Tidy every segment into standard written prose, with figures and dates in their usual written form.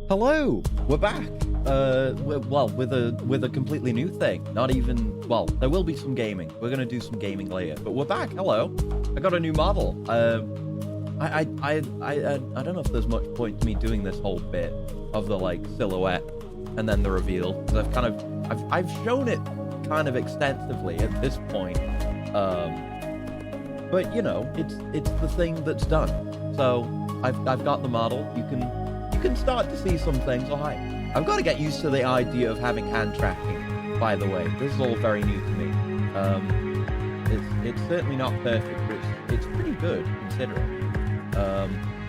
Hello, we're back. Well, with a completely new thing. Not even, well, there will be some gaming. We're gonna do some gaming later, but we're back. Hello, I got a new model. I don't know if there's much point to me doing this whole bit of the like silhouette and then the reveal, because I've shown it kind of extensively at this point. But you know, it's the thing that's done. So I've got the model. You can start to see some things. Oh, hi. I've got to get used to the idea of having hand tracking, by the way. This is all very new to me. It's certainly not perfect, but it's pretty good, considering.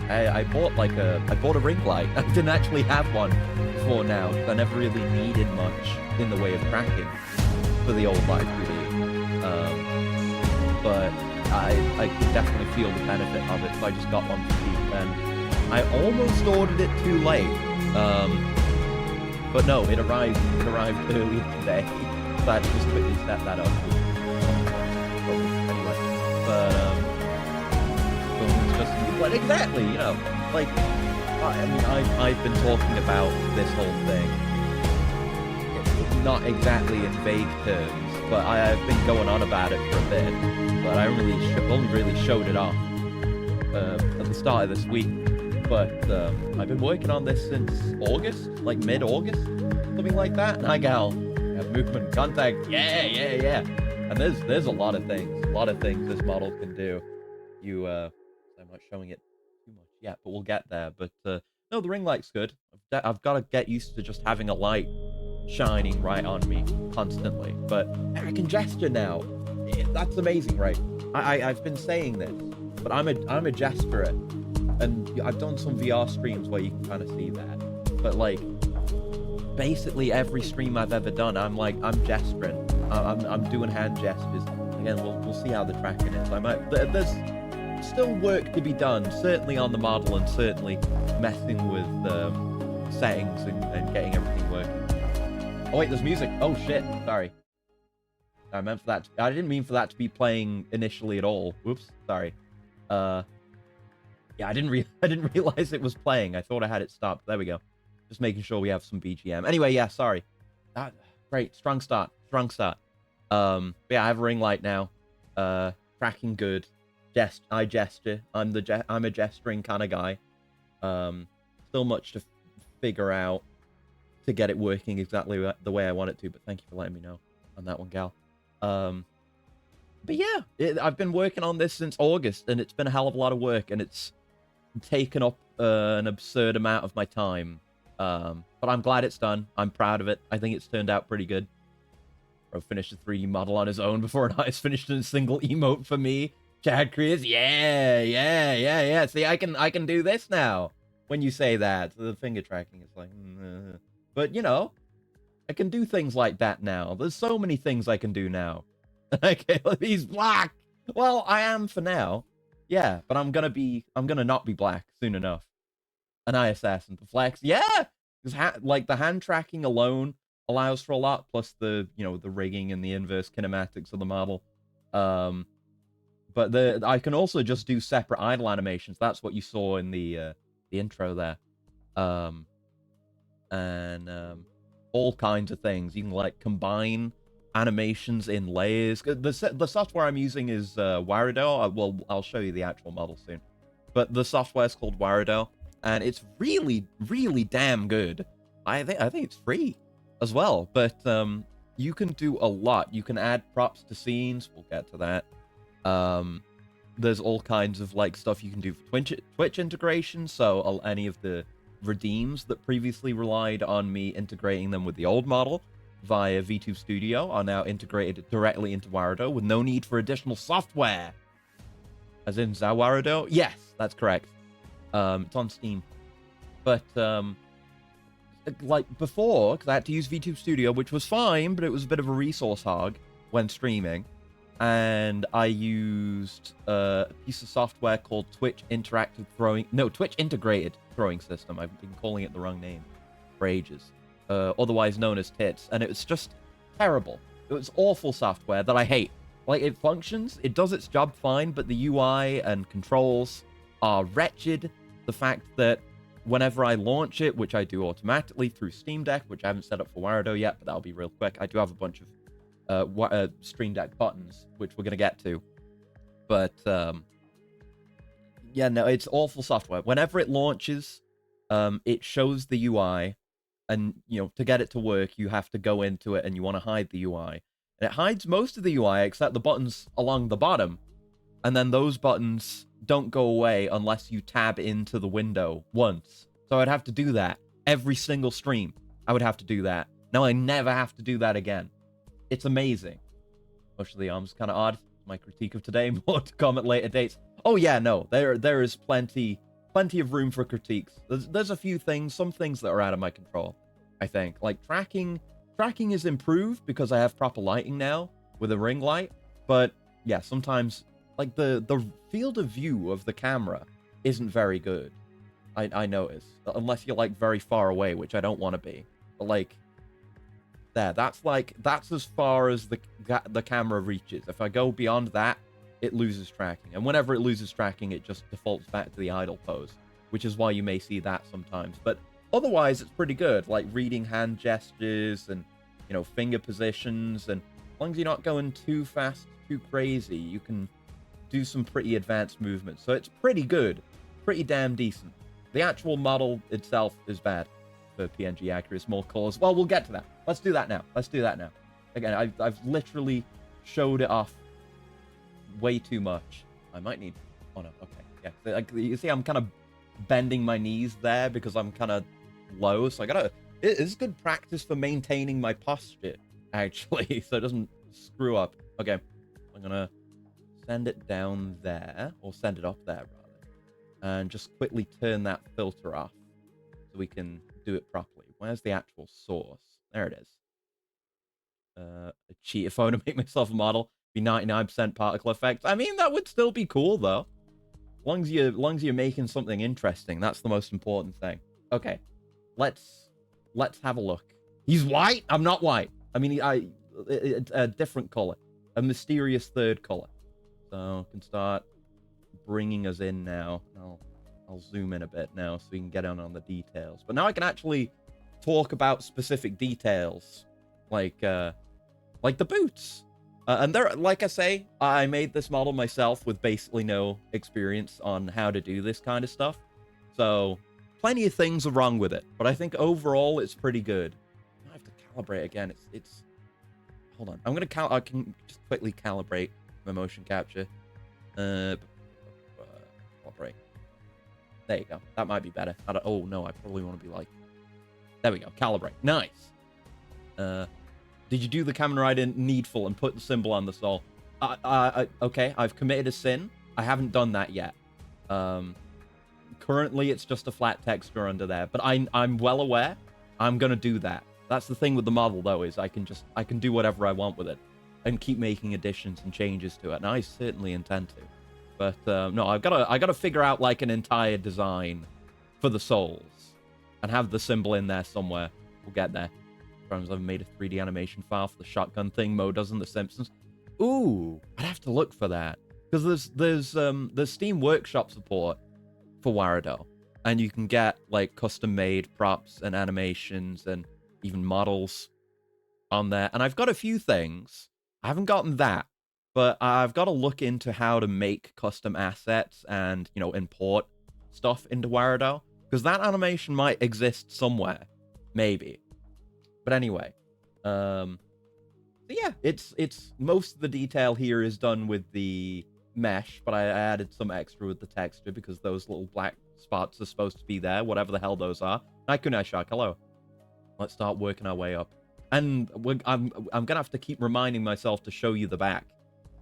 I bought a ring light. I didn't actually have one before now, because I never really needed much in the way of tracking for the old Live 3D. But I can definitely feel the benefit of it, so I just got one for cheap, and I almost ordered it too late, but no, it arrived earlier today, so I had to just quickly set that up. Anyway, but exactly, you know, like, I mean, I've been talking about this whole thing, not exactly in vague terms, but I've been going on about it for a bit, but I only really showed it off at the start of this week. But I've been working on this since August, like mid-August, something like that. Hi, gal. We have movement, contact. Yeah. And there's a lot of things this model can do. I'm not showing it too much yet, but we'll get there. But no, the ring light's good. I've got to get used to just having a light shining right on me constantly. But I can gesture now. That's amazing, right? I've been saying this, but I'm a gesturer. And I've done some VR streams where you can kind of see that. But like, basically every stream I've ever done, I'm gesturing. I'm doing hand gestures. Again, we'll see how the tracking is. There's still work to be done, certainly on the model, and certainly messing with settings and getting everything working. Oh wait, there's music. Oh shit, sorry. I didn't mean for that to be playing initially at all. Whoops, sorry. Yeah, I didn't realize it was playing. I thought I had it stopped. There we go. Just making sure we have some BGM. Anyway, yeah, sorry. Great, strong start. But yeah, I have a ring light now. Tracking good. I gesture. I'm a gesturing kind of guy. Still much to figure out to get it working exactly the way I want it to. But thank you for letting me know on that one, gal. But yeah, I've been working on this since August, and it's been a hell of a lot of work, and it's taken up an absurd amount of my time. But I'm glad it's done. I'm proud of it. I think it's turned out pretty good. Bro finished a 3D model on his own before an artist finished a single emote for me. Chad Creers, yeah. See, I can do this now. When you say that, the finger tracking is like, but you know, I can do things like that now. There's so many things I can do now. Okay, he's black. Well, I am for now. Yeah, but I'm gonna not be black soon enough. An eye assassin to flex. Yeah, because like the hand tracking alone allows for a lot. Plus the the rigging and the inverse kinematics of the model. But I can also just do separate idle animations. That's what you saw in the intro there. And all kinds of things. You can like combine animations in layers. The software I'm using is Warido. Well, I'll show you the actual model soon. But the software is called Warido, and it's really, really damn good. I think it's free as well. But you can do a lot. You can add props to scenes. We'll get to that. There's all kinds of like stuff you can do for Twitch integration. So any of the redeems that previously relied on me integrating them with the old model via VTube Studio are now integrated directly into Warido with no need for additional software. As in Zawarido? Yes, that's correct. It's on Steam. But, like before, because I had to use VTube Studio, which was fine, but it was a bit of a resource hog when streaming. And I used a piece of software called Twitch Integrated Throwing System. I've been calling it the wrong name for ages. Otherwise known as TITS, and it was just terrible. It was awful software that I hate. Like, it functions, it does its job fine, but the UI and controls are wretched. The fact that whenever I launch it, which I do automatically through Steam Deck, which I haven't set up for Warado yet, but that'll be real quick. I do have a bunch of Stream Deck buttons, which we're going to get to. But, yeah, no, it's awful software. Whenever it launches, it shows the UI, and, you know, to get it to work, you have to go into it and you want to hide the UI. And it hides most of the UI except the buttons along the bottom. And then those buttons don't go away unless you tab into the window once. So I'd have to do that every single stream. I would have to do that. Now I never have to do that again. It's amazing. Push the arms kind of odd. My critique of today, more to come at later dates. Oh yeah, no, there is plenty of room for critiques. There's a few things, some things that are out of my control, I think. Like tracking is improved because I have proper lighting now with a ring light. But yeah, sometimes like the field of view of the camera isn't very good. I notice, unless you're like very far away, which I don't want to be. But like that's as far as the camera reaches. If I go beyond that, it loses tracking. And whenever it loses tracking, it just defaults back to the idle pose, which is why you may see that sometimes. But otherwise, it's pretty good, like reading hand gestures and, you know, finger positions. And as long as you're not going too fast, too crazy, you can do some pretty advanced movements. So it's pretty good, pretty damn decent. The actual model itself is bad for PNG accuracy, more colors. Well, we'll get to that. Let's do that now. Again, I've literally showed it off way too much. I might need... Oh, no. Okay. Yeah. Like, you see, I'm kind of bending my knees there because I'm kind of low. So I gotta... It's good practice for maintaining my posture, actually, so it doesn't screw up. Okay. I'm gonna send it down there, or send it up there, rather. And just quickly turn that filter off so we can do it properly. Where's the actual source? There it is. A cheater phone to make myself a model. Be 99% particle effects. I mean, that would still be cool, though. As long as you're making something interesting, that's the most important thing. Okay, let's have a look. He's white. I'm not white. I mean, a different color, a mysterious third color. So I can start bringing us in now. I'll zoom in a bit now so we can get on the details. But now I can actually talk about specific details, like the boots. And there, like I say, I made this model myself with basically no experience on how to do this kind of stuff. So plenty of things are wrong with it, but I think overall it's pretty good. I have to calibrate again. It's hold on. I can just quickly calibrate my motion capture. Calibrate. There you go. That might be better. Oh no, I probably want to be like. There we go. Calibrate. Nice. Did you do the Kamen Rider needful and put the symbol on the soul? Okay, I've committed a sin. I haven't done that yet. Currently, it's just a flat texture under there, but I'm well aware I'm gonna do that. That's the thing with the model, though, is I can do whatever I want with it and keep making additions and changes to it, and I certainly intend to. But no, I gotta figure out like an entire design for the souls and have the symbol in there somewhere. We'll get there. I've made a 3D animation file for the shotgun thing Mo does in The Simpsons. Ooh, I'd have to look for that because there's Steam Workshop support for Warado, and you can get like custom-made props and animations and even models on there. And I've got a few things. I haven't gotten that, but I've got to look into how to make custom assets and, you know, import stuff into Warado because that animation might exist somewhere, maybe. But anyway, so yeah, it's most of the detail here is done with the mesh, but I added some extra with the texture because those little black spots are supposed to be there, whatever the hell those are. Naikunai Shark, hello. Let's start working our way up. And I'm gonna have to keep reminding myself to show you the back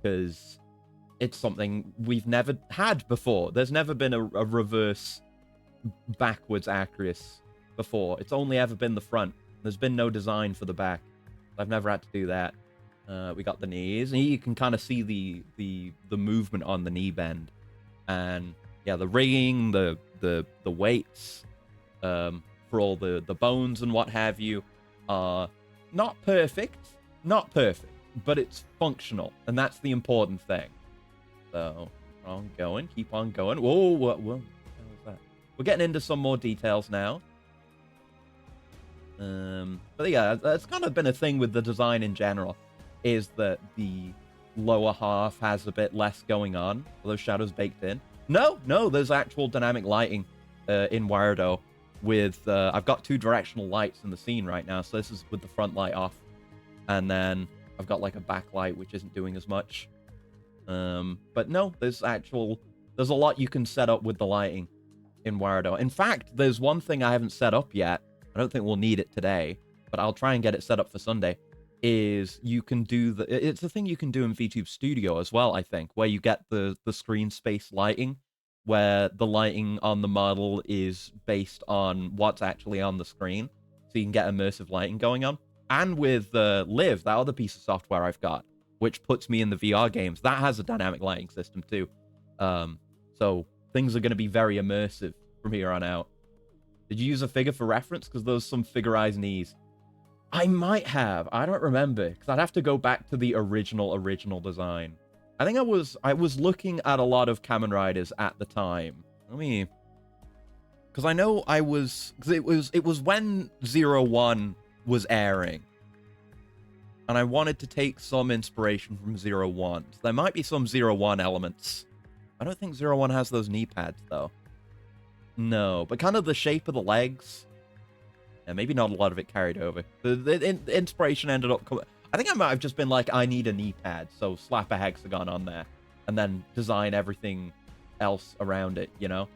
because it's something we've never had before. There's never been a reverse backwards Acrius before. It's only ever been the front. There's been no design for the back. I've never had to do that. We got the knees, and you can kind of see the movement on the knee bend, and yeah, the rigging, the weights, for all the bones and what have you, are not perfect, but it's functional, and that's the important thing. So keep on going. Whoa, what the hell is that? we're getting into some more details now. But yeah, that's kind of been a thing with the design in general, is that the lower half has a bit less going on. Are those shadows baked in? No, there's actual dynamic lighting in Wiredo with, I've got 2 directional lights in the scene right now, so this is with the front light off. And then I've got like a backlight, which isn't doing as much. But no, there's a lot you can set up with the lighting in Wiredo. In fact, there's one thing I haven't set up yet. I don't think we'll need it today, but I'll try and get it set up for Sunday. Is you can do it's a thing you can do in VTube Studio as well, I think, where you get the screen space lighting, where the lighting on the model is based on what's actually on the screen, so you can get immersive lighting going on. And with Live, that other piece of software I've got, which puts me in the VR games, that has a dynamic lighting system too. So things are going to be very immersive from here on out. Did you use a figure for reference? Because there's some Figure Eyes knees. I might have. I don't remember, because I'd have to go back to the original design. I think I was looking at a lot of Kamen Riders at the time. Because I know I was... Because it was when 01 was airing. And I wanted to take some inspiration from 01. So there might be some 01 elements. I don't think 01 has those knee pads, though. No, but kind of the shape of the legs. Yeah, maybe not a lot of it carried over. The inspiration ended up coming... I think I might have just been like, I need a knee pad, so slap a hexagon on there. And then design everything else around it, you know?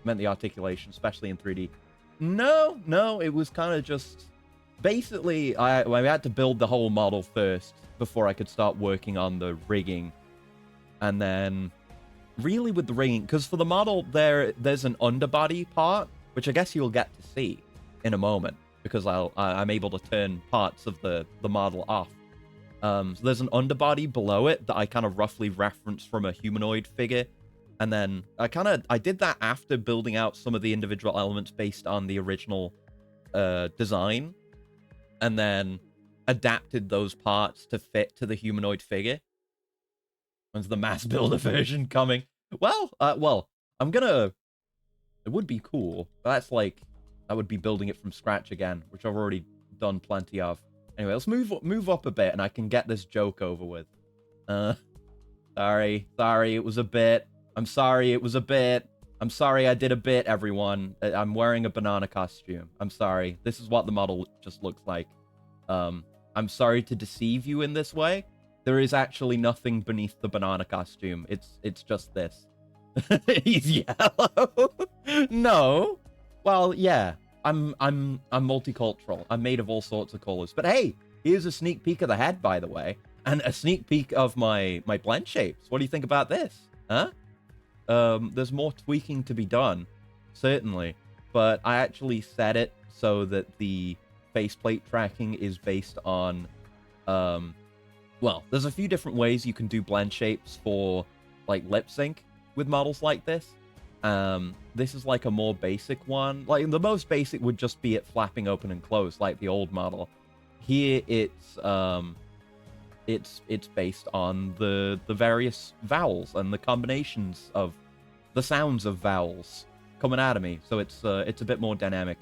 Meant the articulation, especially in 3D. No, it was kind of just... Basically, I had to build the whole model first before I could start working on the rigging. And then... Really with the rigging, because for the model, there's an underbody part, which I guess you'll get to see in a moment, because I'm able to turn parts of the model off. So there's an underbody below it that I kind of roughly reference from a humanoid figure. And then I did that after building out some of the individual elements based on the original design. And then adapted those parts to fit to the humanoid figure. When's the mass builder version coming? Well, I'm gonna... It would be cool. But that would be building it from scratch again, which I've already done plenty of. Anyway, let's move up a bit, and I can get this joke over with. Sorry, it was a bit. I'm sorry, it was a bit. I'm sorry I did a bit, everyone. I'm wearing a banana costume. I'm sorry. This is what the model just looks like. I'm sorry to deceive you in this way. There is actually nothing beneath the banana costume. It's just this. He's yellow. No. Well, yeah. I'm multicultural. I'm made of all sorts of colors. But hey, here's a sneak peek of the head, by the way, and a sneak peek of my blend shapes. What do you think about this? Huh? There's more tweaking to be done, certainly, but I actually set it so that the faceplate tracking is based on well, there's a few different ways you can do blend shapes for, like, lip sync with models like this. This is, like, a more basic one. Like, the most basic would just be it flapping open and closed, like the old model. Here, it's based on the various vowels and the combinations of the sounds of vowels coming out of me. So it's a bit more dynamic.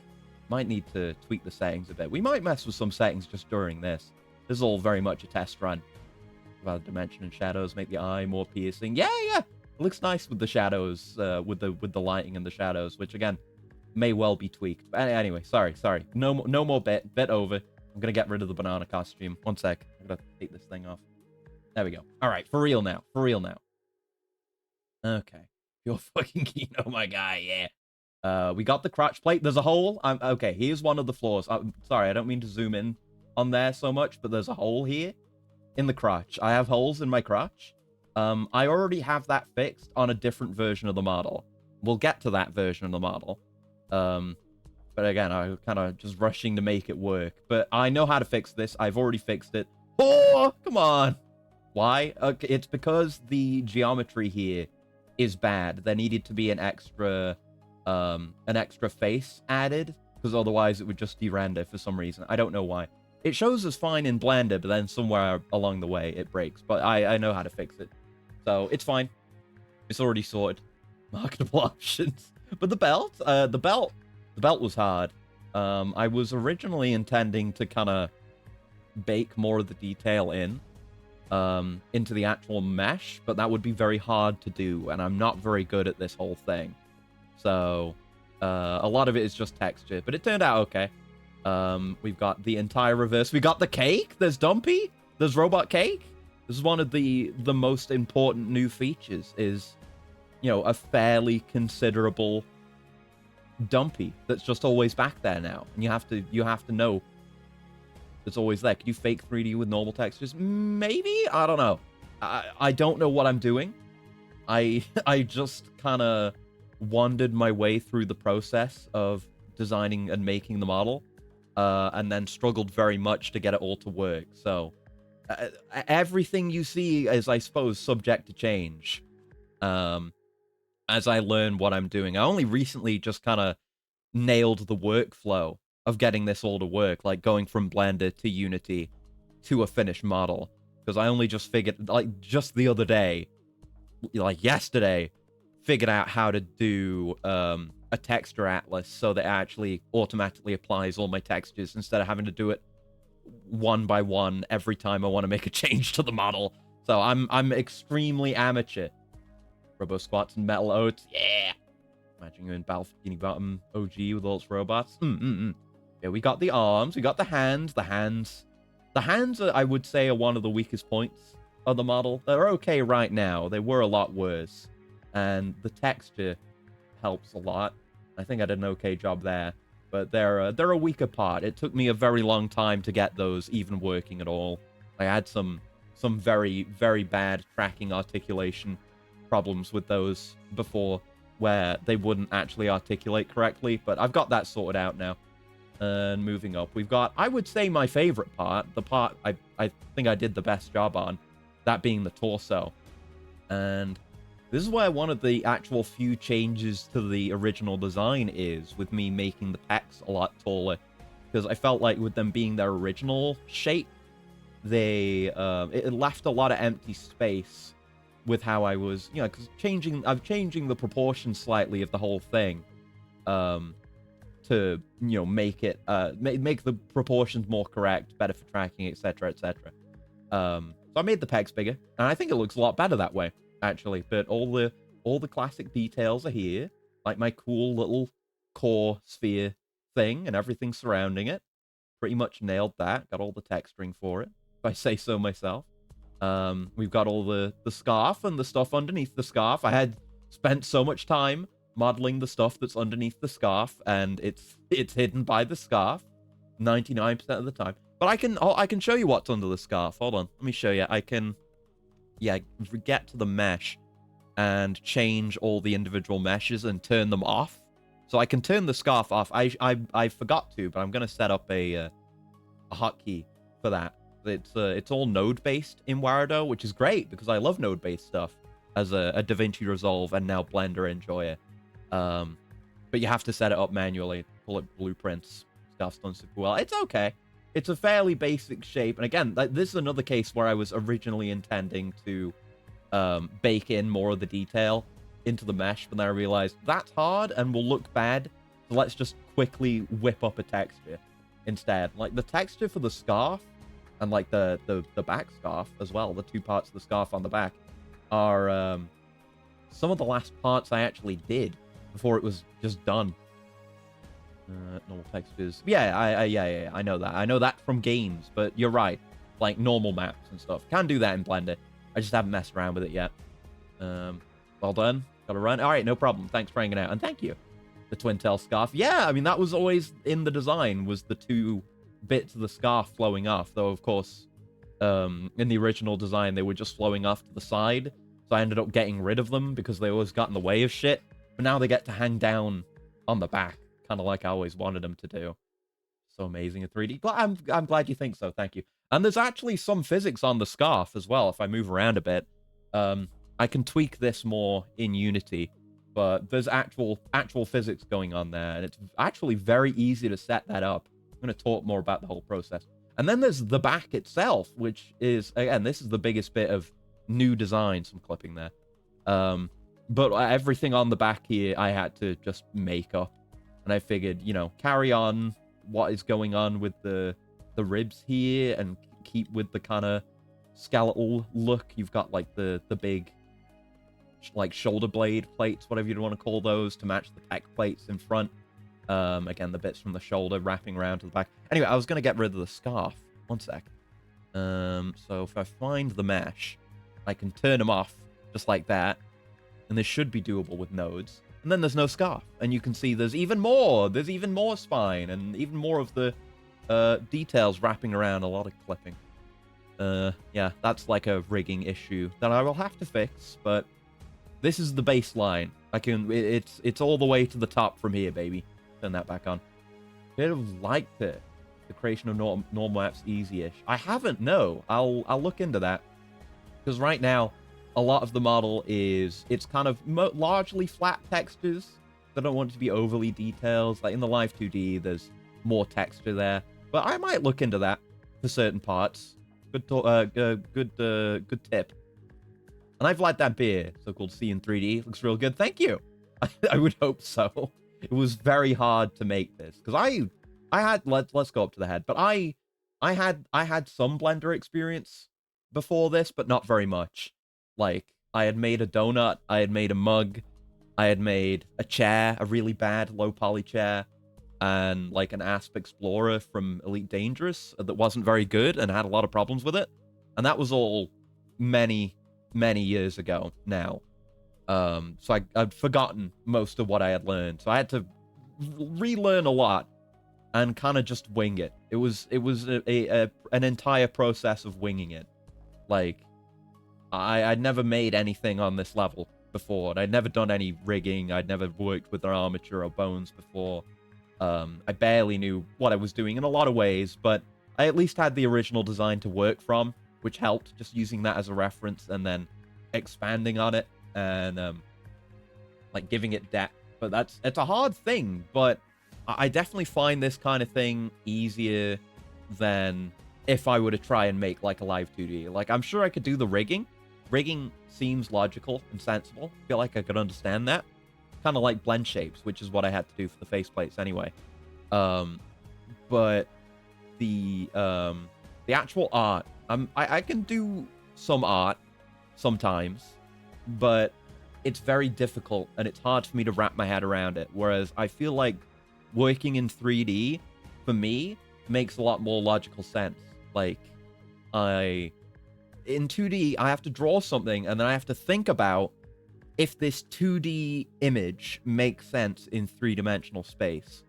Might need to tweak the settings a bit. We might mess with some settings just during this. This is all very much a test run. About dimension and shadows, make the eye more piercing. Yeah. It looks nice with the shadows, with the lighting and the shadows, which again may well be tweaked. But anyway, sorry. No more bit over. I'm gonna get rid of the banana costume. One sec. I'm gonna take this thing off. There we go. All right, for real now. Okay, you're fucking Kino, my guy. Yeah. We got the crotch plate. There's a hole. Okay. Here's one of the flaws. I'm sorry, I don't mean to zoom in on there so much, but there's a hole here in the crotch. I have holes in my crotch. I already have that fixed on a different version of the model. We'll get to that version of the model. But again, I'm kind of just rushing to make it work. But I know how to fix this. I've already fixed it. Oh, come on. Why? Okay, it's because the geometry here is bad. There needed to be an extra face added, because otherwise it would just de-render for some reason. I don't know why. It shows us fine in Blender, but then somewhere along the way it breaks. But I know how to fix it. So it's fine. It's already sorted. marketable options. But the belt was hard. I was originally intending to kind of bake more of the detail into the actual mesh, but that would be very hard to do, and I'm not very good at this whole thing. So a lot of it is just texture, but it turned out okay. We've got the entire reverse. We got the cake. There's Dumpy. There's Robot Cake. This is one of the most important new features is, a fairly considerable Dumpy that's just always back there now. And you have to know it's always there. Can you fake 3D with normal textures? Maybe? I don't know. I don't know what I'm doing. I just kind of wandered my way through the process of designing and making the model, and then struggled very much to get it all to work. So everything you see is, I suppose, subject to change as I learn what I'm doing. I only recently just kind of nailed the workflow of getting this all to work, like going from Blender to Unity to a finished model, because I only just figured, like, just the other day, like yesterday, figured out how to do a texture atlas so that it actually automatically applies all my textures instead of having to do it one by one every time I want to make a change to the model. So I'm extremely amateur. Robo Squats and Metal Oats, yeah. Imagine you in Bikini Bottom OG with all its robots. Yeah, we got the arms, we got the hands. The hands, are, I would say, are one of the weakest points of the model. They're okay right now. They were a lot worse. And the texture helps a lot. I think I did an okay job there. But they're a weaker part. It took me a very long time to get those even working at all. I had some very, very bad tracking articulation problems with those before, where they wouldn't actually articulate correctly. But I've got that sorted out now. And moving up, we've got, I would say, my favorite part, the part I think I did the best job on, that being the torso. And this is where one of the actual few changes to the original design is, with me making the pecs a lot taller. Because I felt like with them being their original shape, it left a lot of empty space with how I was, because I'm changing the proportions slightly of the whole thing. To make it make the proportions more correct, better for tracking, etc., etc. So I made the pecs bigger, and I think it looks a lot better that way, actually. But all the classic details are here, like my cool little core sphere thing and everything surrounding it. Pretty much nailed that. Got all the texturing for it, if I say so myself. We've got all the scarf and the stuff underneath the scarf. I had spent so much time modeling the stuff that's underneath the scarf, and it's hidden by the scarf 99% of the time. But I can show you what's under the scarf. Hold on, let me show you. I can, get to the mesh and change all the individual meshes and turn them off. So I can turn the scarf off. I forgot to, but I'm gonna set up a hotkey for that. It's all node based in Warado, which is great because I love node based stuff as a DaVinci Resolve and now Blender enjoyer. But you have to set it up manually, pull it blueprints. Stuff's done super well. It's okay. It's a fairly basic shape. And again, this is another case where I was originally intending to bake in more of the detail into the mesh, but then I realized that's hard and will look bad. So let's just quickly whip up a texture instead. Like the texture for the scarf and like the back scarf as well, the two parts of the scarf on the back are some of the last parts I actually did before it was just done. Normal textures. Yeah, I know that. I know that from games, but you're right. Like normal maps and stuff. Can do that in Blender. I just haven't messed around with it yet. Well done. Gotta run. All right, no problem. Thanks for hanging out. And thank you. The twin tail scarf. Yeah, I mean, that was always in the design, was the two bits of the scarf flowing off. Though, of course, in the original design, they were just flowing off to the side. So I ended up getting rid of them because they always got in the way of shit. But now they get to hang down on the back, kind of like I always wanted them to do. So amazing in 3D. But I'm glad you think so. Thank you. And there's actually some physics on the scarf as well. If I move around a bit, I can tweak this more in Unity. But there's actual physics going on there, and it's actually very easy to set that up. I'm going to talk more about the whole process. And then there's the back itself, which is, again, this is the biggest bit of new design. Some clipping there. But everything on the back here, I had to just make up. And I figured, you know, carry on what is going on with the ribs here and keep with the kind of skeletal look. You've got like the big like shoulder blade plates, whatever you'd want to call those, to match the pec plates in front. Again, the bits from the shoulder wrapping around to the back. Anyway, I was going to get rid of the scarf. One sec. So if I find the mesh, I can turn them off just like that. And this should be doable with nodes. And then there's no scarf. And you can see there's even more. There's even more spine and even more of the details wrapping around, a lot of clipping. Yeah, that's like a rigging issue that I will have to fix, but this is the baseline. It's all the way to the top from here, baby. Turn that back on. Bit of liked it. The creation of normal maps easy-ish. I haven't, no. I'll look into that. Because right now, a lot of the model it's kind of largely flat textures. I don't want it to be overly detailed. Like in the Live 2D, there's more texture there. But I might look into that for certain parts. Good tip. And I've liked that beer, so-called C in 3D. Looks real good. Thank you. I would hope so. It was very hard to make this because I had let's go up to the head. But I had some Blender experience before this, but not very much. Like I had made a donut, I had made a mug, I had made a chair, a really bad low poly chair, and like an Asp Explorer from Elite Dangerous that wasn't very good and had a lot of problems with it. And that was all many years ago now. So I'd forgotten most of what I had learned. So I had to relearn a lot and kind of just wing it. It was an entire process of winging it. Like I'd never made anything on this level before. I'd never done any rigging. I'd never worked with armature or bones before. I barely knew what I was doing in a lot of ways, but I at least had the original design to work from, which helped, just using that as a reference and then expanding on it and like giving it depth. But it's a hard thing, but I definitely find this kind of thing easier than if I were to try and make like a Live 2D. Like I'm sure I could do the rigging. Rigging seems logical and sensible. I feel like I could understand that. Kind of like blend shapes, which is what I had to do for the faceplates anyway. But the actual art, I can do some art sometimes, but it's very difficult and it's hard for me to wrap my head around it. Whereas I feel like working in 3D for me makes a lot more logical sense. Like in 2D, I have to draw something and then I have to think about if this 2D image makes sense in three-dimensional space,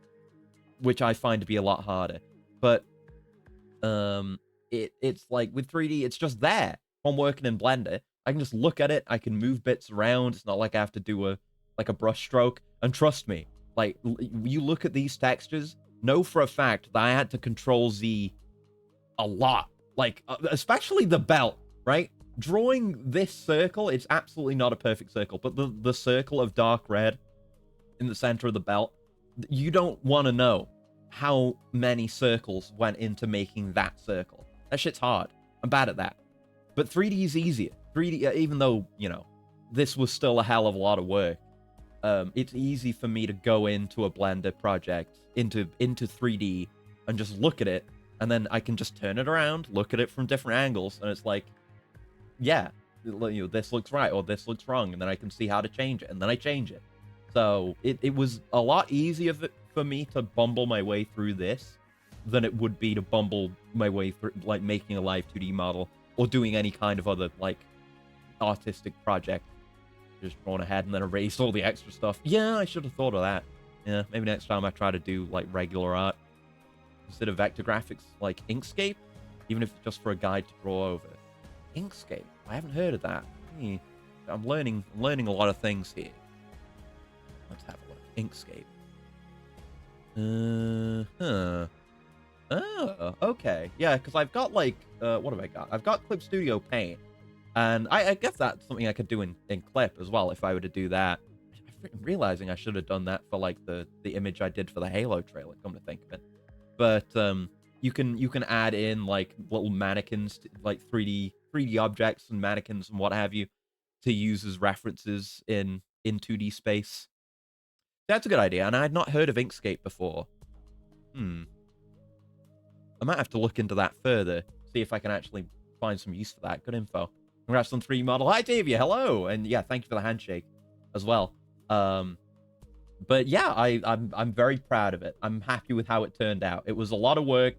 which I find to be a lot harder. But it's like with 3D, it's just there. If I'm working in Blender, I can just look at it. I can move bits around. It's not like I have to do a brush stroke. And trust me, like you look at these textures, know for a fact that I had to Control Z a lot. Like especially the belt, right? Drawing this circle, it's absolutely not a perfect circle, but the circle of dark red in the center of the belt, you don't want to know how many circles went into making that circle. That shit's hard. I'm bad at that. But 3D is easier. 3D, even though, you know, this was still a hell of a lot of work, it's easy for me to go into a Blender project, into 3D, and just look at it, and then I can just turn it around, look at it from different angles, and it's like, yeah, you know, this looks right, or this looks wrong, and then I can see how to change it, and then I change it. So it was a lot easier for me to bumble my way through this than it would be to bumble my way through, like, making a Live 2D model, or doing any kind of other, like, artistic project. Just drawn ahead and then erased all the extra stuff. Yeah, I should have thought of that. Yeah, maybe next time I try to do, like, regular art instead of vector graphics, like Inkscape, even if it's just for a guide to draw over. Inkscape? I haven't heard of that. I'm learning a lot of things here. Let's have a look. Inkscape. Oh, okay. Yeah, because I've got, like, what have I got? I've got Clip Studio Paint. And I guess that's something I could do in Clip as well, if I were to do that. I'm realizing I should have done that for, like, the image I did for the Halo trailer, come to think of it. But you can add in, like, little mannequins, like 3D objects and mannequins and what have you, to use as references in in 2D space. That's a good idea, and I had not heard of Inkscape before. I might have to look into that further, see if I can actually find some use for that. Good info. Congrats on 3 model. Hi, Tavia. Hello. And yeah, thank you for the handshake as well. But yeah, I'm very proud of it. I'm happy with how it turned out. It was a lot of work,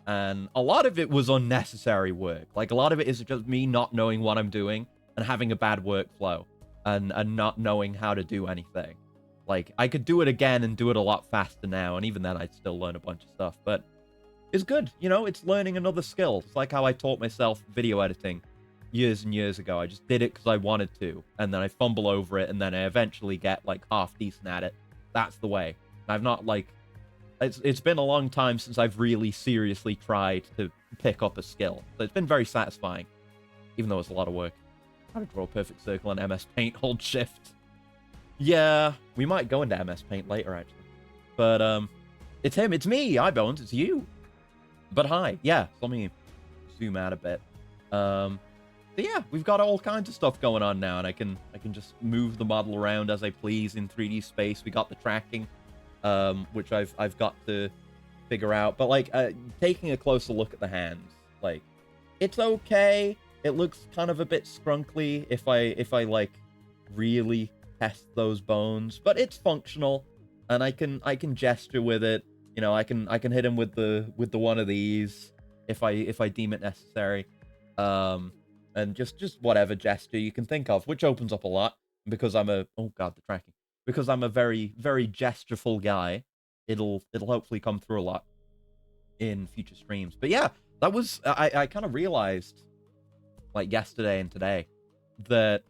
and a lot of it was unnecessary work. Like, a lot of it is just me not knowing what I'm doing and having a bad workflow and not knowing how to do anything. Like, I could do it again and do it a lot faster now, and even then I'd still learn a bunch of stuff. But it's good, you know, it's learning another skill. It's like how I taught myself video editing years and years ago. I just did it because I wanted to, and then I fumble over it, and then I eventually get, like, half decent at it. That's the way. I've not, like... It's been a long time since I've really seriously tried to pick up a skill. So it's been very satisfying, even though it's a lot of work. How to draw a perfect circle in MS Paint, hold shift. Yeah, we might go into MS Paint later, actually. But, it's him, it's me, iBones, it's you. But hi, yeah, so let me zoom out a bit. So yeah, we've got all kinds of stuff going on now, and I can just move the model around as I please in 3D space. We got the tracking, which I've got to figure out. But like, taking a closer look at the hands, like, it's okay. It looks kind of a bit scrunkly if I like really test those bones, but it's functional, and I can gesture with it. You know, I can hit him with the one of these if I deem it necessary, and just whatever gesture you can think of, which opens up a lot. Because I'm a because I'm a very gestureful guy, it'll hopefully come through a lot in future streams. But yeah, that was I kind of realized, like, yesterday and today, that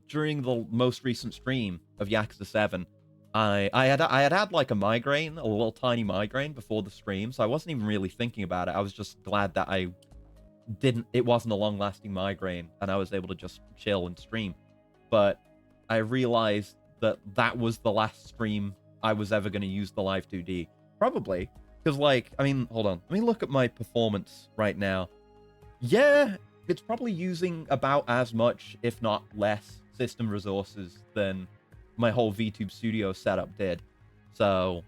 during the most recent stream of Yakuza 7. I had like a migraine, a little tiny migraine before the stream, so I wasn't even really thinking about it. I was just glad that it wasn't a long-lasting migraine, and I was able to just chill and stream. But I realized that was the last stream I was ever going to use the Live 2D. Probably, because, like, I mean, hold on. Let me look at my performance right now. Yeah, it's probably using about as much, if not less, system resources than my whole VTube Studio setup did. So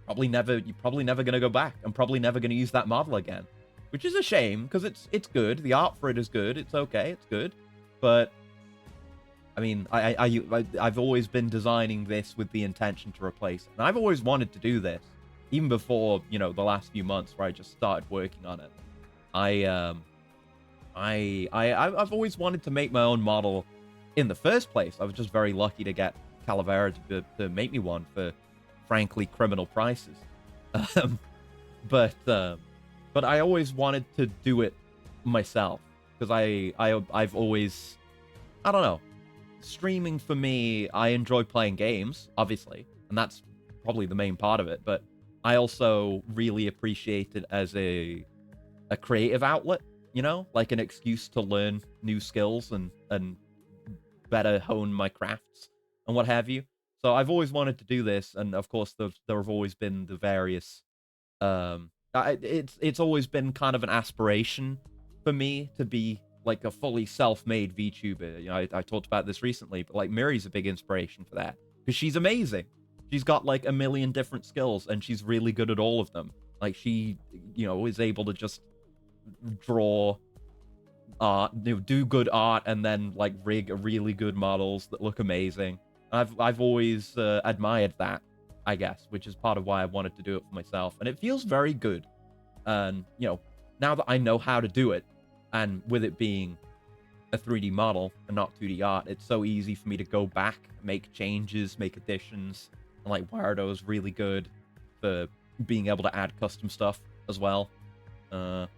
you're probably never gonna go back. I'm probably never gonna use that model again, which is a shame, because it's good. The art for it is good. It's okay. It's good. But I mean, I've always been designing this with the intention to replace it, and I've always wanted to do this, even before, you know, the last few months where I just started working on it. I've always wanted to make my own model. In the first place, I was just very lucky to get Calavera to make me one for, frankly, criminal prices. But I always wanted to do it myself, because I've always, I don't know, streaming for me, I enjoy playing games, obviously, and that's probably the main part of it, but I also really appreciate it as a creative outlet, you know, like an excuse to learn new skills and better hone my crafts and what have you. So I've always wanted to do this, and of course there have always been the various it's always been kind of an aspiration for me to be like a fully self-made VTuber. You know, I talked about this recently, but like Miri's a big inspiration for that, because she's amazing. She's got like a million different skills, and she's really good at all of them. Like, she, you know, is able to just draw art, you know, do good art, and then like rig really good models that look amazing. I've always admired that, I guess, which is part of why I wanted to do it for myself, and it feels very good. And you know, now that I know how to do it, and with it being a 3D model and not 2D art, it's so easy for me to go back, make changes, make additions. And like, Wiredo is really good for being able to add custom stuff as well. But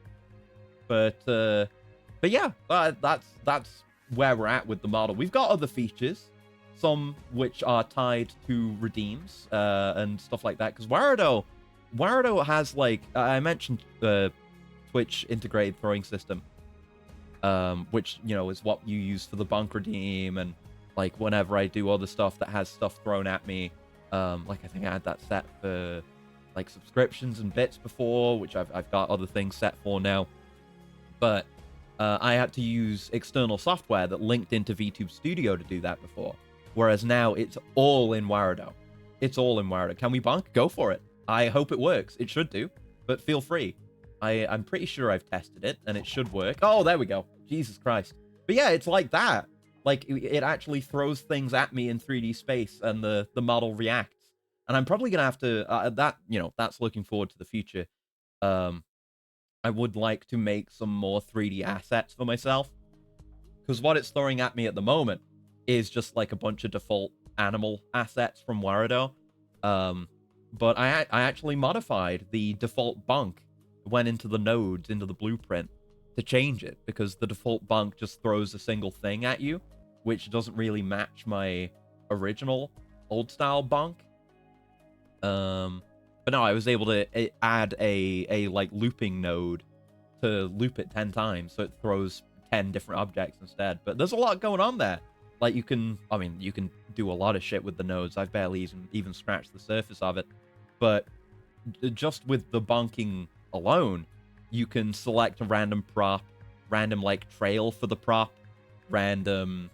yeah, that's where we're at with the model. We've got other features, some which are tied to redeems and stuff like that. Because Wiredo has, like, I mentioned the Twitch integrated throwing system, which, you know, is what you use for the bunk redeem, and like whenever I do other stuff that has stuff thrown at me, like I think I had that set for like subscriptions and bits before, which I've got other things set for now. But I had to use external software that linked into VTube Studio to do that before. Whereas now it's all in Warado. It's all in Warado. Can we bunk? Go for it. I hope it works. It should do, but feel free. I'm pretty sure I've tested it and it should work. Oh, there we go. Jesus Christ. But yeah, it's like that. Like it actually throws things at me in 3D space and the model reacts. And I'm probably gonna have to that's looking forward to the future. I would like to make some more 3D assets for myself, because what it's throwing at me at the moment is just like a bunch of default animal assets from Warado. But I actually modified the default bunk, went into the nodes, into the blueprint to change it, because the default bunk just throws a single thing at you, which doesn't really match my original old style bunk. But no, I was able to add a like looping node to loop it 10 times, so it throws 10 different objects instead. But there's a lot going on there. Like you can do a lot of shit with the nodes. I've barely even scratched the surface of it. But just with the bunking alone, you can select a random prop, random like trail for the prop, random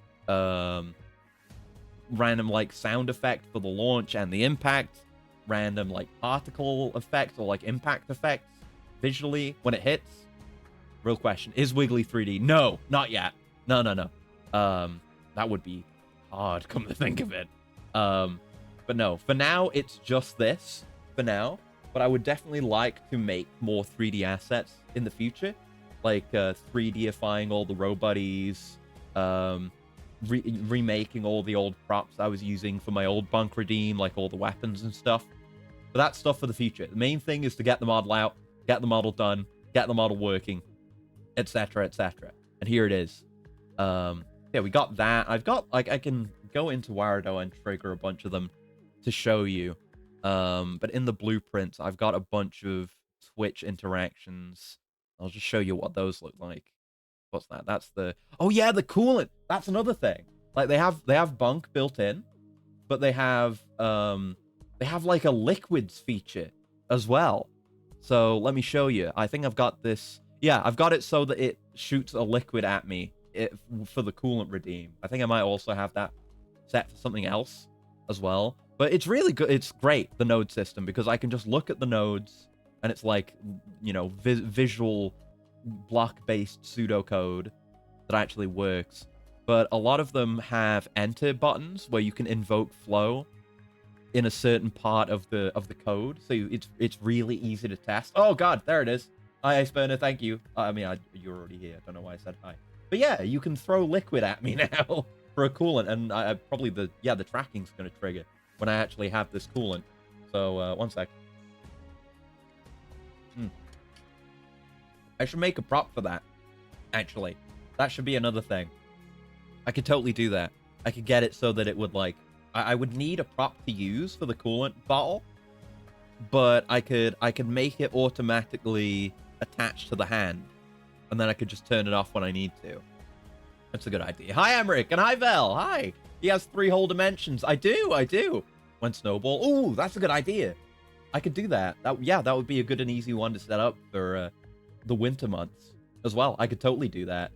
like sound effect for the launch and the impact, random like particle effect or like impact effects visually when it hits. Real question, is Wiggly 3D? No, not yet. No. That would be hard, come to think of it. But no, for now it's just this for now. But I would definitely like to make more 3D assets in the future, like 3Difying all the Robuddies, remaking all the old props I was using for my old bunk redeem, like all the weapons and stuff. But that's stuff for the future. The main thing is to get the model out, get the model done, get the model working, etc., etc. And here it is. Yeah, we got that. I've got, like, I can go into Warado and trigger a bunch of them to show you. But in the blueprints, I've got a bunch of Twitch interactions. I'll just show you what those look like. What's that? That's the... Oh, yeah, the coolant. That's another thing. Like, they have bunk built in, but they have like a liquids feature as well. So let me show you. I think I've got this. Yeah, I've got it so that it shoots a liquid at me for the coolant redeem. I think I might also have that set for something else as well. But it's really good. It's great, the node system, because I can just look at the nodes and it's like, you know, visual block-based pseudocode that actually works. But a lot of them have enter buttons where you can invoke flow in a certain part of the code, so it's really easy to test. Oh god, there it is. Hi, Ice Burner, thank you. I mean, you're already here. I don't know why I said hi. But yeah, you can throw liquid at me now for a coolant, and I probably the tracking's gonna trigger when I actually have this coolant. So one sec. I should make a prop for that. Actually, that should be another thing. I could totally do that. I could get it so that it would like. I would need a prop to use for the coolant bottle, but I could make it automatically attached to the hand, and then I could just turn it off when I need to. That's a good idea. Hi, Emmerich, and hi, Vel. Hi. He has 3 whole dimensions. I do. When Snowball. Ooh, that's a good idea. I could do that. That would be a good and easy one to set up for the winter months as well. I could totally do that.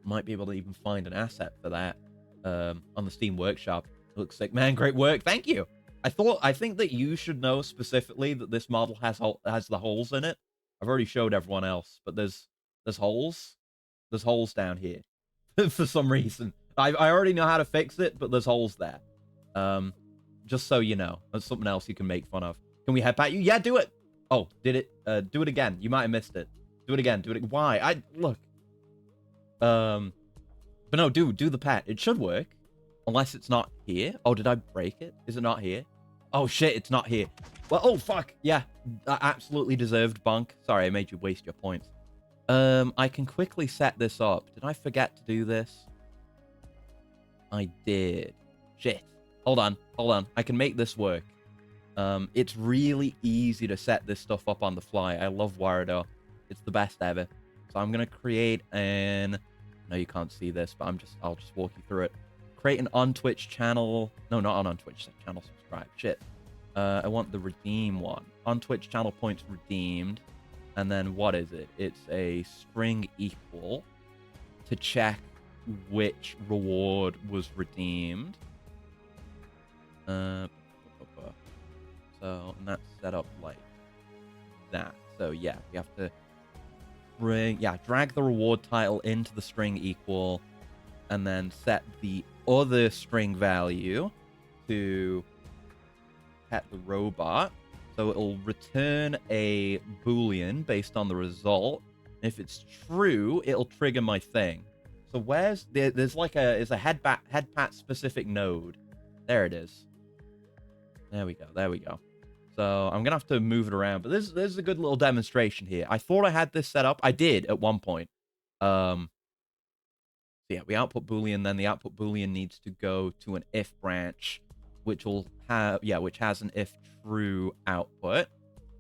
Might be able to even find an asset for that. On the Steam Workshop. Looks sick, man. Great work. Thank you. I think that you should know specifically that this model has the holes in it. I've already showed everyone else, but there's holes. There's holes down here for some reason. I already know how to fix it, but there's holes there. Just so you know, that's something else you can make fun of. Can we headpat you? Yeah, do it. Oh, did it? Do it again. You might have missed it. Do it again. Do it. Why? Look. But no, do the pet. It should work. Unless it's not here. Oh, did I break it? Is it not here? Oh, shit, it's not here. Well, oh, fuck. Yeah, absolutely deserved bunk. Sorry, I made you waste your points. I can quickly set this up. Did I forget to do this? I did. Shit. Hold on. I can make this work. It's really easy to set this stuff up on the fly. I love Warado. It's the best ever. So I'm going to create an... No, you can't see this, but I'll just walk you through it. Create an on Twitch channel. No, not on Twitch channel. Subscribe. Shit. I want the redeem one. On Twitch channel points redeemed. And then what is it? It's a string equal to check which reward was redeemed. So, and that's set up like that. So yeah, we have to drag the reward title into the string equal, and then set the other string value to pet the robot. So it'll return a boolean based on the result. And if it's true, it'll trigger my thing. So there's like a head pat specific node. There it is. There we go. So I'm gonna have to move it around, but this is a good little demonstration here. I thought I had this set up. I did at one point. So yeah, we output boolean, then the output boolean needs to go to an if branch, which has an if true output,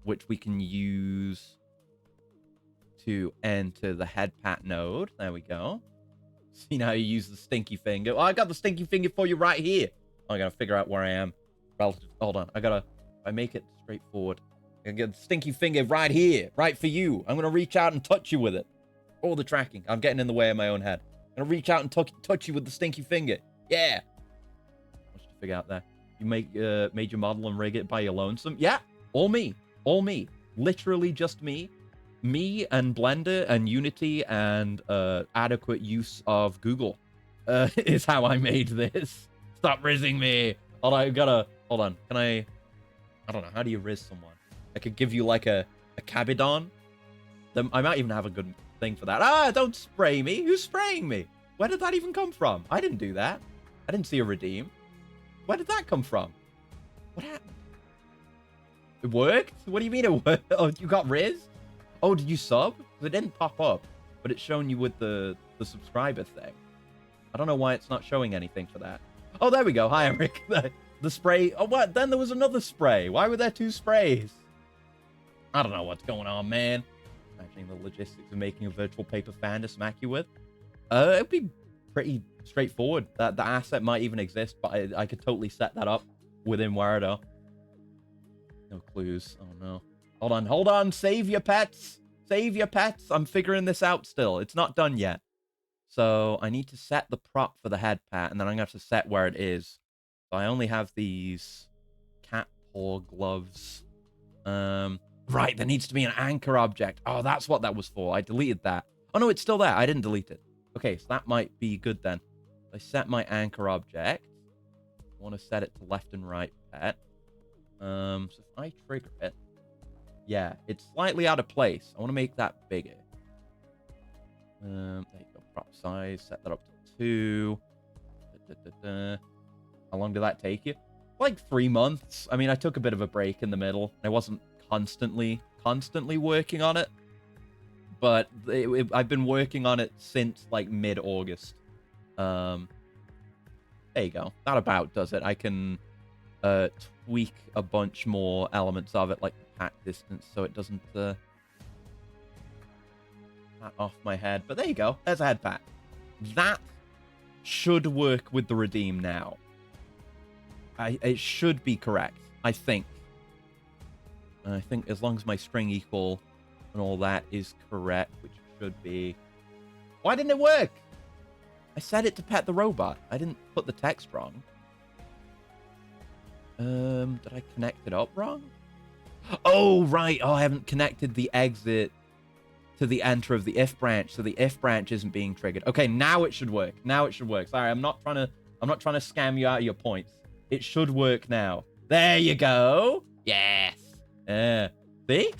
which we can use to enter the head pat node. There we go. See now you use the stinky finger. Oh, I got the stinky finger for you right here. I gotta figure out where I am. Hold on. If I make it straightforward, I get the stinky finger right here, right for you. I'm gonna reach out and touch you with it. All the tracking. I'm getting in the way of my own head. I'm gonna reach out and touch you with the stinky finger. Yeah. What's to figure out there? You made your model and rig it by your lonesome? Yeah, all me. Literally just me. Me and Blender and Unity and adequate use of Google is how I made this. Stop rizzing me. Hold on. Can I don't know. How do you rizz someone? I could give you like a Cabidon. I might even have a good thing for that. Ah, don't spray me. Who's spraying me? Where did that even come from? I didn't do that. I didn't see a redeem. Where did that come from? What happened? It worked? What do you mean it worked? Oh, you got Riz? Oh, did you sub? It didn't pop up, but it's showing you with the subscriber thing. I don't know why it's not showing anything for that. Oh, there we go. Hi, Eric. The spray. Oh, what? Then there was another spray. Why were there two sprays? I don't know what's going on, man. Imagining the logistics of making a virtual paper fan to smack you with. It'd be pretty straightforward. That the asset might even exist, but I could totally set that up within Wardo. No clues. Oh no. Hold on. Save your pets. I'm figuring this out still. It's not done yet. So I need to set the prop for the head pat, and then I'm gonna have to set where it is. So I only have these cat paw gloves. Right, there needs to be an anchor object. Oh, that's what that was for. I deleted that. Oh no, it's still there. I didn't delete it. Okay, so that might be good then. I set my anchor object. I want to set it to left and right pet. So if I trigger it, yeah, it's slightly out of place. I want to make that bigger. There you go. Prop size. Set that up to 2. How long did that take you? Like 3 months. I mean, I took a bit of a break in the middle. I wasn't constantly working on it, but I've been working on it since like mid-August. There you go. That about does it. I can tweak a bunch more elements of it, like the pat distance, so it doesn't pat off my head. But there you go. There's a head pat. That should work with the redeem now. It should be correct, I think. And I think as long as my string equal and all that is correct, which should be... Why didn't it work? I set it to pet the robot. I didn't put the text wrong. Did I connect it up wrong? Oh, right. Oh, I haven't connected the exit to the enter of the if branch, so the if branch isn't being triggered. Okay, now it should work. Sorry, I'm not trying to scam you out of your points. It should work now. There you go. Yes. Yeah. See?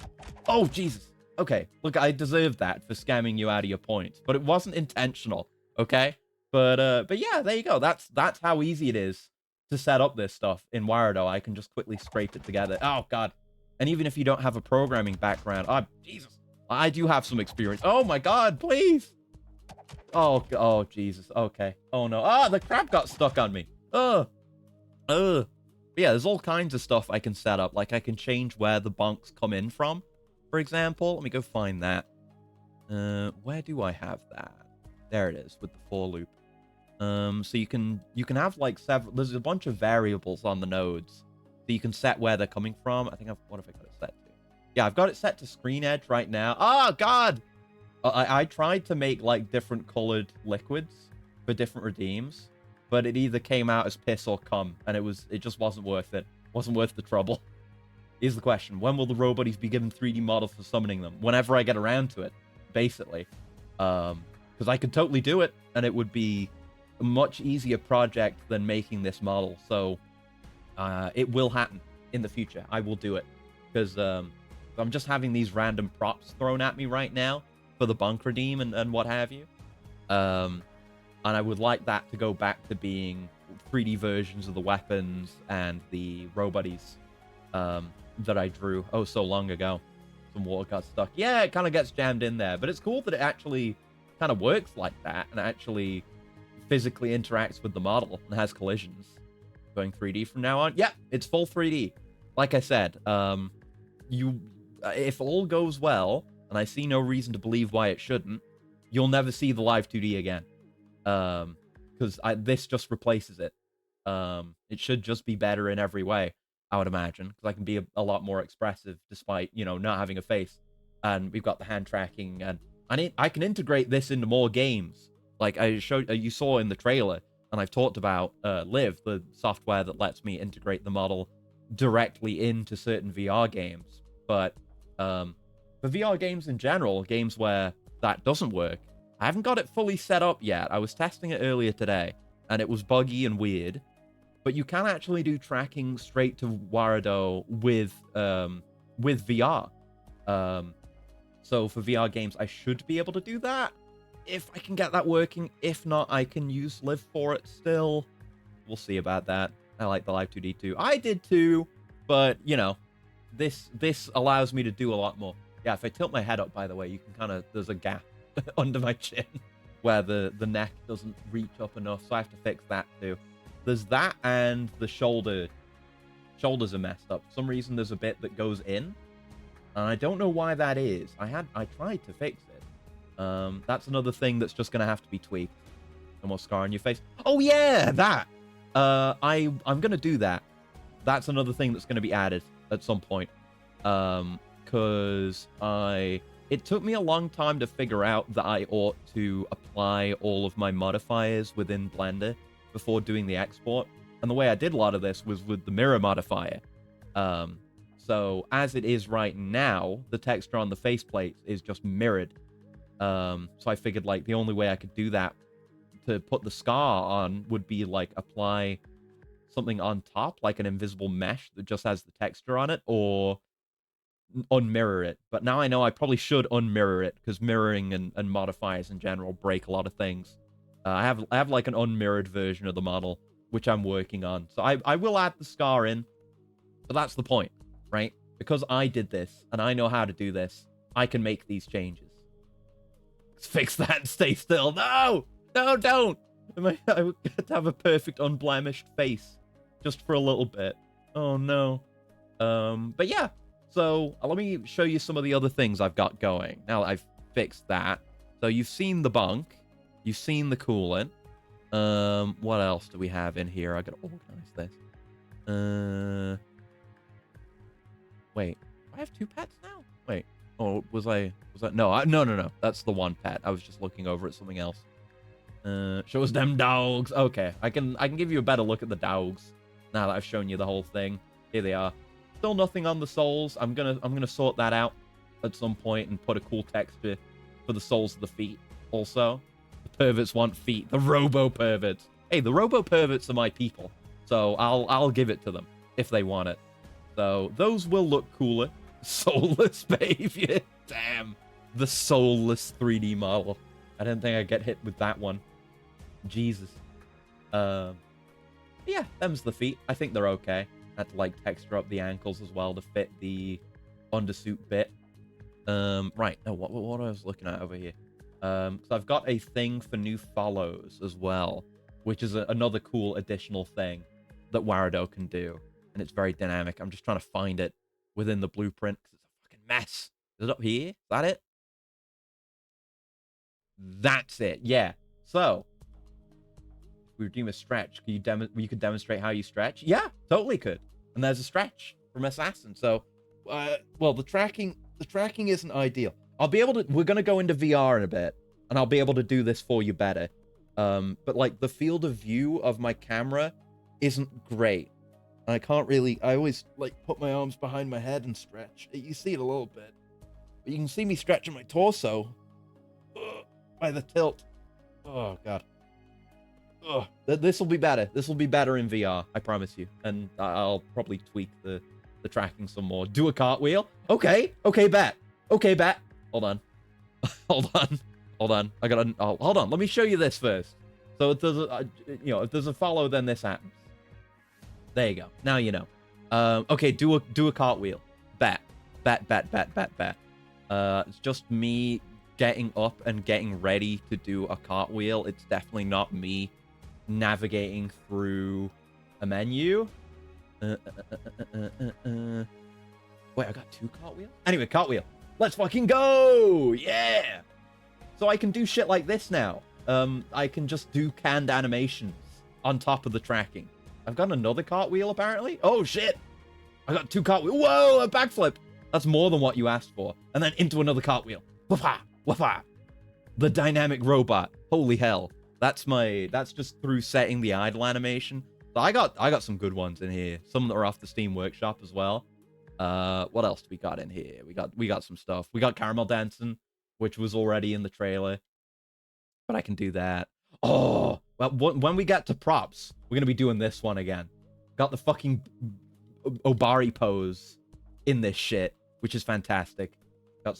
Oh, Jesus. Okay. Look, I deserved that for scamming you out of your points, but it wasn't intentional. Okay. But yeah, there you go. That's how easy it is to set up this stuff in Wardo. I can just quickly scrape it together. Oh God. And even if you don't have a programming background, oh Jesus, I do have some experience. Oh my God, please. Oh Jesus. Okay. Oh no. Ah, the crab got stuck on me. Yeah, there's all kinds of stuff I can set up. Like I can change where the bonks come in from, for example. Let me go find that. Where do I have that? There it is with the for loop. So you can have like several. There's a bunch of variables on the nodes, so you can set where they're coming from. I think what have I got it set to? Yeah, I've got it set to screen edge right now. Oh God! I tried to make like different colored liquids for different redeems, but it either came out as piss or cum, and it just wasn't worth it. Wasn't worth the trouble. Here's the question: when will the roboties be given 3D models for summoning them? Whenever I get around to it, basically, because I could totally do it, and it would be a much easier project than making this model. So it will happen in the future. I will do it because I'm just having these random props thrown at me right now for the bunk redeem and what have you. And I would like that to go back to being 3D versions of the weapons and the roboties that I drew so long ago. Some water got stuck. Yeah, it kind of gets jammed in there, but it's cool that it actually kind of works like that and actually physically interacts with the model and has collisions. Going 3D from now on? Yeah, it's full 3D. Like I said, if all goes well, and I see no reason to believe why it shouldn't, you'll never see the live 2D again. Because this just replaces it. It should just be better in every way, I would imagine, because I can be a lot more expressive despite, not having a face. And we've got the hand tracking, and I can integrate this into more games. Like you saw in the trailer, and I've talked about Live, the software that lets me integrate the model directly into certain VR games. But for VR games in general, games where that doesn't work, I haven't got it fully set up yet. I was testing it earlier today, and it was buggy and weird. But you can actually do tracking straight to Warado with VR. So for VR games, I should be able to do that if I can get that working. If not, I can use Live for it still. We'll see about that. I like the Live 2D too. I did too, but this allows me to do a lot more. Yeah, if I tilt my head up, by the way, you can there's a gap under my chin where the neck doesn't reach up enough, so I have to fix that too. There's that, and the shoulders are messed up. For some reason, there's a bit that goes in, and I don't know why that is. I tried to fix it. That's another thing that's just gonna have to be tweaked. No more scar on your face. Oh yeah, that. I'm gonna do that. That's another thing that's gonna be added at some point. Because it took me a long time to figure out that I ought to apply all of my modifiers within Blender before doing the export. And the way I did a lot of this was with the mirror modifier. So as it is right now, the texture on the faceplate is just mirrored. So I figured the only way I could do that to put the scar on would be apply something on top, like an invisible mesh that just has the texture on it, or unmirror it. But now I know I probably should unmirror it, because mirroring and modifiers in general break a lot of things. I have an unmirrored version of the model, which I'm working on. So I will add the scar in, but that's the point, right? Because I did this, and I know how to do this, I can make these changes. Let's fix that and stay still. No! No, don't! I would have to have a perfect, unblemished face, just for a little bit. Oh, no. But yeah, so let me show you some of the other things I've got going. Now that I've fixed that. So you've seen the bunk. You've seen the coolant. What else do we have in here? I gotta organize this. Wait, do I have two pets now? Wait, oh, was that? No, no. That's the one pet. I was just looking over at something else. Show us them dogs. Okay, I can give you a better look at the dogs now that I've shown you the whole thing. Here they are. Still nothing on the soles. I'm gonna sort that out at some point and put a cool texture for the soles of the feet. Also, the perverts want feet. The robo perverts. Hey, the robo perverts are my people, so I'll give it to them if they want it. So those will look cooler. Soulless behavior. Damn, the soulless 3D model. I didn't think I'd get hit with that one. Jesus. Yeah, them's the feet. I think they're okay. I had to texture up the ankles as well to fit the undersuit bit. Right. No, what I was looking at over here. So I've got a thing for new follows as well, which is another cool additional thing that Warado can do, and it's very dynamic. I'm just trying to find it within the blueprint because it's a fucking mess. Is it up here? Is that it? That's it. Yeah. So if we redeem a stretch, you could demonstrate how you stretch. Yeah, totally could. And there's a stretch from Assassin. So, well, the tracking isn't ideal. I'll be able to. We're gonna go into VR in a bit, and I'll be able to do this for you better. But like the field of view of my camera isn't great. And I can't really, I always like put my arms behind my head and stretch. You see it a little bit. But you can see me stretching my torso. Ugh, by the tilt. Oh, God. Ugh. This will be better. This will be better in VR, I promise you. And I'll probably tweak the tracking some more. Do a cartwheel. Okay. Okay, bet. Okay, bet. Hold on. Hold on. Hold on. I gotta. Oh, hold on. Let me show you this first. So if there's a, if there's a follow, then this happens. There you go. Now you know. Okay. Do a cartwheel. Bet. Bet. Bet. Bet. Bet. Bet. It's just me getting up and getting ready to do a cartwheel. It's definitely not me navigating through a menu. Wait, I got 2 cartwheels? Anyway, cartwheel. Let's fucking go! Yeah! So I can do shit like this now. I can just do canned animations on top of the tracking. I've got another cartwheel, apparently. Oh, shit! I got 2 cartwheels. Whoa, a backflip! That's more than what you asked for. And then into another cartwheel. Waffa! Waffa! The dynamic robot. Holy hell. That's just through setting the idle animation. So I got some good ones in here. Some that are off the Steam Workshop as well. What else do we got in here? We got some stuff. We got Caramel Dancing, which was already in the trailer. But I can do that. Oh, well, when we get to props, we're gonna be doing this one again. Got the fucking Obari pose in this shit, which is fantastic. Got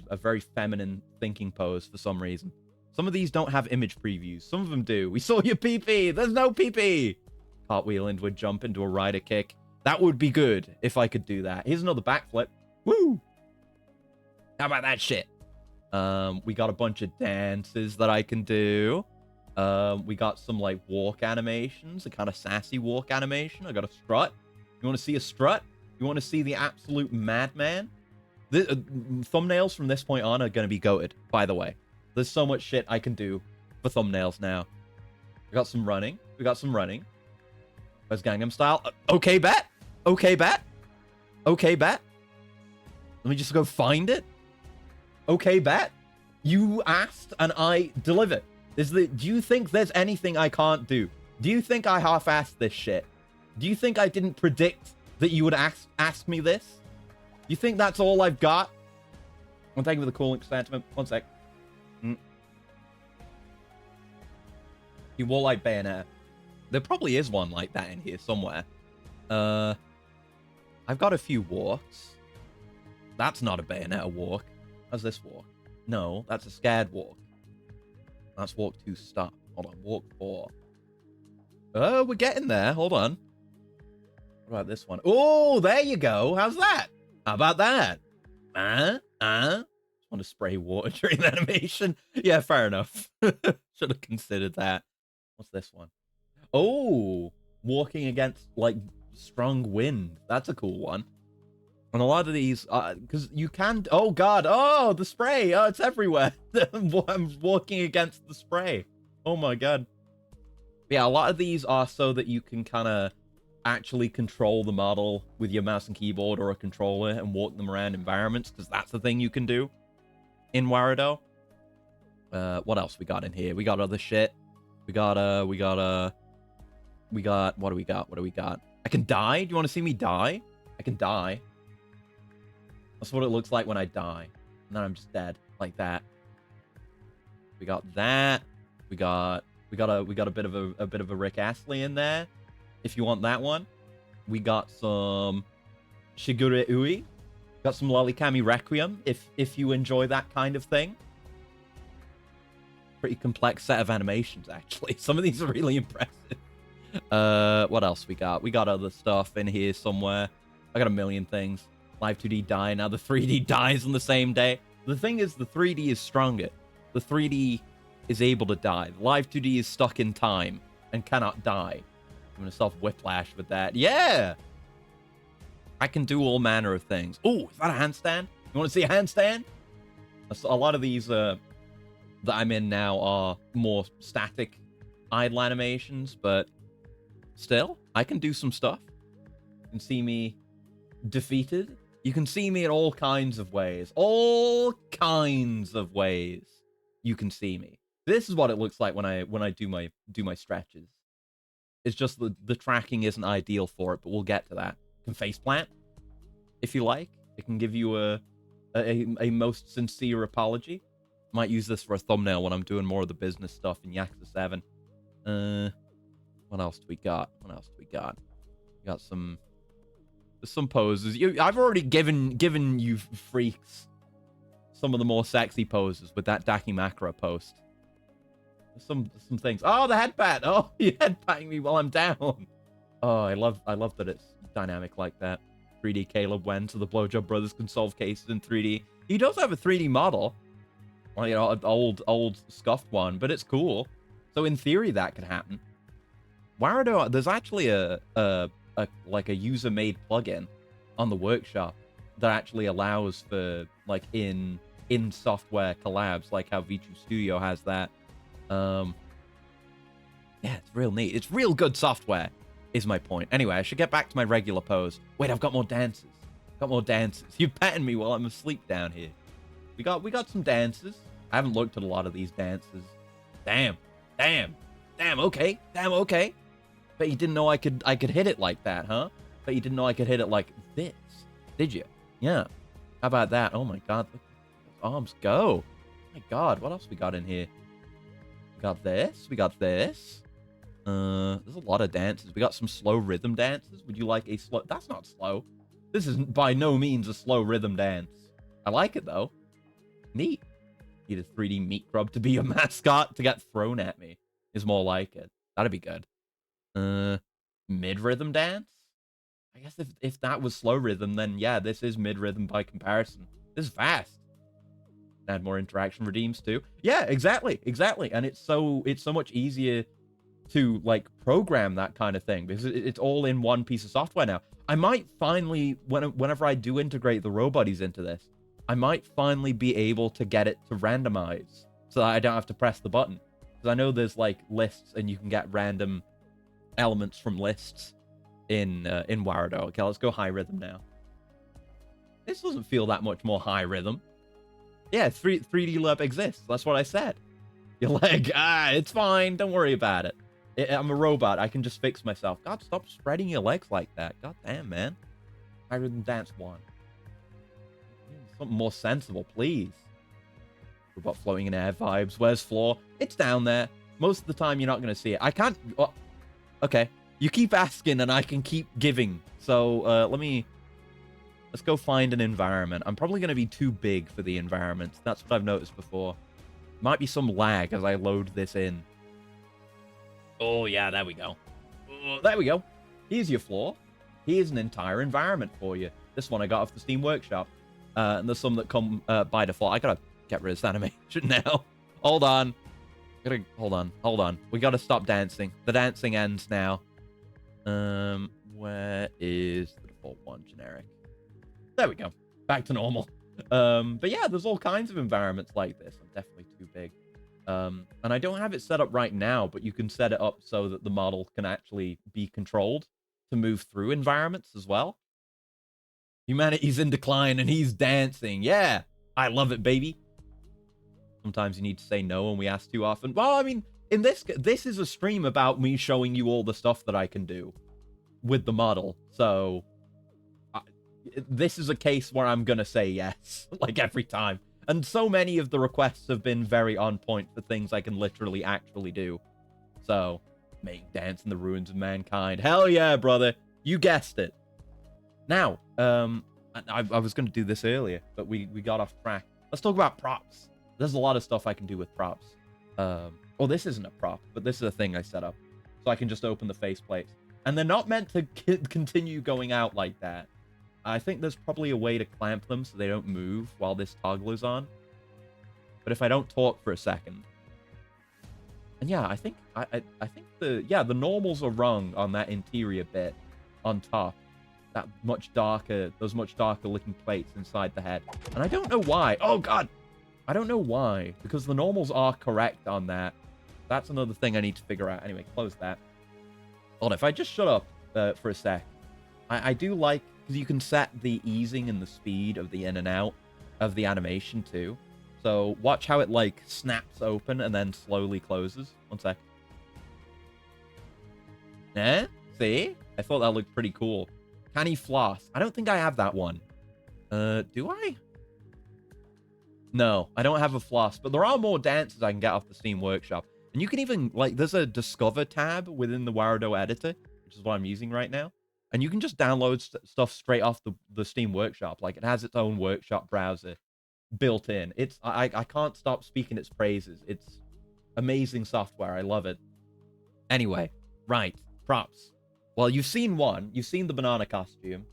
a very feminine thinking pose for some reason. Some of these don't have image previews. Some of them do. We saw your pee-pee. There's no pee-pee. Cartwheel inward jump into a rider kick. That would be good if I could do that. Here's another backflip. Woo! How about that shit? We got a bunch of dances that I can do. We got some like walk animations, a kind of sassy walk animation. I got a strut. You want to see a strut? You want to see the absolute madman? The thumbnails from this point on are going to be goated, by the way. There's so much shit I can do for thumbnails now. We got some running. We got some running. There's Gangnam Style. Okay, bet. Okay, bet. Okay, bet. Let me just go find it. Okay, bet. You asked and I delivered. Do you think there's anything I can't do? Do you think I half-assed this shit? Do you think I didn't predict that you would ask me this? You think that's all I've got? Well, thank you for the cooling sentiment. One sec. You Walleye Bayonetta. There probably is one like that in here somewhere. I've got a few walks. That's not a Bayonetta walk. How's this walk? No, that's a scared walk. That's walk 2 stop. Hold on, walk 4. Oh, we're getting there. Hold on. What about this one? Oh, there you go. How's that? How about that? Just want to spray water during the animation. Yeah, fair enough. Should have considered that. What's this one? Oh, walking against like strong wind. That's a cool one. And a lot of these, because you can. Oh God! Oh, the spray! Oh, it's everywhere. I'm walking against the spray. Oh my God! Yeah, a lot of these are so that you can kind of actually control the model with your mouse and keyboard or a controller and walk them around environments, because that's the thing you can do in Warudo. What else we got in here? We got other shit. We got what do we got? What do we got? I can die? Do you want to see me die? I can die. That's what it looks like when I die. And then I'm just dead. Like that. We got that. We got a bit of a Rick Astley in there. If you want that one. We got some Shigure Ui. Got some Lolikami Requiem if you enjoy that kind of thing. Pretty complex set of animations, actually. Some of these are really impressive. What else we got? We got other stuff in here somewhere. I got a million things. Live 2D die. Now the 3D dies on the same day. The thing is, the 3D is stronger. The 3D is able to die. The Live 2D is stuck in time and cannot die. I'm gonna self-whiplash with that. Yeah! I can do all manner of things. Oh, is that a handstand? You want to see a handstand? A lot of these that I'm in now are more static idle animations, but still, I can do some stuff. You can see me defeated. You can see me in all kinds of ways. All kinds of ways you can see me. This is what it looks like when I do my stretches. It's just the tracking isn't ideal for it, but we'll get to that. You can faceplant if you like. It can give you a most sincere apology. Might use this for a thumbnail when I'm doing more of the business stuff in Yakuza 7. What else do we got? What else do we got? We got some poses. I've already given you freaks some of the more sexy poses with that Dakimakura post. Some things. Oh, the headpat. Oh, you're headpatting me while I'm down. Oh, I love that it's dynamic like that. 3D Caleb went, so the Blowjob Brothers can solve cases in 3D. He does have a 3D model. Well, you know, an old scuffed one, but it's cool. So in theory, that could happen. Warado, there's actually a user-made plugin on the workshop that actually allows for like in software collabs, like how V2 Studio has that. Yeah, it's real neat. It's real good software, is my point. Anyway, I should get back to my regular pose. Wait, I've got more dances. You're petting me while I'm asleep down here. We got some dances. I haven't looked at a lot of these dances. Damn, okay. Bet you didn't know I could hit it like that, huh? Bet you didn't know I could hit it like this, did you? Yeah. How about that? Oh my god, look at those arms go. Oh my god, what else we got in here? We got this. There's a lot of dances. We got some slow rhythm dances. Would you like a slow... That's not slow. This is by no means a slow rhythm dance. I like it, though. Neat. Need a 3D meat grub to be your mascot to get thrown at me. Is more like it. That'd be good. Mid-rhythm dance? I guess if that was slow rhythm, then yeah, this is mid-rhythm by comparison. This is fast. Add more interaction redeems too. Yeah, exactly. And it's so much easier to like program that kind of thing because it's all in one piece of software now. I might finally, whenever I do integrate the Robuddies into this, I might finally be able to get it to randomize so that I don't have to press the button. Because I know there's like lists and you can get random elements from lists in Warado. Okay, let's go high rhythm now. This doesn't feel that much more high rhythm. Yeah, 3D Lerp exists. That's what I said. You're like, it's fine. Don't worry about it. I'm a robot. I can just fix myself. God, stop spreading your legs like that. God damn, man. High rhythm dance 1. Something more sensible, please. Robot floating in air vibes. Where's floor? It's down there. Most of the time, you're not going to see it. I can't... Oh, okay. You keep asking, and I can keep giving. So, let's go find an environment. I'm probably going to be too big for the environment. That's what I've noticed before. Might be some lag as I load this in. Oh, yeah, there we go. Oh, there we go. Here's your floor. Here's an entire environment for you. This one I got off the Steam Workshop. And there's some that come by default. I gotta get rid of this animation now. Hold on. Hold on. We gotta stop dancing. The dancing ends now. Where is the default one? Generic. There we go. Back to normal. But yeah, there's all kinds of environments like this. I'm definitely too big. And I don't have it set up right now, but you can set it up so that the model can actually be controlled to move through environments as well. Humanity's in decline and he's dancing. Yeah, I love it, baby. Sometimes you need to say no when we ask too often. Well, I mean, in this is a stream about me showing you all the stuff that I can do with the model. So this is a case where I'm gonna say yes, like every time. And so many of the requests have been very on point for things I can literally actually do. So, make Dance in the Ruins of Mankind. Hell yeah, brother. You guessed it. Now, I was gonna do this earlier, but we got off track. Let's talk about props. There's a lot of stuff I can do with props. Well, this isn't a prop, but this is a thing I set up. So I can just open the faceplates. And they're not meant to continue going out like that. I think there's probably a way to clamp them so they don't move while this toggle is on. But if I don't talk for a second... And yeah, I think the normals are wrong on that interior bit on top. That much darker, those much darker looking plates inside the head. And I don't know why. Oh god! I don't know why, because the normals are correct on that. That's another thing I need to figure out. Anyway, close that. Hold on, if I just shut up for a sec. I do like, because you can set the easing and the speed of the in and out of the animation too. So watch how it like snaps open and then slowly closes. One sec. Eh? See? I thought that looked pretty cool. Can he floss? I don't think I have that one. Do I? No, I don't have a floss, but there are more dances I can get off the Steam Workshop. And you can even, like, there's a Discover tab within the Wardo editor, which is what I'm using right now. And you can just download stuff straight off the Steam Workshop. Like, it has its own workshop browser built in. I can't stop speaking its praises. It's amazing software. I love it. Anyway, right, props. Well, you've seen one. You've seen the banana costume.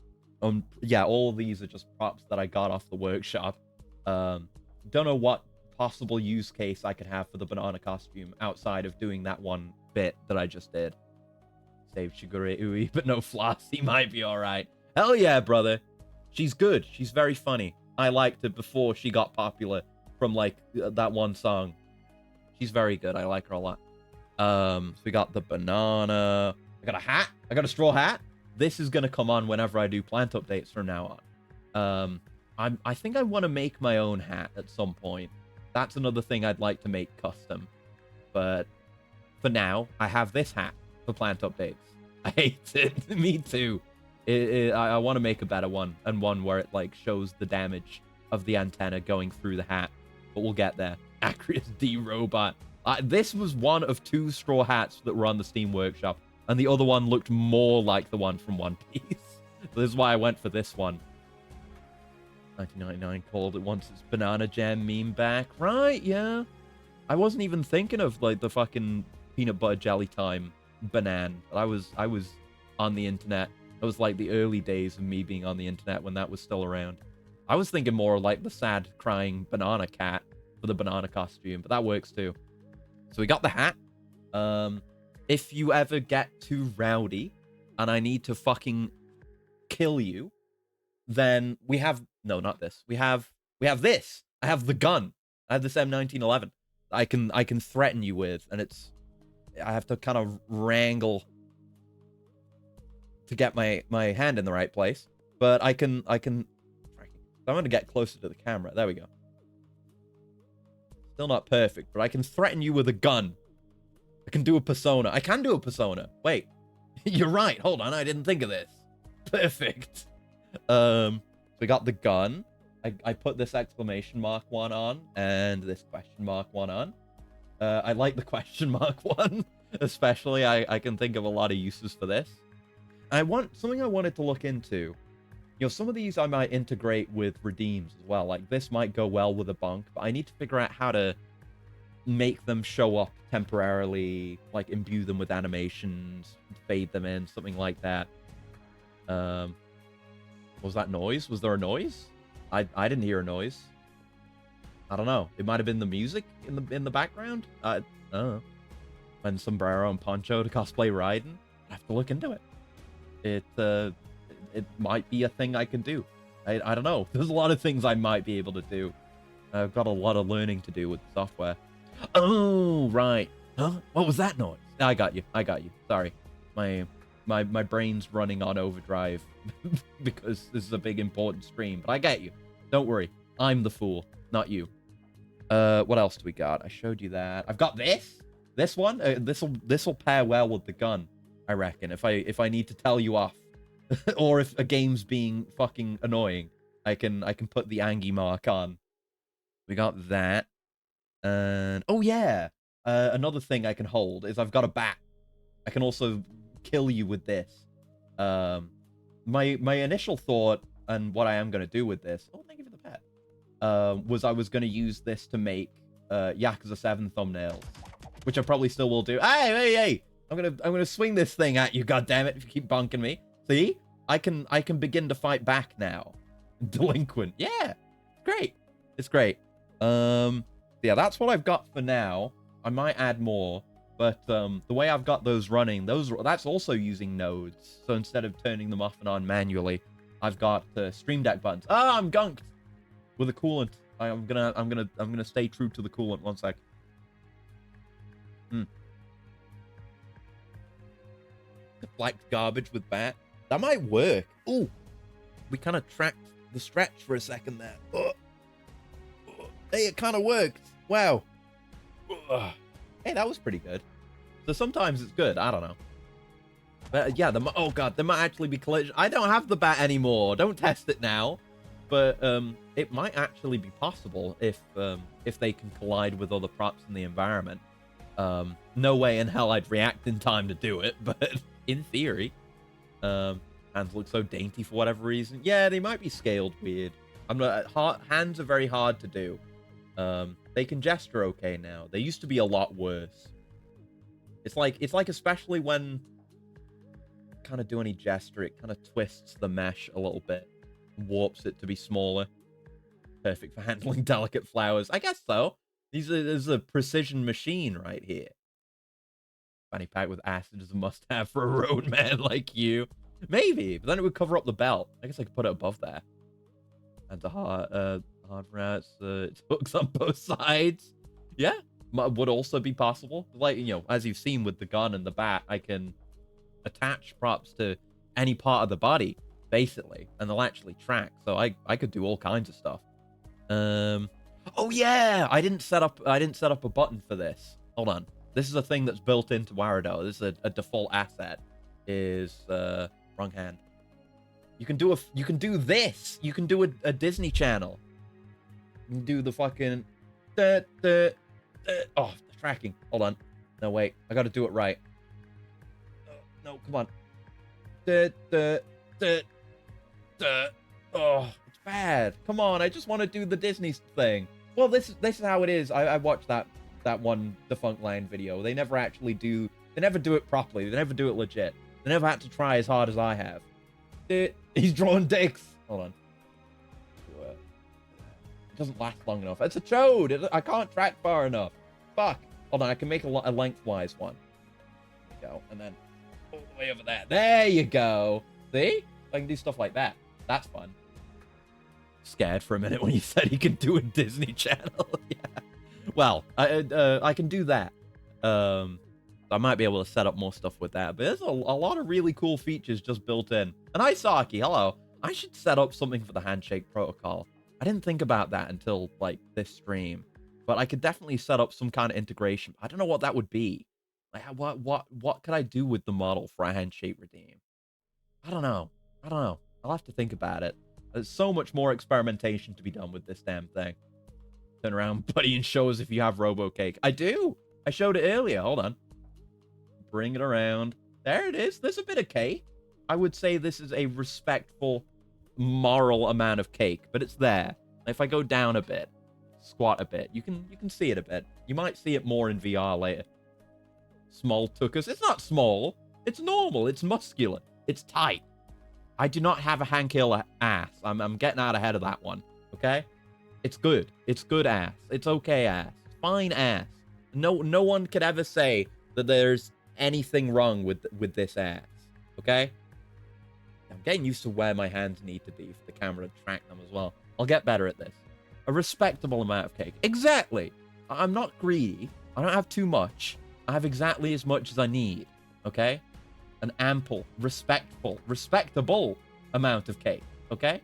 Yeah, all of these are just props that I got off the workshop. Don't know what possible use case I could have for the banana costume outside of doing that one bit that I just did. Save Shigure Ui, but no floss. He might be all right. Hell yeah, brother. She's good. She's very funny. I liked her before she got popular from, like, that one song. She's very good. I like her a lot. So we got the banana. I got a hat. I got a straw hat. This is going to come on whenever I do plant updates from now on. I think I want to make my own hat at some point. That's another thing I'd like to make custom. But for now, I have this hat for plant updates. I hate it. Me too. I want to make a better one, and one where it like shows the damage of the antenna going through the hat. But we'll get there. Acreus D Robot. This was one of 2 straw hats that were on the Steam Workshop, and the other one looked more like the one from One Piece. So this is why I went for this one. 1999 called it once its Banana Jam meme back. Right, yeah. I wasn't even thinking of like the fucking peanut butter jelly time banana. I was on the internet. It was like the early days of me being on the internet when that was still around. I was thinking more like the sad crying banana cat for the banana costume, but that works too. So we got the hat. If you ever get too rowdy and I need to fucking kill you, then we have no, not this. We have this. I have the gun. I have this M1911. I can threaten you with, and I have to kind of wrangle to get my hand in the right place. But I can I'm gonna get closer to the camera. There we go. Still not perfect, but I can threaten you with a gun. I can do a persona. I can do a persona. Wait. You're right. Hold on. I didn't think of this. Perfect. We got the gun. I put this exclamation mark one on and this question mark one on. I like the question mark one, especially. I can think of a lot of uses for this. Something I wanted to look into. You know, some of these I might integrate with redeems as well. Like this might go well with a bonk, but I need to figure out how to make them show up temporarily, like imbue them with animations, fade them in, something like that. Was that noise? Was there a noise? I didn't hear a noise. I don't know. It might have been the music in the background. I don't know. And Sombrero and Poncho to cosplay Raiden. I have to look into it. It might be a thing I can do. I don't know. There's a lot of things I might be able to do. I've got a lot of learning to do with the software. Oh, right. Huh? What was that noise? I got you. Sorry. My brain's running on overdrive because this is a big important stream. But I get you. Don't worry. I'm the fool, not you. What else do we got? I showed you that. I've got this. This one. This'll pair well with the gun, I reckon. If I need to tell you off, or if a game's being fucking annoying, I can put the Angie mark on. We got that. And oh yeah, another thing I can hold is I've got a bat. I can also kill you with this. My initial thought and what I am going to do with this, oh, thank you for the pet, was I was going to use this to make Yakuza 7 thumbnails, which I probably still will do. Hey! I'm gonna swing this thing at you, goddammit, if you keep bonking me. See? I can begin to fight back now. Delinquent. Yeah. Great. It's great. Yeah, that's what I've got for now. I might add more, but the way I've got those running, that's also using nodes. So instead of turning them off and on manually, I've got Stream Deck buttons. Oh, I'm gunked with a coolant. I'm gonna stay true to the coolant. One sec. Black garbage with bat. That might work. Ooh, we kind of tracked the stretch for a second there. Hey, it kind of worked. Wow. Ugh. Hey, that was pretty good. So sometimes it's good. I don't know. But yeah, oh god, there might actually be collision. I don't have the bat anymore. Don't test it now. But it might actually be possible if they can collide with other props in the environment. No way in hell I'd react in time to do it, but in theory, hands look so dainty for whatever reason. Yeah, they might be scaled weird. Hands are very hard to do. They can gesture okay now. They used to be a lot worse. It's like especially when kind of do any gesture, it kind of twists the mesh a little bit, warps it to be smaller. Perfect for handling delicate flowers. I guess so. This is a precision machine right here. Fanny pack with acid is a must-have for a roadman like you. Maybe, but then it would cover up the belt. I guess I could put it above there. And the hard rats, it hooks on both sides. Yeah, would also be possible. Like, you know, as you've seen with the gun and the bat, I can attach props to any part of the body, basically, and they'll actually track. So I could do all kinds of stuff. Oh yeah, I didn't set up a button for this. Hold on. This is a thing that's built into Warudo. This is a default asset. Is wrong hand. You can do this. You can do a Disney Channel. You can do the fucking oh, the tracking. Hold on. No, wait. I got to do it right. No, come on. Oh, it's bad. Come on. I just want to do the Disney thing. Well, this is how it is. I watched that one Defunctland video. They never do it properly. They never do it legit. They never had to try as hard as I have. He's drawing dicks. Hold on. It doesn't last long enough. It's a chode. I can't track far enough. Fuck. Hold on. I can make a lengthwise one. Go. And then all the way over there. There you go. See? I can do stuff like that. That's fun. Scared for a minute when you said he can do a Disney Channel. Yeah. Well, I can do that. I might be able to set up more stuff with that. But there's a lot of really cool features just built in. And hi, Saki. Hello. I should set up something for the handshake protocol. I didn't think about that until, like, this stream. But I could definitely set up some kind of integration. I don't know what that would be. Like, what could I do with the model for a handshake redeem? I don't know. I'll have to think about it. There's so much more experimentation to be done with this damn thing. Turn around, buddy, and show us if you have Robo Cake. I do. I showed it earlier. Hold on. Bring it around. There it is. There's a bit of cake. I would say this is a respectful, moral amount of cake, but it's there. If I go down a bit, squat a bit, you can see it a bit. You might see it more in VR later. Small tuchus. It's not small. It's normal. It's muscular. It's tight. I do not have a Hank Hill ass. I'm getting out ahead of that one. Okay? It's good. It's good ass. It's okay ass. Fine ass. No one could ever say that there's anything wrong with this ass. Okay? I'm getting used to where my hands need to be for the camera to track them as well. I'll get better at this. A respectable amount of cake. Exactly. I'm not greedy. I don't have too much. I have exactly as much as I need. Okay? An ample, respectable amount of cake. Okay?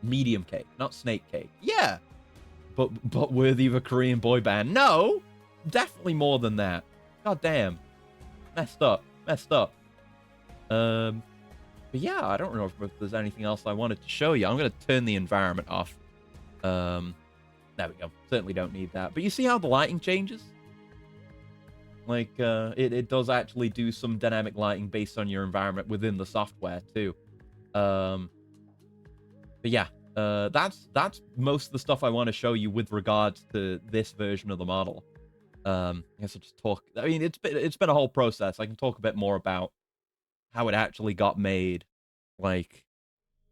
Medium cake, not snake cake. Yeah. But worthy of a Korean boy band. No! Definitely more than that. God damn. Messed up. But yeah, I don't know if there's anything else I wanted to show you. I'm going to turn the environment off. There we go. Certainly don't need that. But you see how the lighting changes? Like, it does actually do some dynamic lighting based on your environment within the software, too. But yeah, that's most of the stuff I want to show you with regards to this version of the model. I guess I'll just talk. I mean, it's been a whole process. I can talk a bit more about how it actually got made. Like,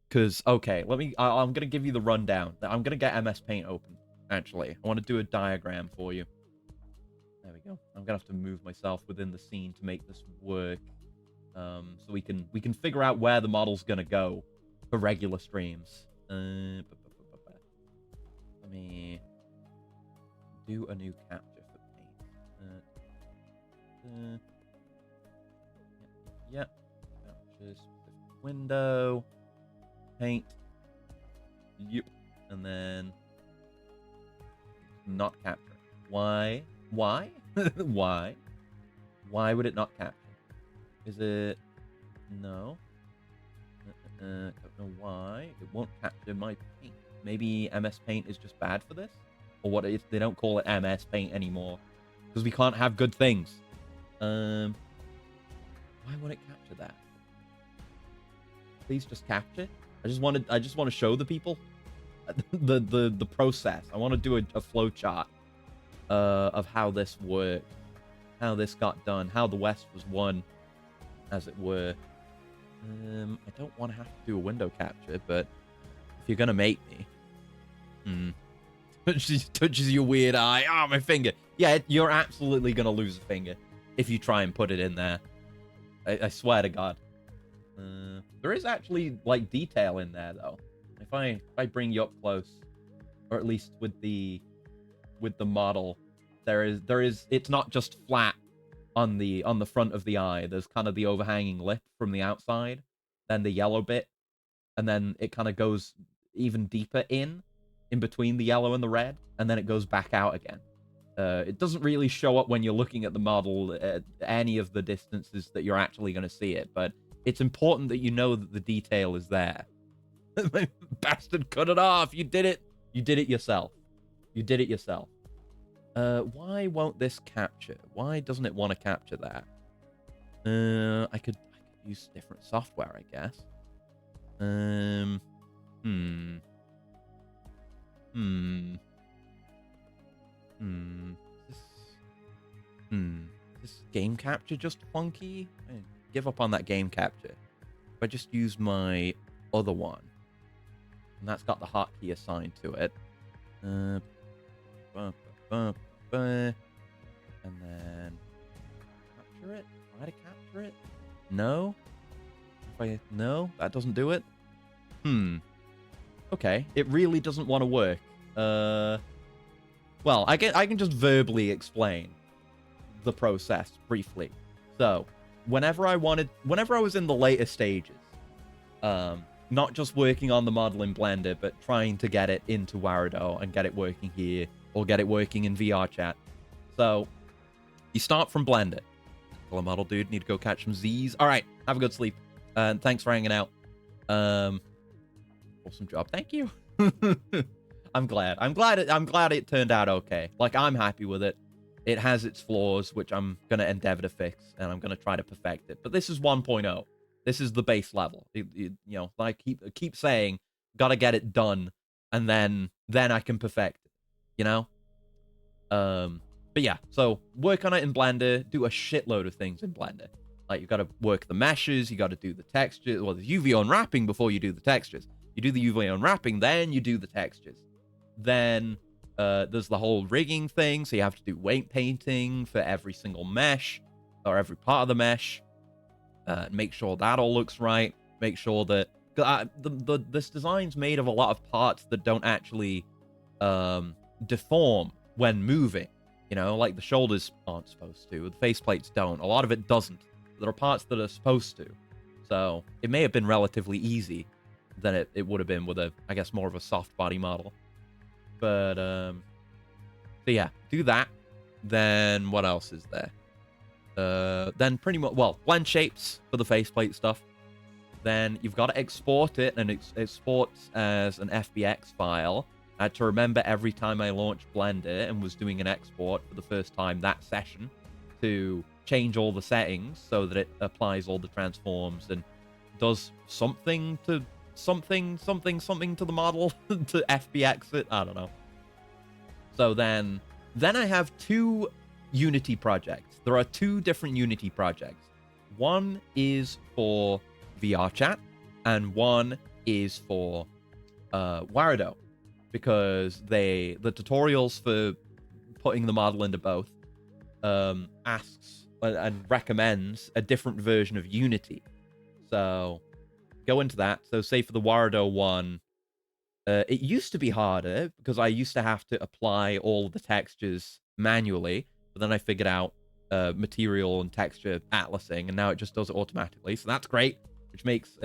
because, okay, I'm going to give you the rundown. I'm going to get MS Paint open, actually. I want to do a diagram for you. There we go. I'm gonna have to move myself within the scene to make this work, so we can figure out where the model's gonna go for regular streams. Let me do a new capture for paint. Yep. Captures window, paint. Yep, and then not capture? Why? Why? Why? Why would it not capture? Is it... No. Don't know why. It won't capture my paint. Maybe MS Paint is just bad for this? Or what if they don't call it MS Paint anymore? Because we can't have good things. Why won't it capture that? Please just capture. I just want to show the people the process. I want to do a flow chart of how this worked, how this got done, how the West was won, as it were. I don't want to have to do a window capture, but if you're gonna make me, touches your weird eye. Ah, my finger. Yeah, you're absolutely gonna lose a finger if you try and put it in there. I swear to God. There is actually like detail in there though. If I bring you up close, or at least with the model, there is it's not just flat on the front of the eye. There's kind of the overhanging lip from the outside, then the yellow bit, and then it kind of goes even deeper in between the yellow and the red, and then it goes back out again. It doesn't really show up when you're looking at the model at any of the distances that you're actually going to see it, but it's important that you know that the detail is there. Bastard, cut it off. You did it. You did it yourself. You did it yourself. Why won't this capture? Why doesn't it want to capture that? I could use different software, I guess. This game capture just funky? I give up on that game capture. If I just use my other one, and that's got the hotkey assigned to it. And then capture it. Try to capture it. No. No, that doesn't do it. Okay, it really doesn't want to work. Well, I can just verbally explain the process briefly. So, whenever I was in the later stages, not just working on the model in Blender, but trying to get it into Warado and get it working here, or get it working in VR chat. So, you start from Blender. Hello, model dude. Need to go catch some Z's. All right, have a good sleep. And thanks for hanging out. Awesome job. Thank you. I'm glad it turned out okay. Like, I'm happy with it. It has its flaws, which I'm going to endeavor to fix, and I'm going to try to perfect it. But this is 1.0. This is the base level. You know, like keep saying, got to get it done, and then I can perfect it, you know? But yeah, so work on it in Blender, do a shitload of things in Blender. Like, you got to work the meshes, you got to do the textures, well, the UV unwrapping before you do the textures. You do the UV unwrapping, then you do the textures. Then there's the whole rigging thing, so you have to do weight painting for every single mesh, or every part of the mesh. Make sure that all looks right. Make sure that... this design's made of a lot of parts that don't actually deform when moving. You know, like the shoulders aren't supposed to, the faceplates don't. A lot of it doesn't. There are parts that are supposed to. So it may have been relatively easy than it would have been with I guess, more of a soft body model. But, so yeah, do that. Then what else is there? Then pretty much, well, blend shapes for the faceplate stuff. Then you've got to export it, and it exports as an FBX file. I had to remember every time I launched Blender and was doing an export for the first time that session to change all the settings so that it applies all the transforms and does something to the model to FBX it. I don't know. So then I have two Unity projects. There are two different Unity projects. One is for VR chat, and one is for Warado, because the tutorials for putting the model into both asks and recommends a different version of Unity. So go into that. So say for the Warado one, it used to be harder because I used to have to apply all the textures manually, but then I figured out material and texture atlasing, and now it just does it automatically. So that's great, which makes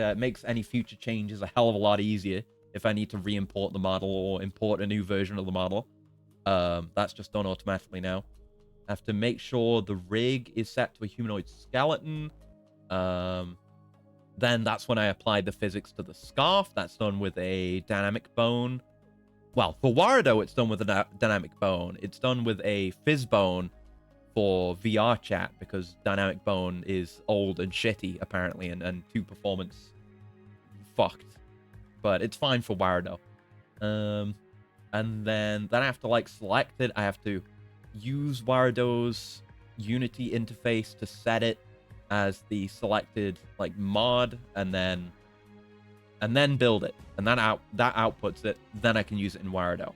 any future changes a hell of a lot easier if I need to re-import the model or import a new version of the model. That's just done automatically now. I have to make sure the rig is set to a humanoid skeleton. Then that's when I apply the physics to the scarf. That's done with a dynamic bone. Well, for Warado, it's done with a dynamic bone. It's done with a fizz bone for VR chat because dynamic bone is old and shitty, apparently, and 2 performance fucked. But it's fine for Warado. And then I have to, like, select it. I have to use Warado's Unity interface to set it as the selected, like, mod, and then build it. And that outputs it. Then I can use it in Warado.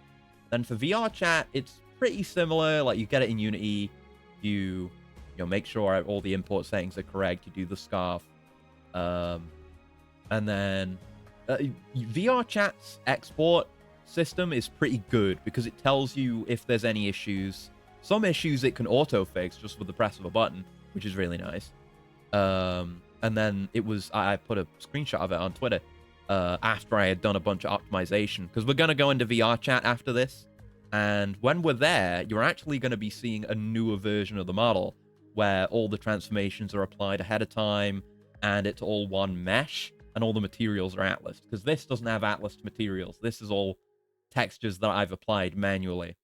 Then for VR chat, it's pretty similar. Like, you get it in Unity. You make sure all the import settings are correct. You do the scarf. And then VR chat's export system is pretty good because it tells you if there's any issues. Some issues it can auto fix just with the press of a button, which is really nice. And then I put a screenshot of it on Twitter after I had done a bunch of optimization, because we're going to go into VR chat after this. And when we're there, you're actually going to be seeing a newer version of the model where all the transformations are applied ahead of time and it's all one mesh and all the materials are Atlas, because this doesn't have Atlas materials. This is all textures that I've applied manually.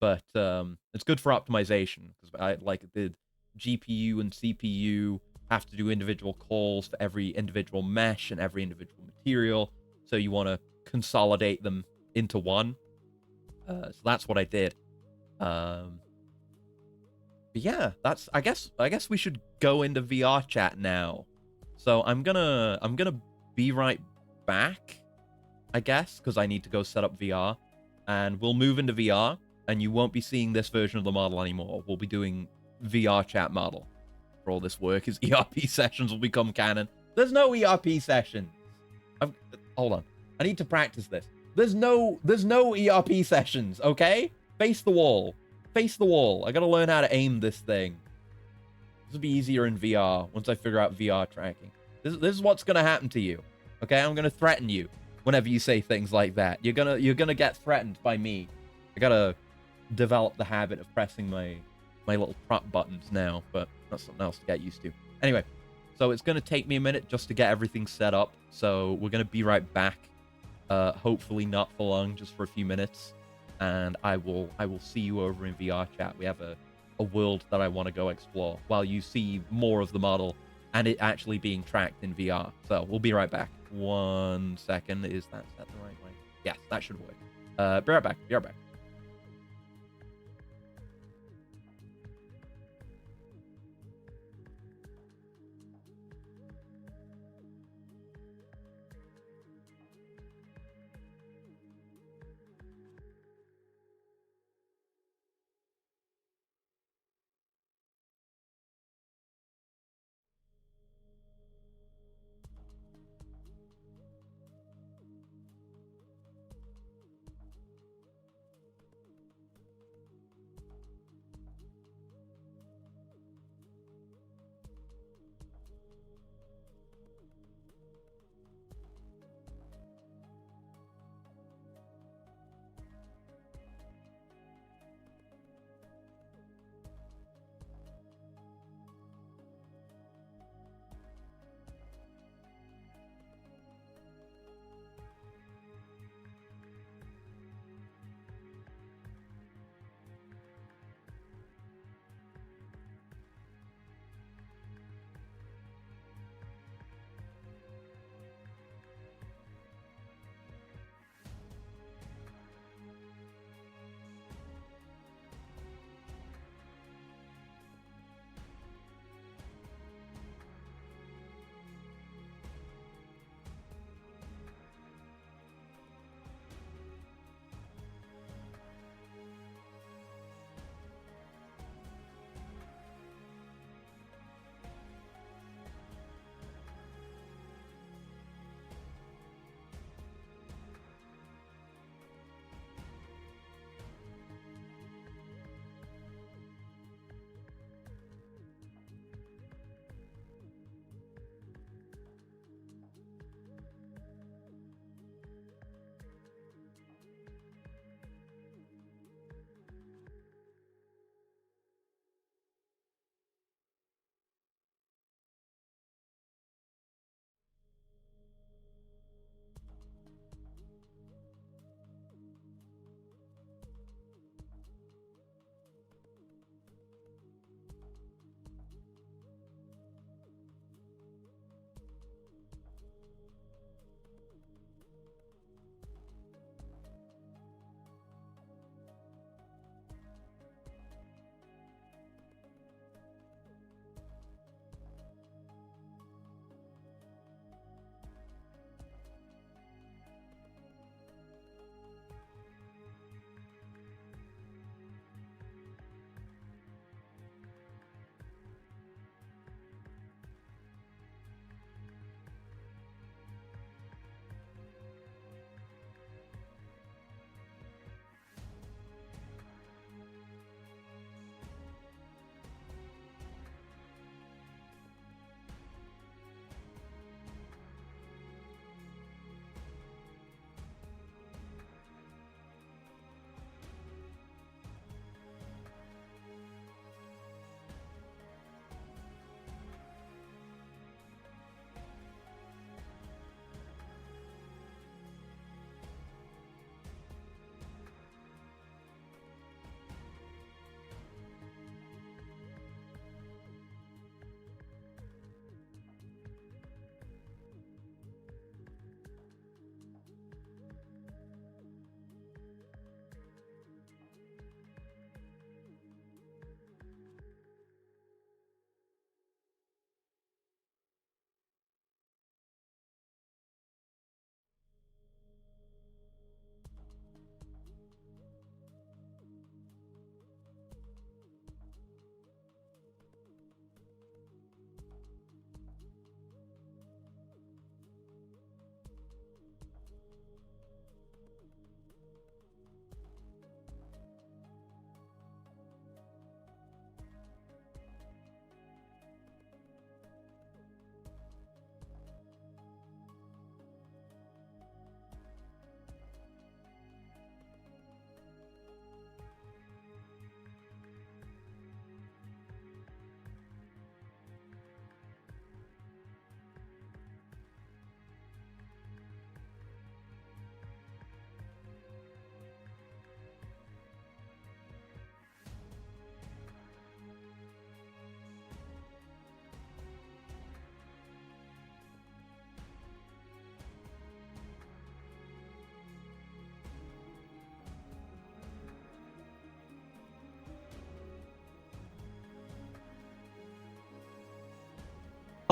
But it's good for optimization because the GPU and CPU have to do individual calls for every individual mesh and every individual material. So you want to consolidate them into one. So that's what I did. But yeah, I guess we should go into VR chat now. So I'm gonna be right back, I guess, because I need to go set up VR, and we'll move into VR, and you won't be seeing this version of the model anymore. We'll be doing VR chat model. For all this work, is ERP sessions will become canon. There's no ERP sessions. Hold on. I need to practice this. There's no ERP sessions, okay? Face the wall. Face the wall. I gotta learn how to aim this thing. This will be easier in VR once I figure out VR tracking. This is what's gonna happen to you. Okay? I'm gonna threaten you whenever you say things like that. You're gonna get threatened by me. I gotta develop the habit of pressing my little prop buttons now, but that's something else to get used to. Anyway, so it's gonna take me a minute just to get everything set up. So we're gonna be right back. Hopefully not for long, just for a few minutes, and I will see you over in VR chat. We have a world that I want to go explore while you see more of the model and it actually being tracked in VR. So we'll be right back. 1 second. Is that set the right way? Yes, that should work. Be right back. Be right back.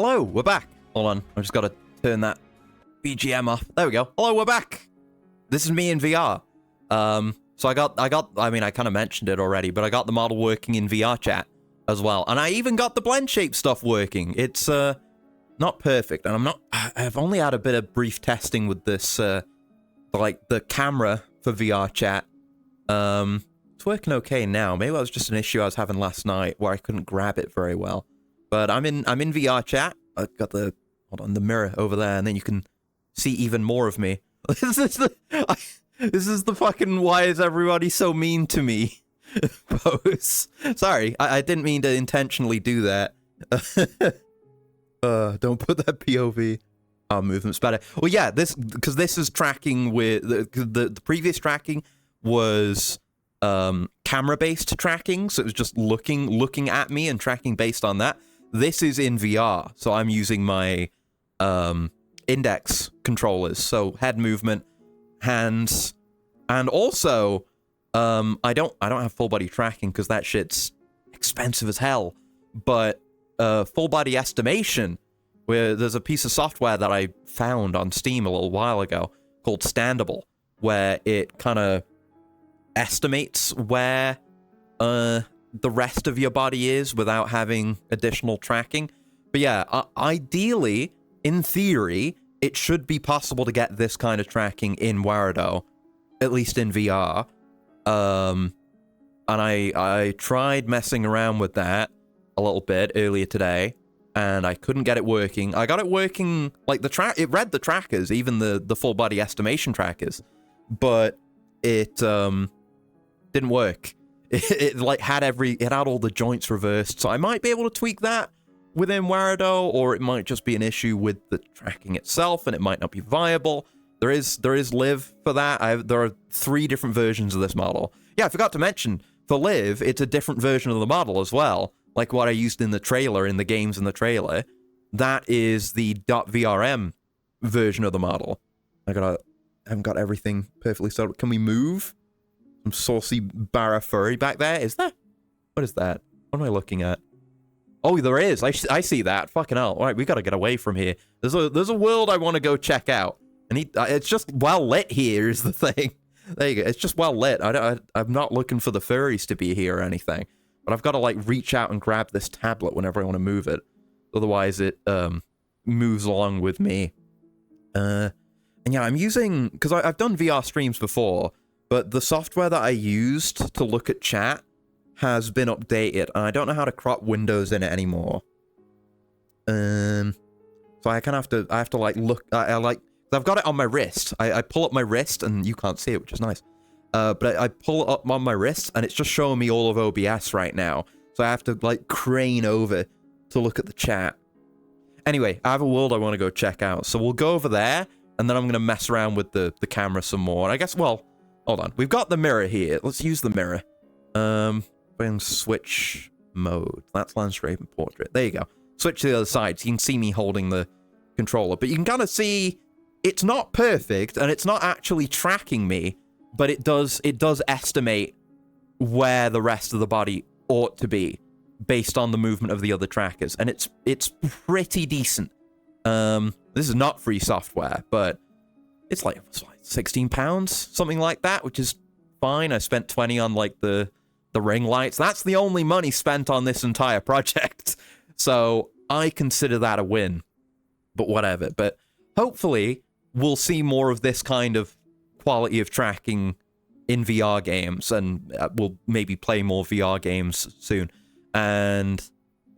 Hello, we're back. Hold on, I just gotta turn that BGM off. There we go. Hello, we're back. This is me in VR. So I mean, I kind of mentioned it already, but I got the model working in VR chat as well. And I even got the blend shape stuff working. It's, not perfect, and I've only had a bit of brief testing with this, like, the camera for VR chat. It's working okay now. Maybe that was just an issue I was having last night where I couldn't grab it very well. But I'm in VR chat. I've got the mirror over there, and then you can see even more of me. This is the fucking why is everybody so mean to me pose. Sorry, I didn't mean to intentionally do that. Don't put that POV. Our movement's better. Well, yeah, because this is tracking with the previous tracking was camera-based tracking, so it was just looking at me and tracking based on that. This is in VR, so I'm using my index controllers, so head movement, hands, and also I don't have full body tracking because that shit's expensive as hell, but full body estimation, where there's a piece of software that I found on Steam a little while ago called Standable, where it kind of estimates where the rest of your body is without having additional tracking. But yeah, ideally, in theory, it should be possible to get this kind of tracking in Warado, at least in VR. And I tried messing around with that a little bit earlier today, and I couldn't get it working. I got it working, like, it read the trackers, even the full body estimation trackers, but it didn't work. It like had all the joints reversed, so I might be able to tweak that within Warado, or it might just be an issue with the tracking itself, and it might not be viable. There is Live for that. There are 3 different versions of this model. Yeah, I forgot to mention, for Live, it's a different version of the model as well. Like what I used in the trailer, in the games in the trailer. That is the .vrm version of the model. I haven't got everything perfectly set up. Can we move? Some saucy Barra furry back there. Is there? What is that? What am I looking at? Oh, there is. I see that. Fucking hell. All right, we gotta get away from here. There's a world I want to go check out. And it's just well lit here is the thing. There you go. It's just well lit. I'm not looking for the furries to be here or anything. But I've got to, like, reach out and grab this tablet whenever I want to move it. Otherwise, it moves along with me. And yeah, I'm using... Because I've done VR streams before, but the software that I used to look at chat has been updated, and I don't know how to crop windows in it anymore. So I kind of have to, like, look... I've got it on my wrist. I pull up my wrist, and you can't see it, which is nice. But I pull it up on my wrist, and it's just showing me all of OBS right now. So I have to, like, crane over to look at the chat. Anyway, I have a world I want to go check out. So we'll go over there, and then I'm going to mess around with the camera some more. I guess, well, hold on. We've got the mirror here. Let's use the mirror. Then switch mode. That's landscape and portrait. There you go. Switch to the other side, so you can see me holding the controller. But you can kind of see it's not perfect, and it's not actually tracking me. But it does estimate where the rest of the body ought to be based on the movement of the other trackers, and it's pretty decent. This is not free software, but it's like £16, something like that, which is fine. I spent 20 on like the ring lights. That's the only money spent on this entire project, so I consider that a win. But whatever. But hopefully we'll see more of this kind of quality of tracking in VR games, and we'll maybe play more VR games soon. And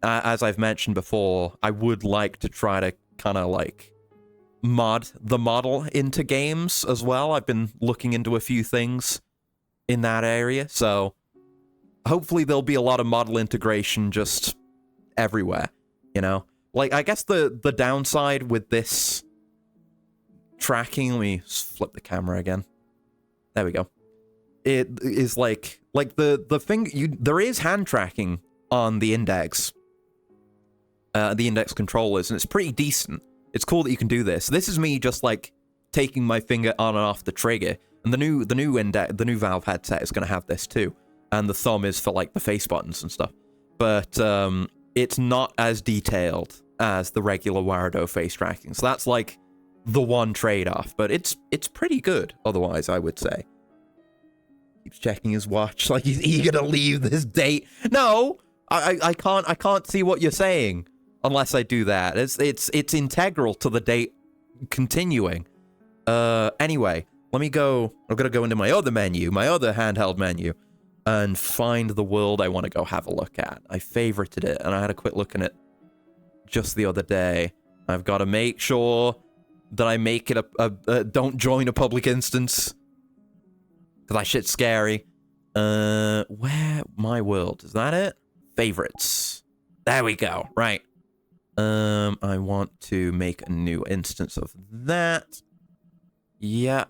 as I've mentioned before, I would like to try to kind of like mod the model into games as well. I've been looking into a few things in that area, so hopefully there'll be a lot of model integration just everywhere, you know? Like, I guess the downside with this tracking, let me flip the camera again. There we go. It is like the thing, there is hand tracking on the index controllers, and it's pretty decent. It's cool that you can do this. This is me just like taking my finger on and off the trigger, and the new Valve headset is going to have this too, and the thumb is for like the face buttons and stuff. But it's not as detailed as the regular Warado face tracking. So that's like the one trade-off, but it's pretty good otherwise, I would say. Keeps checking his watch like he's eager to leave this date. No, I can't see what you're saying unless I do that. It's integral to the date continuing. Anyway, let me go. I'm gonna go into my other menu, my other handheld menu, and find the world I want to go have a look at. I favorited it, and I had a quick look at it just the other day. I've got to make sure that I make it a don't join a public instance, because that shit's scary. Where my world, is that it? Favorites. There we go. Right. I want to make a new instance of that. Yeah.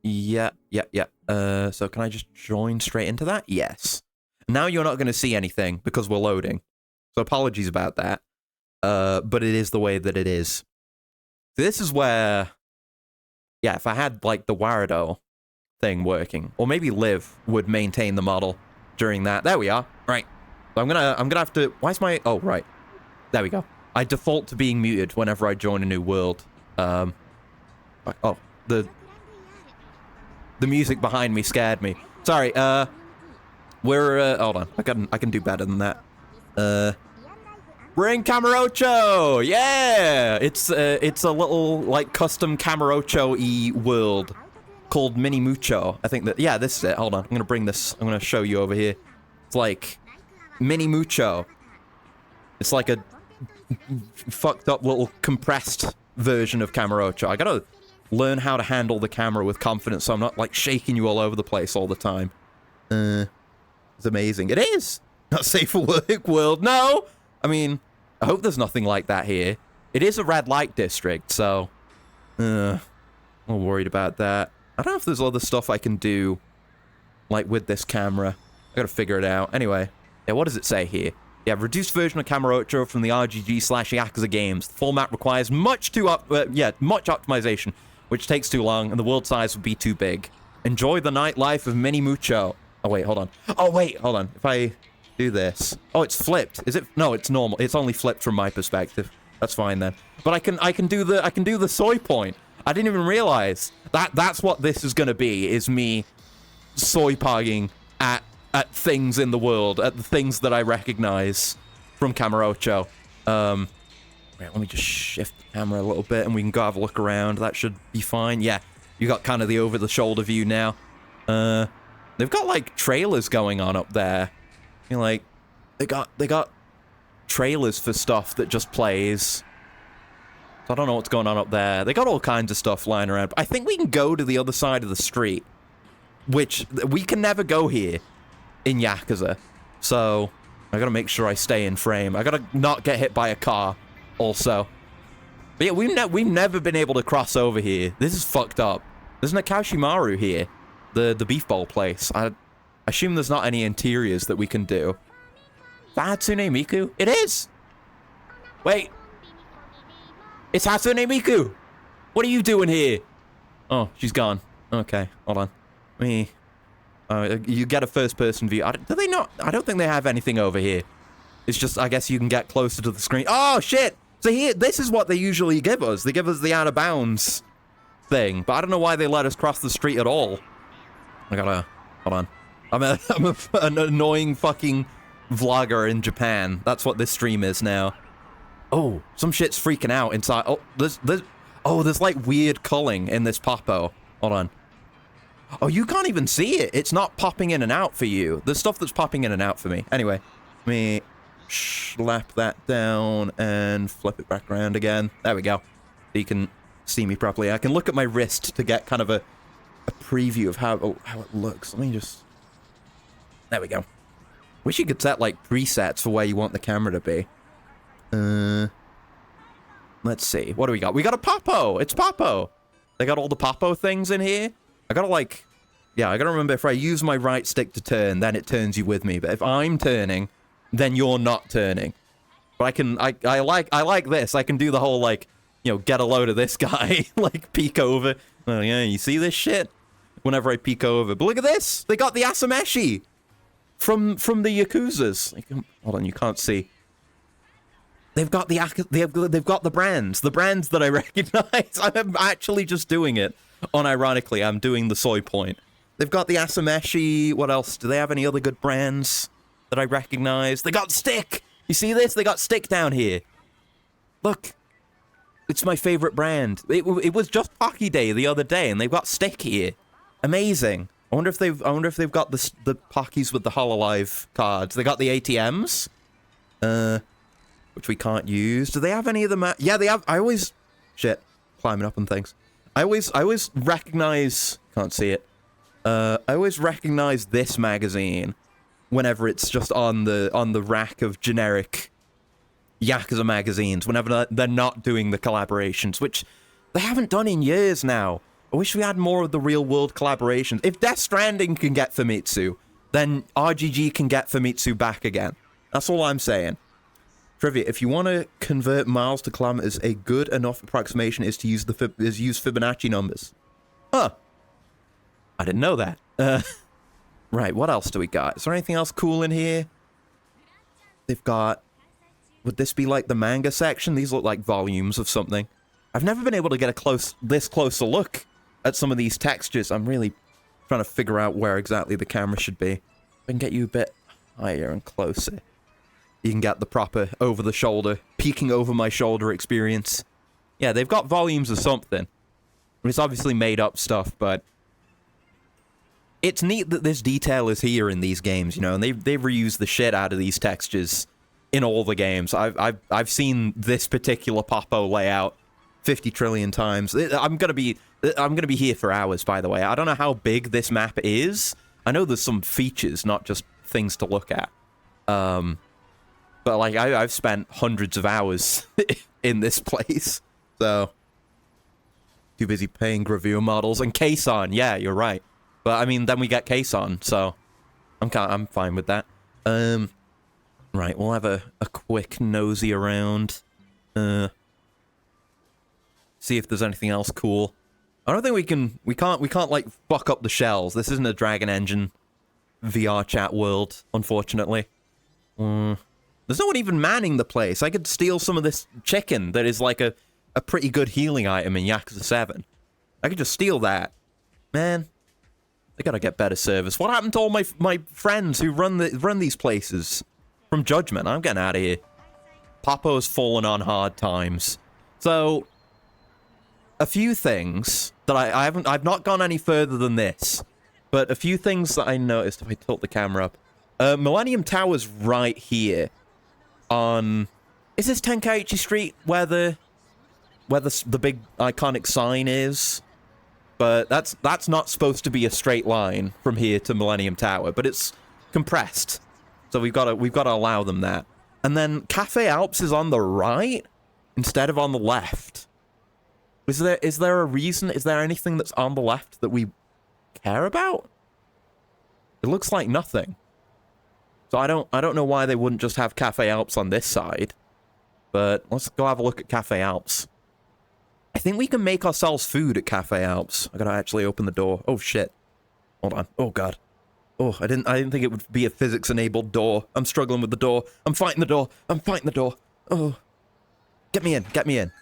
So can I just join straight into that? Yes. Now you're not going to see anything because we're loading. So apologies about that. But it is the way that it is. This is where, yeah, if I had like the Warado thing working, or maybe Liv would maintain the model during that. There we are. Right. So I'm gonna have to. Why is my? Oh, right. There we go. I default to being muted whenever I join a new world. Oh, the music behind me scared me. Sorry. We're hold on. I can do better than that. We're in Kamurocho! Yeah! It's a little, like, custom Kamurocho-y world called Mini Mucho. I think that, yeah, this is it. Hold on. I'm gonna bring this, I'm gonna show you over here. It's like Mini Mucho. It's like a fucked up little compressed version of Kamurocho. I gotta learn how to handle the camera with confidence so I'm not, like, shaking you all over the place all the time. It's amazing. It is! Not safe for work world. No! I mean, I hope there's nothing like that here. It is a red light district, so... I'm worried about that. I don't know if there's other stuff I can do, like, with this camera. I gotta figure it out. Anyway, yeah, what does it say here? Yeah, reduced version of Kamurocho from the RGG/Yakuza games. The format requires much optimization, which takes too long, and the world size would be too big. Enjoy the nightlife of Mini Mucho. Oh, wait, hold on. Oh, wait, hold on. If I... do this. Oh, it's flipped. Is it? No, it's normal. It's only flipped from my perspective. That's fine then. But I can do the soy point. I didn't even realize that's what this is gonna be. Is me soy pogging at things in the world, at the things that I recognize from Kamurocho. Wait, let me just shift the camera a little bit and we can go have a look around. That should be fine. Yeah, you got kind of the over the shoulder view now. They've got like trailers going on up there. You know, like, they got trailers for stuff that just plays. So I don't know what's going on up there. They got all kinds of stuff lying around. But I think we can go to the other side of the street, which we can never go here in Yakuza. So I gotta make sure I stay in frame. I gotta not get hit by a car also. But yeah, we've never been able to cross over here. This is fucked up. There's an Akashimaru here, the beef bowl place. I assume there's not any interiors that we can do. Is that Hatsune Miku? It is! Wait. It's Hatsune Miku! What are you doing here? Oh, she's gone. Okay, hold on. You get a first-person view. Do they not? I don't think they have anything over here. It's just, I guess you can get closer to the screen. Oh, shit! So here, this is what they usually give us. They give us the out-of-bounds thing. But I don't know why they let us cross the street at all. I gotta... Hold on. I'm an annoying fucking vlogger in Japan. That's what this stream is now. Oh, some shit's freaking out inside. Oh, there's like weird culling in this Poppo. Hold on. Oh, you can't even see it. It's not popping in and out for you. There's stuff that's popping in and out for me. Anyway, let me slap that down and flip it back around again. There we go. So you can see me properly. I can look at my wrist to get kind of a preview of how it looks. Let me just... There we go. Wish you could set, like, presets for where you want the camera to be. Let's see. What do we got? We got a Poppo! It's Poppo! They got all the Poppo things in here. I gotta, like... Yeah, I gotta remember if I use my right stick to turn, then it turns you with me. But if I'm turning, then you're not turning. But I like this. I can do the whole, like, you know, get a load of this guy. Like, peek over. Oh, yeah, you see this shit? Whenever I peek over. But look at this! They got the Asameshi! From the Yakuzas. Hold on, you can't see. They've got they've got the brands that I recognize. I'm actually just doing it. Unironically, I'm doing the soy point. They've got the Asameshi. What else? Do they have any other good brands that I recognize? They got Stick. You see this? They got Stick down here. Look, it's my favorite brand. It was just Pocky Day the other day, and they've got Stick here. Amazing. I wonder if they've got the Pockies with the Hololive cards. They got the ATMs, which we can't use. Do they have any of the yeah, they have. I always climbing up on things. I always recognize. Can't see it. I always recognize this magazine whenever it's just on the rack of generic Yakuza magazines, whenever they're not doing the collaborations, which they haven't done in years now. I wish we had more of the real-world collaborations. If Death Stranding can get Famitsu, then RGG can get Famitsu back again. That's all I'm saying. Trivia, if you want to convert miles to kilometers, a good enough approximation is to use use Fibonacci numbers. Huh. I didn't know that. Right, what else do we got? Is there anything else cool in here? They've got... Would this be like the manga section? These look like volumes of something. I've never been able to get this close a look at some of these textures. I'm really trying to figure out where exactly the camera should be. I can get you a bit higher and closer. You can get the proper over-the-shoulder, peeking over my shoulder experience. Yeah, they've got volumes of something. It's obviously made up stuff, but it's neat that this detail is here in these games, you know, and they've reused the shit out of these textures in all the games. I've seen this particular Popo layout 50 trillion times. I'm gonna be here for hours, by the way. I don't know how big this map is. I know there's some features, not just things to look at. But like I've spent hundreds of hours in this place, so too busy paying gravure models and Kason. Yeah, you're right. But I mean, then we get Kason, so I'm fine with that. Right, we'll have a quick nosy around. See if there's anything else cool. I don't think we can't like fuck up the shells. This isn't a Dragon Engine VR chat world, unfortunately. There's no one even manning the place. I could steal some of this chicken that is like a pretty good healing item in Yakuza 7. I could just steal that. Man, they gotta get better service. What happened to all my friends who run these places? From Judgment, I'm getting out of here. Popo's fallen on hard times. So, a few things that I've not gone any further than this, but a few things that I noticed if I tilt the camera up. Millennium Tower's right here. Is this Tenkaichi Street where the big iconic sign is? But that's not supposed to be a straight line from here to Millennium Tower, but it's compressed. So we've got to allow them that. And then Cafe Alps is on the right instead of on the left. Is there a reason? Is there anything that's on the left that we care about? It looks like nothing. So I don't know why they wouldn't just have Cafe Alps on this side. But let's go have a look at Cafe Alps. I think we can make ourselves food at Cafe Alps. I gotta actually open the door. Oh shit. Hold on. Oh god. Oh, I didn't think it would be a physics-enabled door. I'm struggling with the door. I'm fighting the door. I'm fighting the door. Oh. Get me in. Get me in.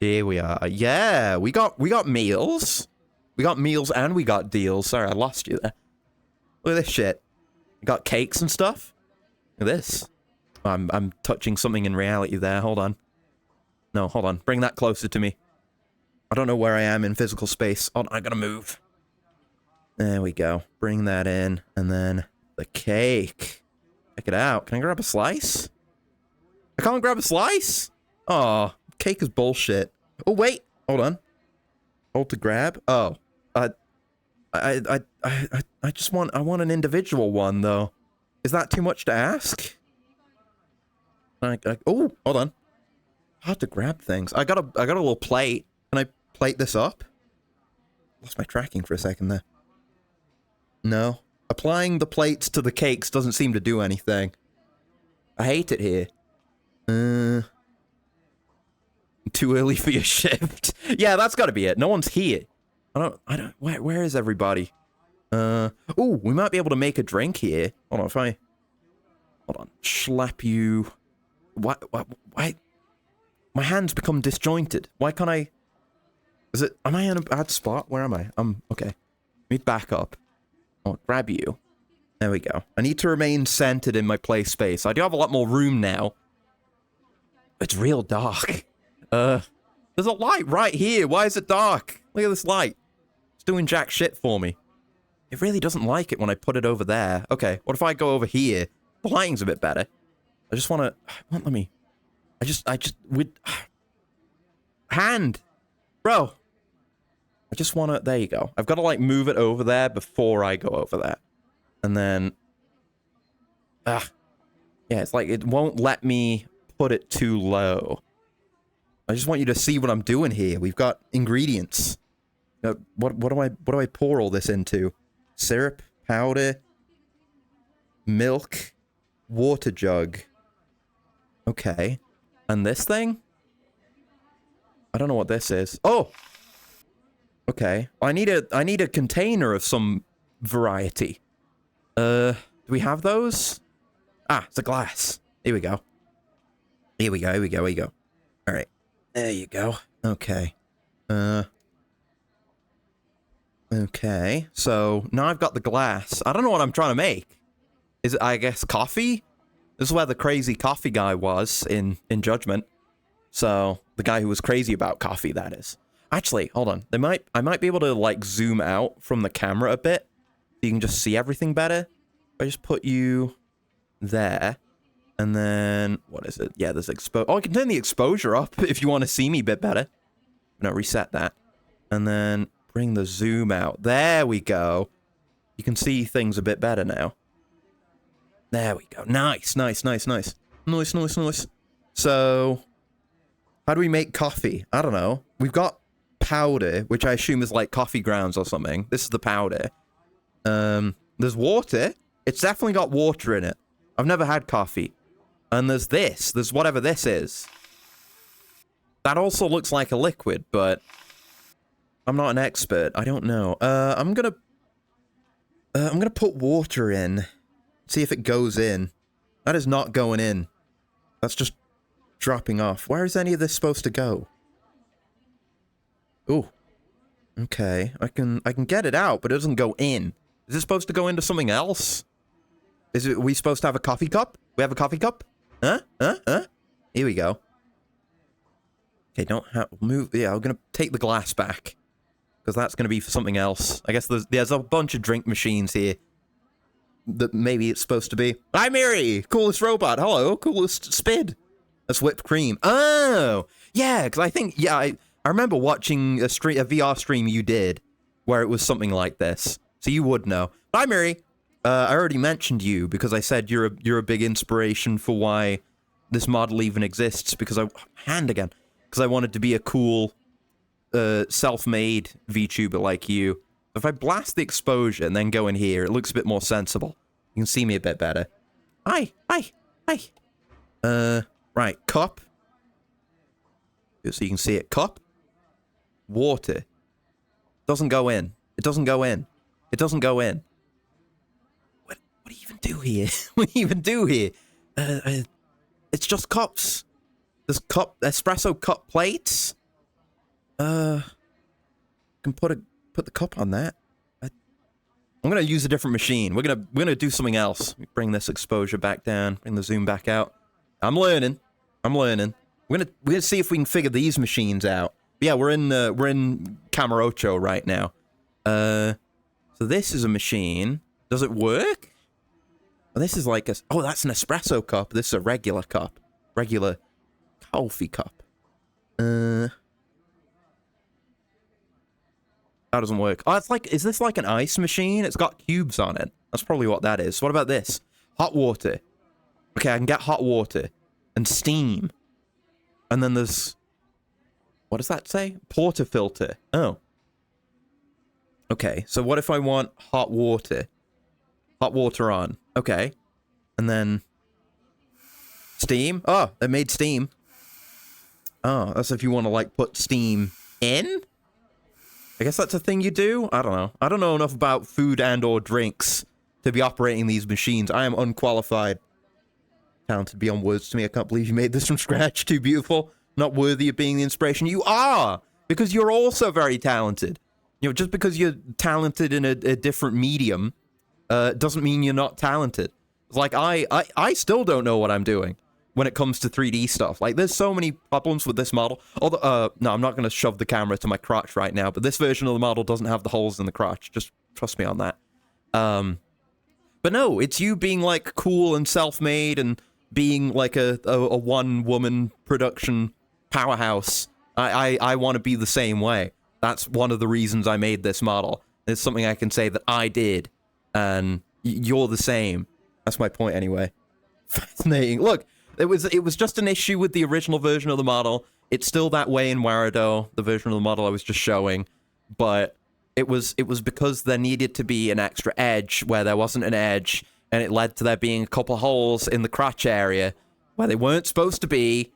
Here we are. Yeah, we got meals. We got meals and we got deals. Sorry, I lost you there. Look at this shit. We got cakes and stuff. Look at this. I'm touching something in reality there. Hold on. No, hold on. Bring that closer to me. I don't know where I am in physical space. Oh, I gotta move. There we go. Bring that in. And then the cake. Check it out. Can I grab a slice? I can't grab a slice? Oh, cake is bullshit. Oh, wait. Hold on. Hold to grab. Oh. I just want an individual one, though. Is that too much to ask? Oh, hold on. Hard to grab things. I got a little plate. Can I plate this up? Lost my tracking for a second there. No. Applying the plates to the cakes doesn't seem to do anything. I hate it here. Too early for your shift. Yeah, that's gotta be it. No one's here. Where is everybody? Oh, we might be able to make a drink here. Hold on, Slap you Why? My hands become disjointed. Why can't I? Am I in a bad spot? Where am I? Okay. Let me back up. I'll grab you. There we go. I need to remain centered in my play space. I do have a lot more room now. It's real dark. There's a light right here. Why is it dark? Look at this light. It's doing jack shit for me. It really doesn't like it when I put it over there. Okay, what if I go over here? The lighting's a bit better. I just want to... Let me... Hand! Bro! I just want to... There you go. I've got to, like, move it over there before I go over there. And then... Yeah, it's like it won't let me put it too low. I just want you to see what I'm doing here. We've got ingredients. What do I pour all this into? Syrup, powder, milk, water jug. Okay. And this thing? I don't know what this is. Oh! Okay. I need a container of some variety. Do we have those? Ah, it's a glass. Here we go. Here we go. Alright. There you go. Okay. Okay. So, now I've got the glass. I don't know what I'm trying to make. Is it, I guess, coffee? This is where the crazy coffee guy was in Judgment. So, the guy who was crazy about coffee, that is. Actually, hold on. I might be able to, like, zoom out from the camera a bit. So you can just see everything better. I just put you there. And then, what is it? Yeah, there's I can turn the exposure up if you want to see me a bit better. No, reset that. And then bring the zoom out. There we go. You can see things a bit better now. There we go. Nice. Nice. So, how do we make coffee? I don't know. We've got powder, which I assume is like coffee grounds or something. This is the powder. There's water. It's definitely got water in it. I've never had coffee. And there's this. There's whatever this is. That also looks like a liquid, but I'm not an expert. I don't know. I'm gonna put water in. See if it goes in. That is not going in. That's just dropping off. Where is any of this supposed to go? Ooh. Okay. I can get it out, but it doesn't go in. Is it supposed to go into something else? Are we supposed to have a coffee cup? We have a coffee cup? Huh? Here we go. Okay, don't move. Yeah, I'm gonna take the glass back. Because that's gonna be for something else. I guess there's a bunch of drink machines here. That maybe it's supposed to be. Hi, Mary! Coolest robot. Hello, coolest spid. That's whipped cream. Oh! Yeah, because I think, yeah, I remember watching a VR stream you did where it was something like this. So you would know. Hi, Mary! I already mentioned you because I said you're a big inspiration for why this model even exists because because I wanted to be a cool self-made VTuber like you. If I blast the exposure and then go in here, it looks a bit more sensible. You can see me a bit better. Hi. Right, cup. So you can see it. Cup. Water. Doesn't go in. It doesn't go in. What do you even do here? What do you even do here? It's just cups. There's espresso cup plates. Can put the cup on that. I'm gonna use a different machine. We're gonna do something else. Bring this exposure back down. Bring the zoom back out. I'm learning. We're gonna see if we can figure these machines out. But yeah, we're in Kamurocho right now. So this is a machine. Does it work? Oh, this is like oh, that's an espresso cup. This is a regular cup. Regular coffee cup. That doesn't work. Oh, it's like, is this like an ice machine? It's got cubes on it. That's probably what that is. What about this? Hot water. Okay, I can get hot water. And steam. And then there's... What does that say? Portafilter. Oh. Okay, so what if I want hot water? Hot water on. Okay. And then... Steam? Oh, it made steam. Oh, that's if you want to, like, put steam in? I guess that's a thing you do? I don't know. I don't know enough about food and or drinks to be operating these machines. I am unqualified. Talented beyond words to me. I can't believe you made this from scratch. Too beautiful. Not worthy of being the inspiration. You are! Because you're also very talented. You know, just because you're talented in a different medium doesn't mean you're not talented. Like, I still don't know what I'm doing when it comes to 3D stuff. Like, there's so many problems with this model. Although, no, I'm not going to shove the camera to my crotch right now, but this version of the model doesn't have the holes in the crotch. Just trust me on that. But no, it's you being, like, cool and self-made and being, like, a one-woman production powerhouse. I want to be the same way. That's one of the reasons I made this model. It's something I can say that I did, and you're the same. That's my point anyway. Fascinating. Look, it was just an issue with the original version of the model. It's still that way in Warado, the version of the model I was just showing, but it was because there needed to be an extra edge where there wasn't an edge, and it led to there being a couple holes in the crotch area where they weren't supposed to be.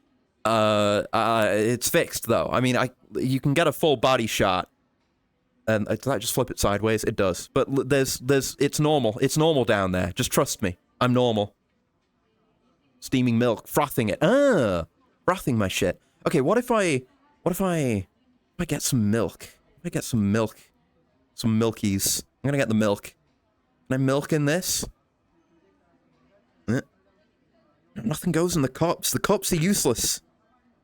It's fixed though. I mean, you can get a full body shot. And does that just flip it sideways? It does. But it's normal. It's normal down there. Just trust me. I'm normal. Steaming milk, frothing it. Frothing my shit. Okay, what if I get some milk? If I get some milk, some milkies. I'm gonna get the milk. Can I milk in this? Nothing goes in the cups. The cups are useless.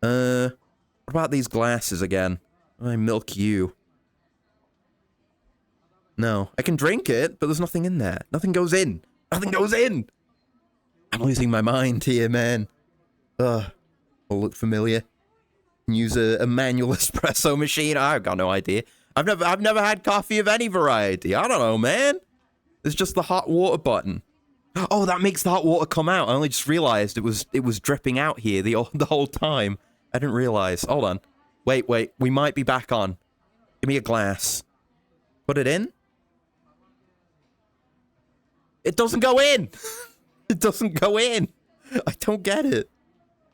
What about these glasses again? I milk you. No, I can drink it, but there's nothing in there. Nothing goes in. Nothing goes in. I'm losing my mind here, man. Ugh. Will look familiar. Use a manual espresso machine. I've got no idea. I've never had coffee of any variety. I don't know, man. There's just the hot water button. Oh, that makes the hot water come out. I only just realized it was dripping out here the whole time. I didn't realize. Hold on. Wait. We might be back on. Give me a glass. Put it in. It doesn't go in. It doesn't go in. I don't get it.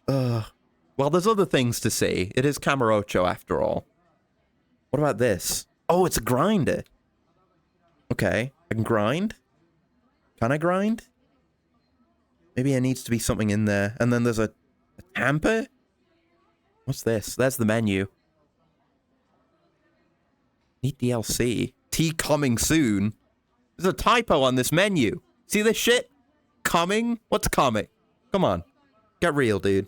Well, there's other things to see. It is Kamurocho after all. What about this? Oh, it's a grinder. Okay, I can grind. Can I grind? Maybe there needs to be something in there. And then there's a tamper? What's this? There's the menu. Need DLC. Tea coming soon. There's a typo on this menu. See this shit? Coming? What's coming? Come on. Get real, dude.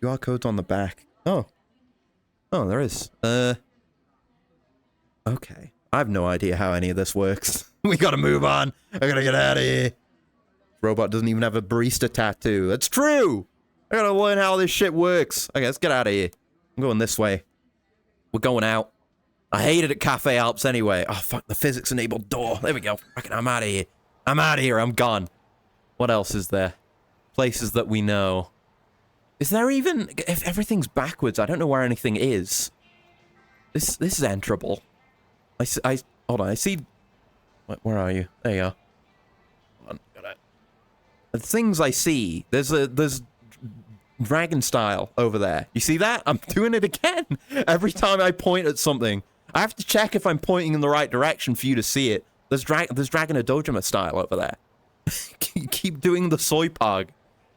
QR code's on the back. Oh. Oh, there is. Okay. I have no idea how any of this works. We gotta move on. I gotta get out of here. Robot doesn't even have a barista tattoo. That's true! I gotta learn how this shit works. Okay, let's get out of here. I'm going this way. We're going out. I hated at Cafe Alps anyway. Oh, fuck, the physics-enabled door. There we go. Fucking, I'm out of here. I'm out of here. I'm gone. What else is there? Places that we know. Is there even... If everything's backwards, I don't know where anything is. This is enterable. Hold on, I see... Where are you? There you are. Hold on, the things I see. There's dragon style over there. You see that? I'm doing it again. Every time I point at something, I have to check if I'm pointing in the right direction for you to see it. There's Dragon Dojima style over there. Keep doing the soy pog.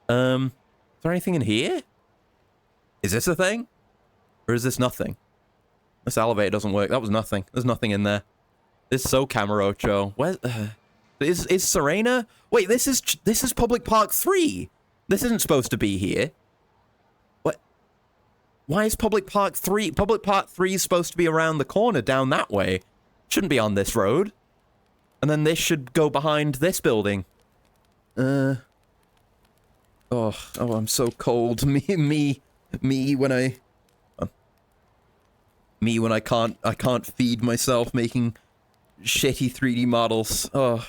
Is there anything in here? Is this a thing? Or is this nothing? This elevator doesn't work. That was nothing. There's nothing in there. This is so Kamurocho. Where is Serena? Wait, this is Public Park 3. This isn't supposed to be here. What? Why is Public Park 3? Public Park 3 is supposed to be around the corner down that way. Shouldn't be on this road. And then this should go behind this building. Oh, I'm so cold. Me when I can't feed myself making shitty 3D models. Oh.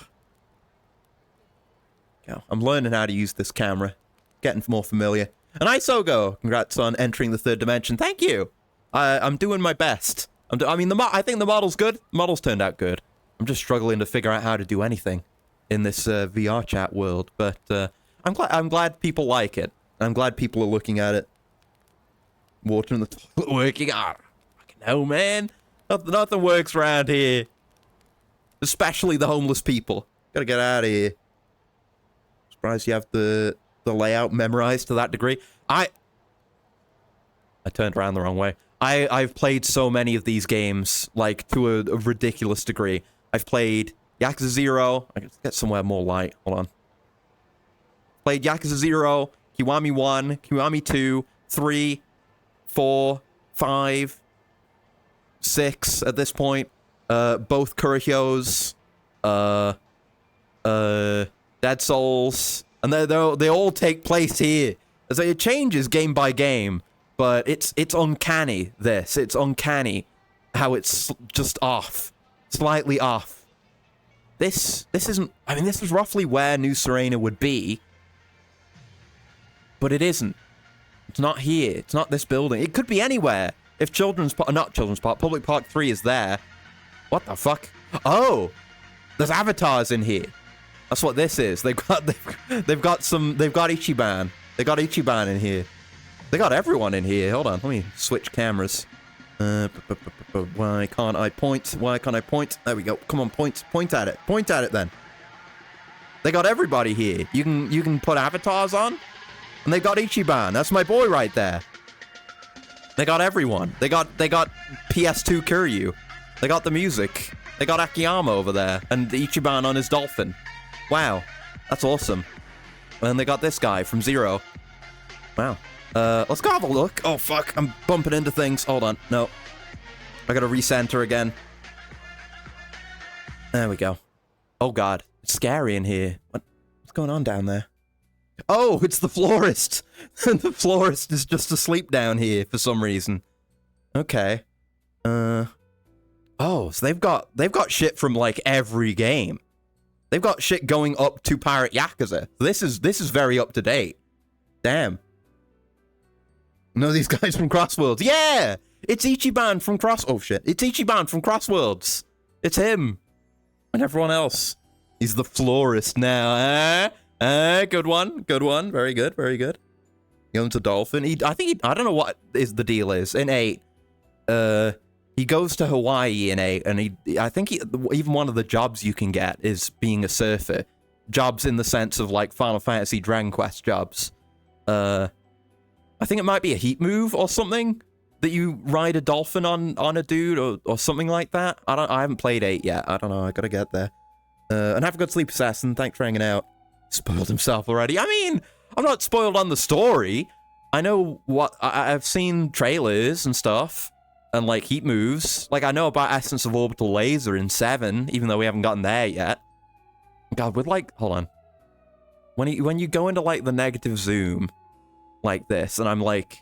Yeah, I'm learning how to use this camera. Getting more familiar. And Isogo, congrats on entering the third dimension. Thank you. I'm doing my best. I think the model's good. The model's turned out good. I'm just struggling to figure out how to do anything in this VR chat world, but I'm glad people like it. I'm glad people are looking at it. Water in the toilet working. Fucking hell, man. Nothing works around here. Especially the homeless people. Gotta get out of here. surprised you have the layout memorized to that degree. I turned around the wrong way. I've played so many of these games, like, to a ridiculous degree. I've played Yakuza 0. I can get somewhere more light. Hold on. Played Yakuza 0, Kiwami 1, Kiwami 2, 3, 4, 5, 6 at this point. Both Kurohyos, Dead Souls, and they all take place here. So it changes game by game, but it's uncanny. It's uncanny how it's just off, slightly off. This isn't. I mean, this is roughly where New Serena would be, but it isn't. It's not here. It's not this building. It could be anywhere. If Public Park 3 is there. What the fuck? Oh, there's avatars in here. That's what this is. They've got Ichiban. They got Ichiban in here. They got everyone in here. Hold on, let me switch cameras. Why can't I point? Why can't I point? There we go. Come on, point at it. Point at it then. They got everybody here. You can put avatars on, and they got Ichiban. That's my boy right there. They got everyone. They got PS2 Kiryu. They got the music. They got Akiyama over there, and the Ichiban on his dolphin. Wow, that's awesome. And they got this guy from Zero. Wow. Let's go have a look. Oh, fuck. I'm bumping into things. Hold on. No. I gotta recenter again. There we go. Oh, God. It's scary in here. What's going on down there? Oh, it's the florist. The florist is just asleep down here for some reason. Okay. Oh, so they've got shit from, like, every game. They've got shit going up to Pirate Yakuza. This is very up to date. Damn. No, these guys from Crossworlds. Yeah! It's Ichiban from Oh, shit. It's Ichiban from Crossworlds. It's him. And everyone else. He's the florist now. Good one. Good one. Very good. Very good. He owns a dolphin. I don't know what the deal is. In 8, he goes to Hawaii in 8, and I think even one of the jobs you can get is being a surfer. Jobs in the sense of, like, Final Fantasy Dragon Quest jobs. I think it might be a heat move or something that you ride a dolphin on a dude or something like that. I haven't played 8 yet. I don't know. I gotta get there. And have a good sleep, Assassin. Thanks for hanging out. Spoiled himself already. I mean, I'm not spoiled on the story. I know what I've seen trailers and stuff. And, like, heat moves. Like, I know about Essence of Orbital Laser in 7, even though we haven't gotten there yet. God, with, like, hold on. When you go into, like, the negative zoom, like this, and I'm like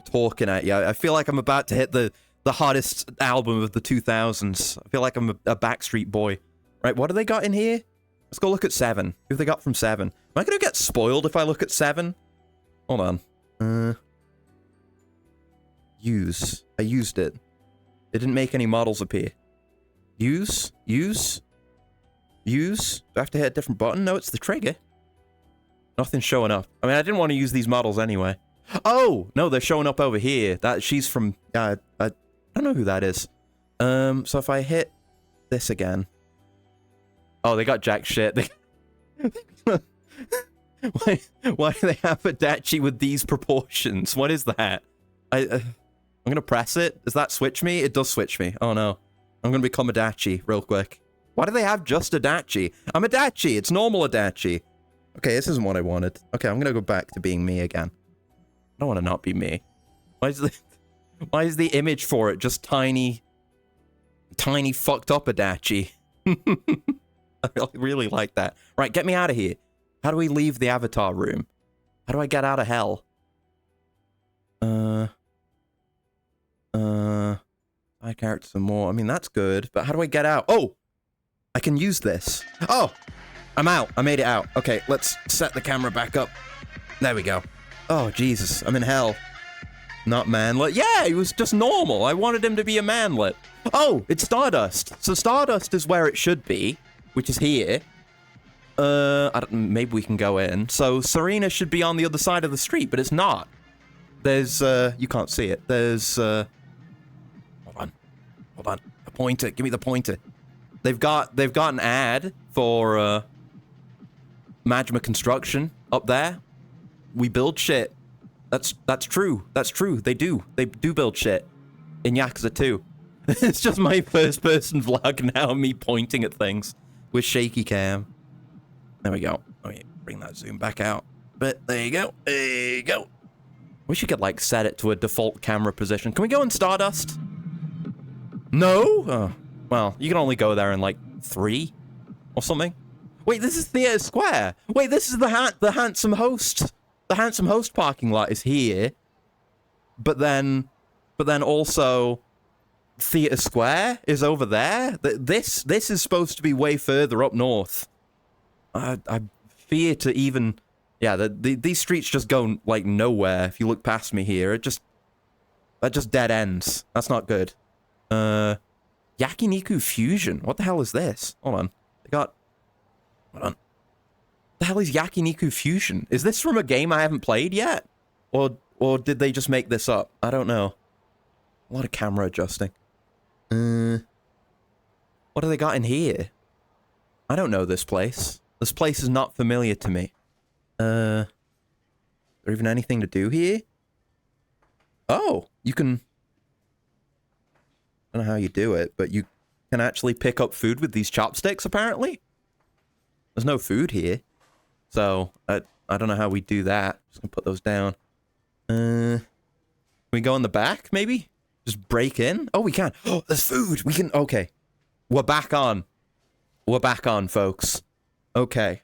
talking at you, I feel like I'm about to hit the hottest album of the 2000s. I feel like I'm a Backstreet Boy. Right, what do they got in here? Let's go look at 7. Who have they got from 7? Am I gonna get spoiled if I look at 7? Hold on. Use. I used it. It didn't make any models appear. Use? Use? Use? Do I have to hit a different button? No, it's the trigger. Nothing's showing up. I mean, I didn't want to use these models anyway. Oh! No, they're showing up over here. She's from... I don't know who that is. So if I hit this again... Oh, they got jack shit. Why do they have Adachi with these proportions? What is that? I'm gonna press it. Does that switch me? It does switch me. Oh no. I'm gonna become Adachi real quick. Why do they have just Adachi? I'm Adachi. It's normal Adachi. Okay, this isn't what I wanted. Okay, I'm gonna go back to being me again. I don't want to not be me. Why is the image for it just tiny fucked up Adachi? I really like that. Right, get me out of here. How do we leave the avatar room? How do I get out of hell? I character some more. I mean, that's good, but how do I get out? Oh! I can use this. Oh! I'm out. I made it out. Okay, let's set the camera back up. There we go. Oh, Jesus. I'm in hell. Not manlet. Yeah, he was just normal. I wanted him to be a manlet. Oh, it's Stardust. So Stardust is where it should be, which is here. Maybe we can go in. So Serena should be on the other side of the street, but it's not. There's, you can't see it. There's, Hold on. The pointer. Give me the pointer. They've got an ad for, Magma Construction up there. We build shit. That's true. That's true. They do build shit in Yakuza 2. It's just my first-person vlog now, me pointing at things with shaky cam. There we go. Oh yeah, bring that zoom back out. But there you go. There you go. We should get like set it to a default camera position. Can we go in Stardust? No? Oh, well, you can only go there in like 3 or something. Wait, this is Theater Square. Wait, this is the Handsome Host. The Handsome Host parking lot is here. But then also Theater Square is over there. This is supposed to be way further up north. I fear to even... Yeah, these streets just go, like, nowhere. If you look past me here, that just dead ends. That's not good. Yakiniku Fusion. What the hell is this? Hold on. Hold on. The hell is Yakiniku Fusion? Is this from a game I haven't played yet? Or did they just make this up? I don't know. A lot of camera adjusting. What do they got in here? I don't know this place. This place is not familiar to me. Is there even anything to do here? Oh, you can... I don't know how you do it, but you can actually pick up food with these chopsticks, apparently. There's no food here. So, I don't know how we do that. Just gonna put those down. Can we go in the back, maybe? Just break in? Oh, we can. Oh, there's food! We can... Okay. We're back on. We're back on, folks. Okay.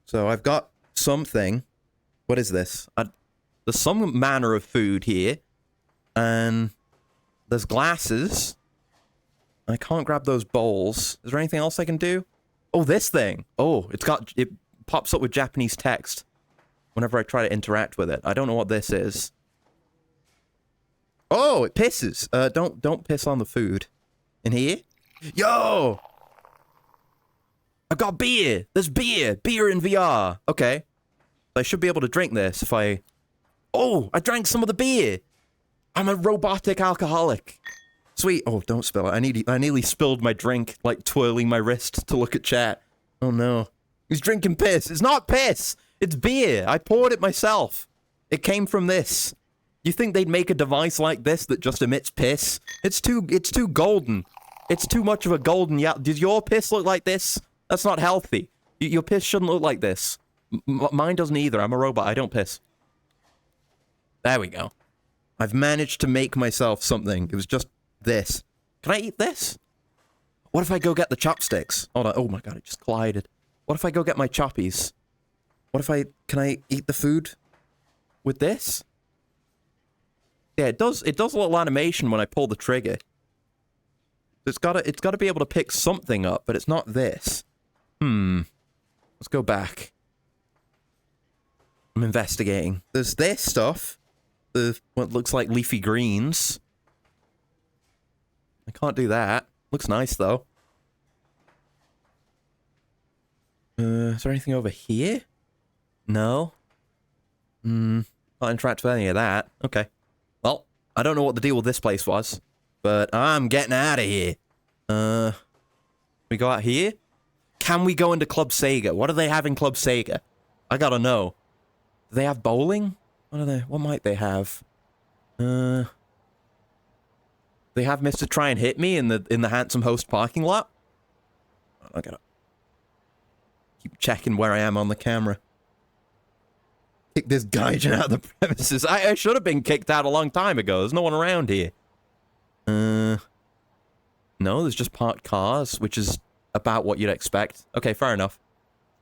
So I've got something. What is this? There's some manner of food here. And there's glasses. I can't grab those bowls. Is there anything else I can do? Oh, this thing. Oh, it pops up with Japanese text whenever I try to interact with it. I don't know what this is. Oh, it pisses. Don't piss on the food. In here? Yo! I've got beer! There's beer! Beer in VR! Okay. I should be able to drink this if I... Oh! I drank some of the beer! I'm a robotic alcoholic! Sweet. Oh, don't spill it. I nearly spilled my drink, like twirling my wrist to look at chat. Oh no. He's drinking piss. It's not piss! It's beer! I poured it myself. It came from this. You think they'd make a device like this that just emits piss? It's too golden. It's too much of a golden... Yeah. Does your piss look like this? That's not healthy. Your piss shouldn't look like this. Mine doesn't either. I'm a robot. I don't piss. There we go. I've managed to make myself something. It was just this. Can I eat this? What if I go get the chopsticks? Hold on. Oh my god, it just collided. What if I go get my choppies? Can I eat the food with this? Yeah, it does a little animation when I pull the trigger. It's gotta be able to pick something up, but it's not this. Let's go back. I'm investigating. There's this stuff. What looks like leafy greens. I can't do that. Looks nice, though. Is there anything over here? No. Not interact with any of that. Okay. Well, I don't know what the deal with this place was, but I'm getting out of here. We go out here? Can we go into Club Sega? What do they have in Club Sega? I gotta know. Do they have bowling? What might they have? They have Mr. Try and Hit Me in the Handsome Host parking lot? I gotta keep checking where I am on the camera. Kick this gaijin out of the premises. I should have been kicked out a long time ago. There's no one around here. No, there's just parked cars, which is about what you'd expect. Okay, fair enough.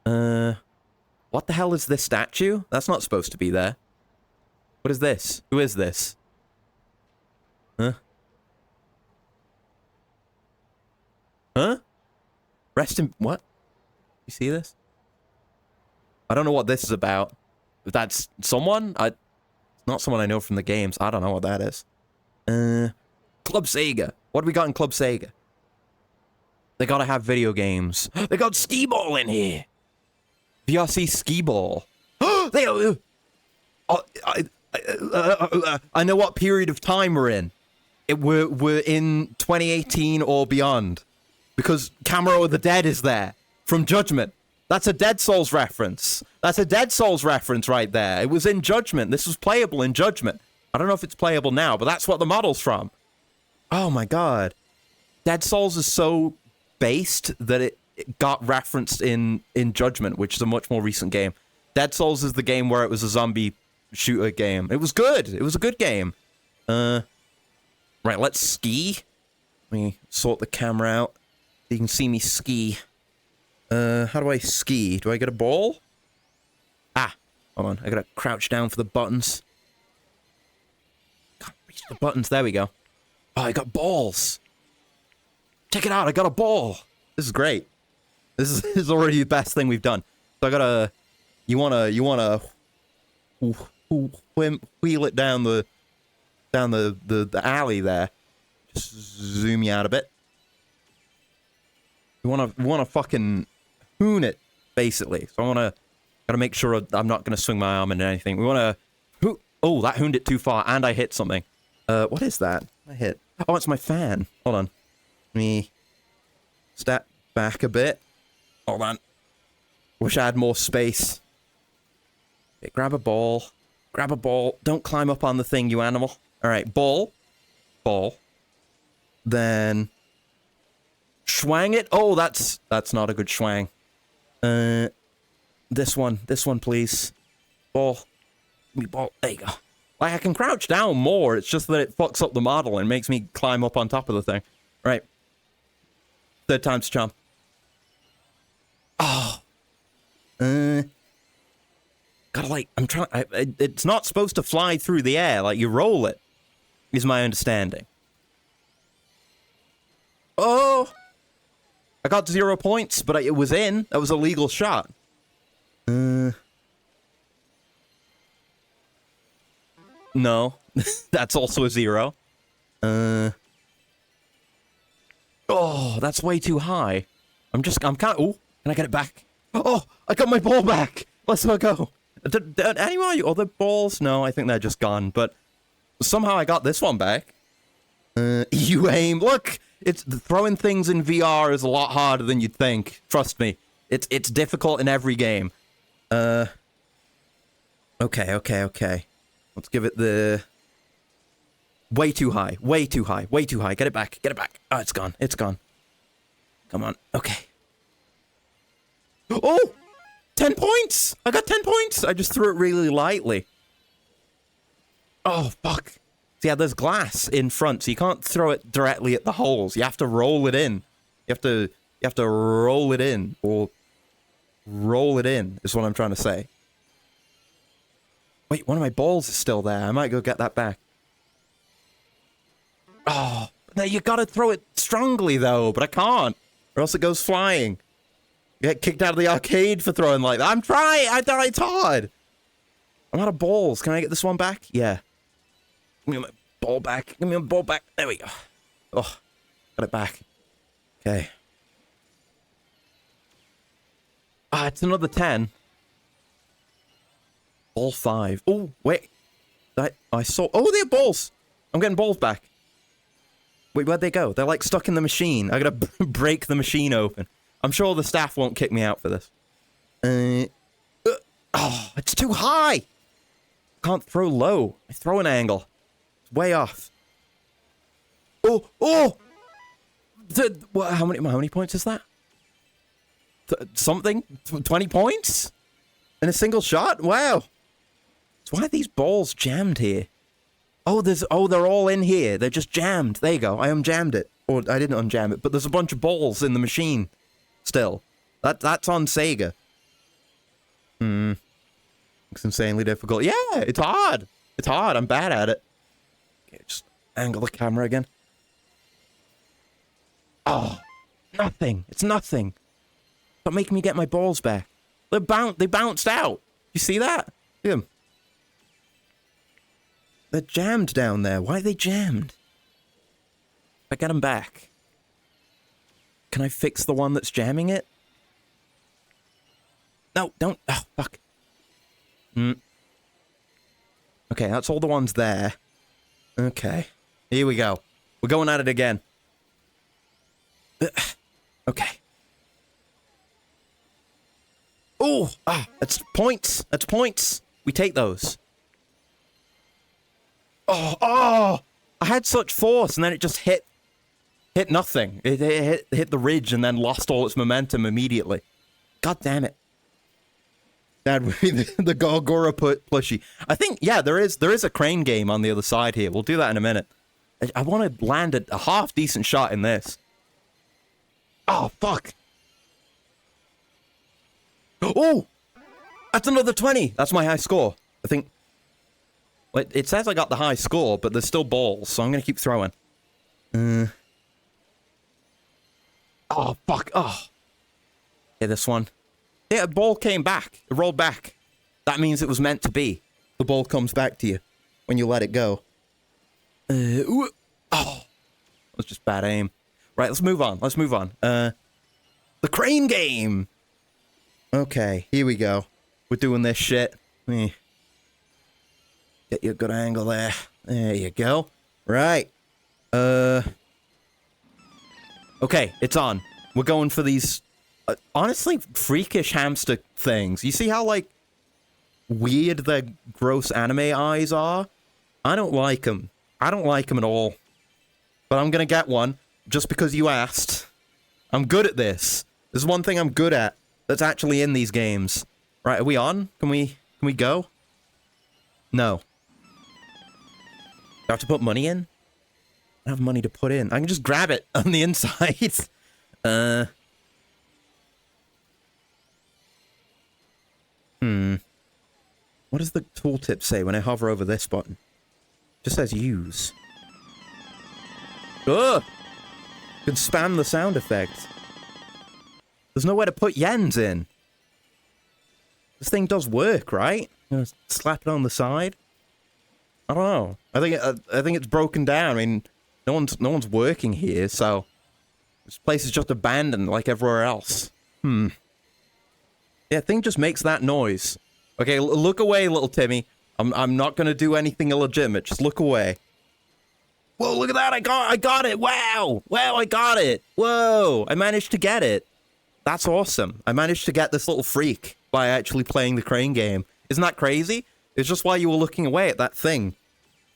What the hell is this statue? That's not supposed to be there. What is this? Who is this? Huh? Huh? Rest in... What? You see this? I don't know what this is about. If that's someone? It's not someone I know from the games. I don't know what that is. Club Sega. What do we got in Club Sega? They gotta have video games. They got skee-ball in here. VRC skee-ball. They... I know what period of time we're in. We're in 2018 or beyond. Because Camera of the Dead is there. From Judgment. That's a Dead Souls reference. That's a Dead Souls reference right there. It was in Judgment. This was playable in Judgment. I don't know if it's playable now, but that's what the model's from. Oh my god. Dead Souls is so based that it got referenced in Judgment, which is a much more recent game. Dead Souls is the game where it was a zombie shooter game. It was good. It was a good game. Right, let's ski. Let me sort the camera out. You can see me ski. How do I ski? Do I get a ball? Ah, hold on. I gotta crouch down for the buttons. Can't reach the buttons. There we go. Oh, I got balls. Check it out. I got a ball. This is great. This is already the best thing we've done. So I gotta. You wanna wheel it down the alley there. Just zoom you out a bit. You wanna fucking hoon it, basically. So gotta make sure I'm not gonna swing my arm into anything. We wanna. Oh, that hooned it too far, and I hit something. What is that? I hit. Oh, it's my fan. Hold on. Let me step back a bit. Hold on. Wish I had more space. Okay, grab a ball. Grab a ball. Don't climb up on the thing, you animal. All right, ball. Ball. Then schwang it. Oh, that's not a good schwang. This one, please. Ball. Give me ball. There you go. Like, I can crouch down more. It's just that it fucks up the model and makes me climb up on top of the thing. Right. Third time's charm. Oh. Gotta, like, I'm trying. It's not supposed to fly through the air. Like, you roll it, is my understanding. Oh. I got 0 points, but it was in. That was a legal shot. No. That's also a 0. Oh, that's way too high. I'm kind of... Oh, can I get it back? Oh, I got my ball back. Let's go. Any more other balls? No, I think they're just gone. But somehow I got this one back. You aim. Look, it's throwing things in VR is a lot harder than you'd think. Trust me. It's difficult in every game. Okay. Let's give it the... Way too high. Get it back. Oh, it's gone. Come on. Okay. Oh! 10 points! I got 10 points! I just threw it really lightly. Oh, fuck. So yeah, there's glass in front, so you can't throw it directly at the holes. You have to roll it in. You have to roll it in. Or roll it in, is what I'm trying to say. Wait, one of my balls is still there. I might go get that back. Oh, no, you gotta throw it strongly, though, but I can't. Or else it goes flying. You get kicked out of the arcade for throwing like that. I'm trying! It's hard! I'm out of balls. Can I get this one back? Yeah. Give me my ball back. There we go. Oh, got it back. Okay. Ah, it's another 10. Ball 5. Oh, wait. I saw... Oh, they're balls! I'm getting balls back. Wait, where'd they go? They're, like, stuck in the machine. I gotta break the machine open. I'm sure the staff won't kick me out for this. Oh, it's too high! Can't throw low. I throw an angle. It's way off. Oh! How many points is that? Something? 20 points? In a single shot? Wow. So why are these balls jammed here? Oh, they're all in here. They're just jammed. There you go. I unjammed it. Or I didn't unjam it, but there's a bunch of balls in the machine still. That's on Sega. It's insanely difficult. Yeah, it's hard. I'm bad at it. Okay, just angle the camera again. Oh, nothing. It's nothing. Stop making me get my balls back. They bounced out. You see that? Look at them. They're jammed down there. Why are they jammed? I get them back. Can I fix the one that's jamming it? No, don't. Oh, fuck. Okay, that's all the ones there. Okay. Here we go. We're going at it again. Okay. Oh, that's points. That's points. We take those. Oh, I had such force, and then it just hit nothing. It hit the ridge and then lost all its momentum immediately. God damn it. That would be the Gargora plushie. I think, yeah, there is a crane game on the other side here. We'll do that in a minute. I want to land a half decent shot in this. Oh, fuck. Oh, that's another 20. That's my high score. I think. It says I got the high score, but there's still balls, so I'm going to keep throwing. Oh, fuck. Oh. Yeah, this one. Yeah, a ball came back. It rolled back. That means it was meant to be. The ball comes back to you when you let it go. Oh, that was just bad aim. Right, let's move on. The crane game. Okay, here we go. We're doing this shit. Get you a good angle there. There you go. Right. Okay, it's on. We're going for these, honestly, freakish hamster things. You see how, like, weird the gross anime eyes are? I don't like them. I don't like them at all. But I'm gonna get one, just because you asked. I'm good at this. There's one thing I'm good at that's actually in these games. Right, are we on? Can we go? No. Do I have to put money in? I don't have money to put in. I can just grab it on the inside. What does the tooltip say when I hover over this button? It just says use. Ugh! You can spam the sound effect. There's nowhere to put yens in. This thing does work, right? You know, slap it on the side. I don't know. I think it's broken down. I mean, no one's working here, so this place is just abandoned like everywhere else. Yeah, thing just makes that noise. Okay, look away, little Timmy. I'm not gonna do anything illegitimate. Just look away. Whoa, look at that! I got it! Wow! Wow, I got it! Whoa! I managed to get it. That's awesome. I managed to get this little freak by actually playing the crane game. Isn't that crazy? It's just while you were looking away at that thing.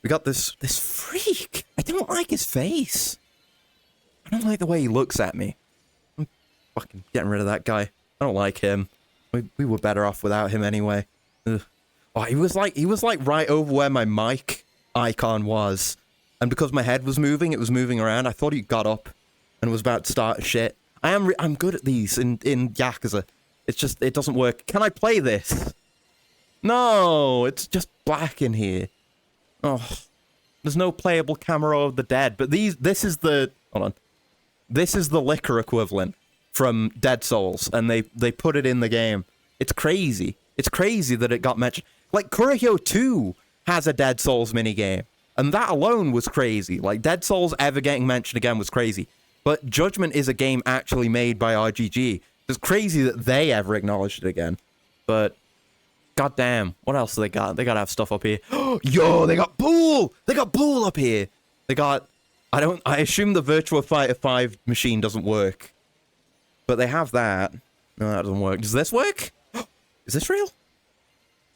We got this freak. I don't like his face. I don't like the way he looks at me. I'm fucking getting rid of that guy. I don't like him. We were better off without him anyway. Ugh. Oh, he was like right over where my mic icon was. And because my head was moving, it was moving around. I thought he got up and was about to start shit. I'm good at these in Yakuza. It's just, it doesn't work. Can I play this? No, it's just black in here. Oh, there's no playable Camera of the Dead. But this is the, hold on. This is the liquor equivalent from Dead Souls, and they put it in the game. It's crazy. It's crazy that it got mentioned. Like, Kurohyo 2 has a Dead Souls minigame, and that alone was crazy. Like, Dead Souls ever getting mentioned again was crazy. But Judgment is a game actually made by RGG. It's crazy that they ever acknowledged it again. But, goddamn, what else do they got? They gotta have stuff up here. Yo, they got Pool! They got Pool up here! They got... I assume the Virtua Fighter 5 machine doesn't work. But they have that. No, that doesn't work. Does this work? Is this real?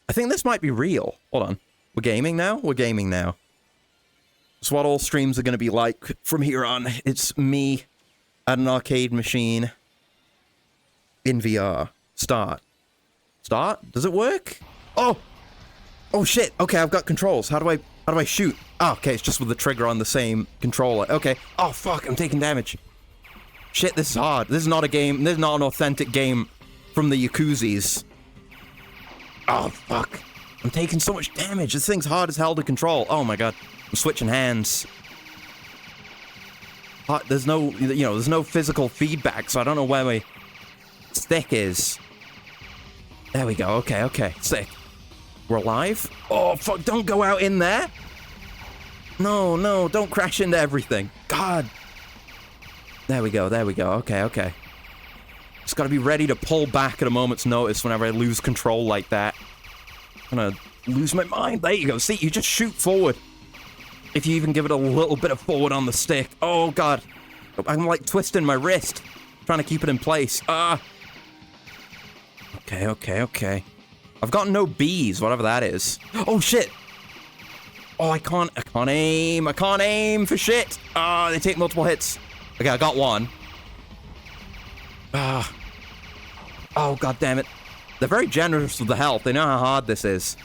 I think this might be real. Hold on. We're gaming now? We're gaming now. That's what all streams are going to be like from here on. It's me at an arcade machine in VR. Start. Start? Does it work? Oh! Oh shit! Okay, I've got controls. How do I shoot? Oh, okay, it's just with the trigger on the same controller. Okay. Oh fuck, I'm taking damage. Shit, this is hard. This is not a game. This is not an authentic game from the Yakuzis. Oh, fuck. I'm taking so much damage. This thing's hard as hell to control. Oh, my God. I'm switching hands. There's no, there's no physical feedback, so I don't know where my stick is. There we go. Okay, okay. Sick. We're alive? Oh, fuck. Don't go out in there. No, no. Don't crash into everything. God. There we go, there we go. Okay, okay. Just gotta be ready to pull back at a moment's notice whenever I lose control like that. I'm gonna lose my mind. There you go. See, you just shoot forward. If you even give it a little bit of forward on the stick. Oh, God. I'm like twisting my wrist, trying to keep it in place. Ah. Okay, okay, okay. I've got no bees, whatever that is. Oh, shit. Oh, I can't aim. I can't aim for shit. Ah, they take multiple hits. Okay, I got one. Ah. Oh, god damn it. They're very generous with the health. They know how hard this is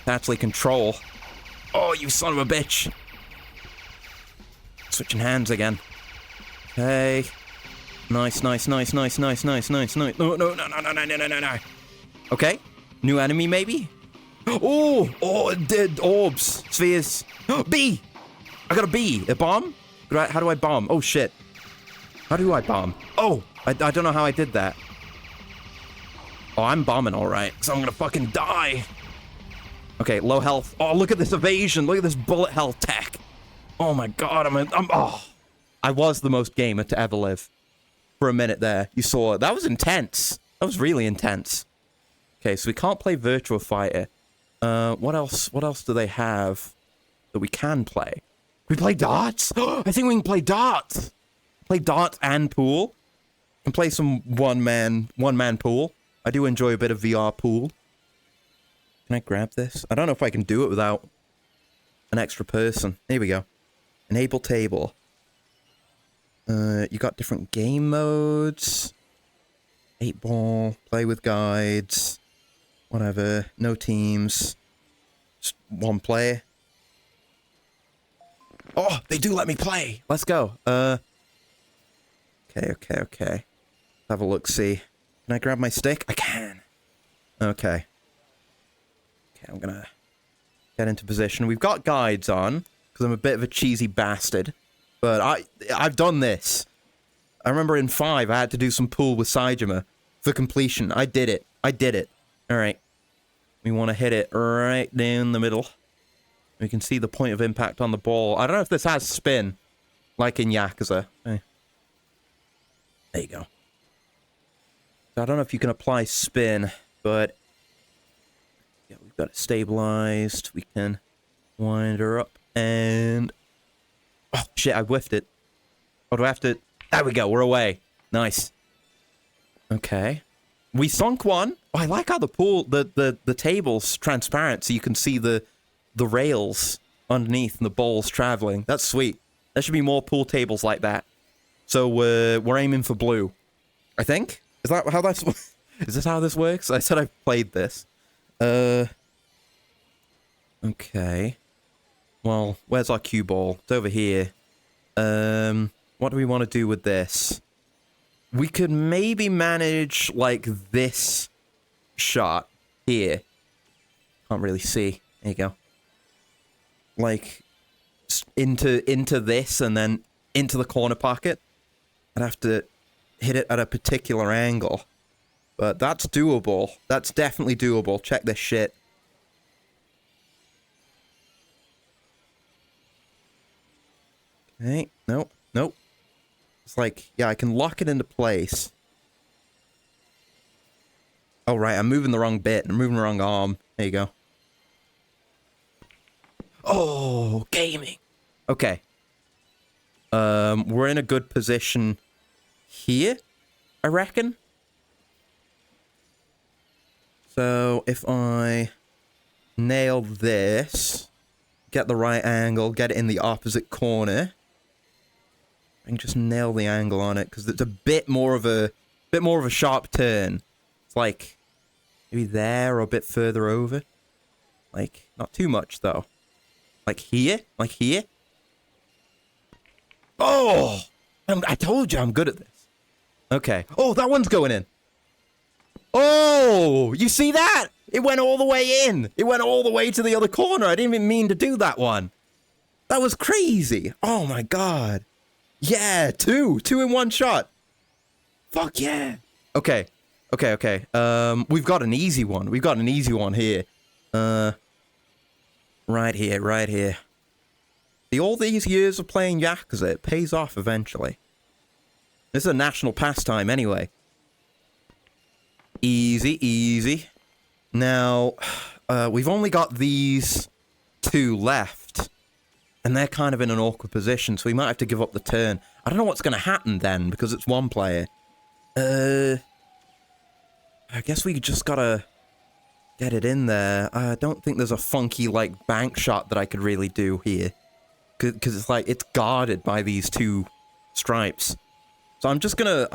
to actually control. Oh, you son of a bitch. Switching hands again. Okay. Nice, nice, nice, nice, nice, nice, nice, nice. No, no, no, no, no, no, no, no, no. Okay. New enemy, maybe? Oh, oh, it did. Orbs. Spheres. B! I got a B. A bomb? How do I bomb? Oh, shit. How do I bomb? Oh, I don't know how I did that. Oh, I'm bombing all right, so I'm gonna fucking die. Okay, low health. Oh, look at this evasion. Look at this bullet hell tech. Oh my god, I was the most gamer to ever live. For a minute there, you saw it. That was intense. That was really intense. Okay, so we can't play Virtua Fighter. What else? What else do they have that we can play? We play darts? I think we can play darts. Play darts and pool. And play some one-man pool. I do enjoy a bit of VR pool. Can I grab this? I don't know if I can do it without an extra person. Here we go. Enable table. You got different game modes. 8-ball. Play with guides. Whatever. No teams. Just one player. Oh, they do let me play. Let's go. Okay. Have a look-see. Can I grab my stick? I can. Okay. Okay, I'm gonna get into position. We've got guides on, because I'm a bit of a cheesy bastard. But I've done this. I remember in 5, I had to do some pool with Saejima for completion. I did it. Alright. We want to hit it right down the middle. We can see the point of impact on the ball. I don't know if this has spin, like in Yakuza. Hey. There you go. I don't know if you can apply spin, but yeah, we've got it stabilized. We can wind her up and... Oh, shit, I whiffed it. Oh, do I have to... There we go, we're away. Nice. Okay. We sunk one. Oh, I like how the pool, the table's transparent, so you can see the rails underneath and the balls traveling. That's sweet. There should be more pool tables like that. So we're aiming for blue, I think. Is that how that's... Is this how this works? I said I've played this. Okay. Well, where's our cue ball? It's over here. What do we want to do with this? We could maybe manage, like, this shot here. Can't really see. There you go. Like, into this and then into the corner pocket. I'd have to hit it at a particular angle. But that's doable. That's definitely doable. Check this shit. Okay. Nope. Nope. It's like, yeah, I can lock it into place. Oh, right. I'm moving the wrong bit. I'm moving the wrong arm. There you go. Oh, gaming. Okay. We're in a good position here, I reckon. So if I nail this, get the right angle, get it in the opposite corner, I can just nail the angle on it because it's a bit more of a sharp turn. It's like maybe there or a bit further over. Like not too much though. Like here, like here. Oh, I told you I'm good at this. Okay. Oh, that one's going in. Oh, you see that? It went all the way in. It went all the way to the other corner. I didn't even mean to do that one. That was crazy. Oh my god. Yeah, two in one shot. Fuck yeah. Okay. We've got an easy one. We've got an easy one here. Right here. See, all these years of playing Yakuza, it pays off eventually. This is a national pastime anyway. Easy. Now, we've only got these two left. And they're kind of in an awkward position, so we might have to give up the turn. I don't know what's going to happen then, because it's one player. I guess we just gotta get it in there. I don't think there's a funky, like, bank shot that I could really do here. Because it's like, it's guarded by these two stripes. So I'm just gonna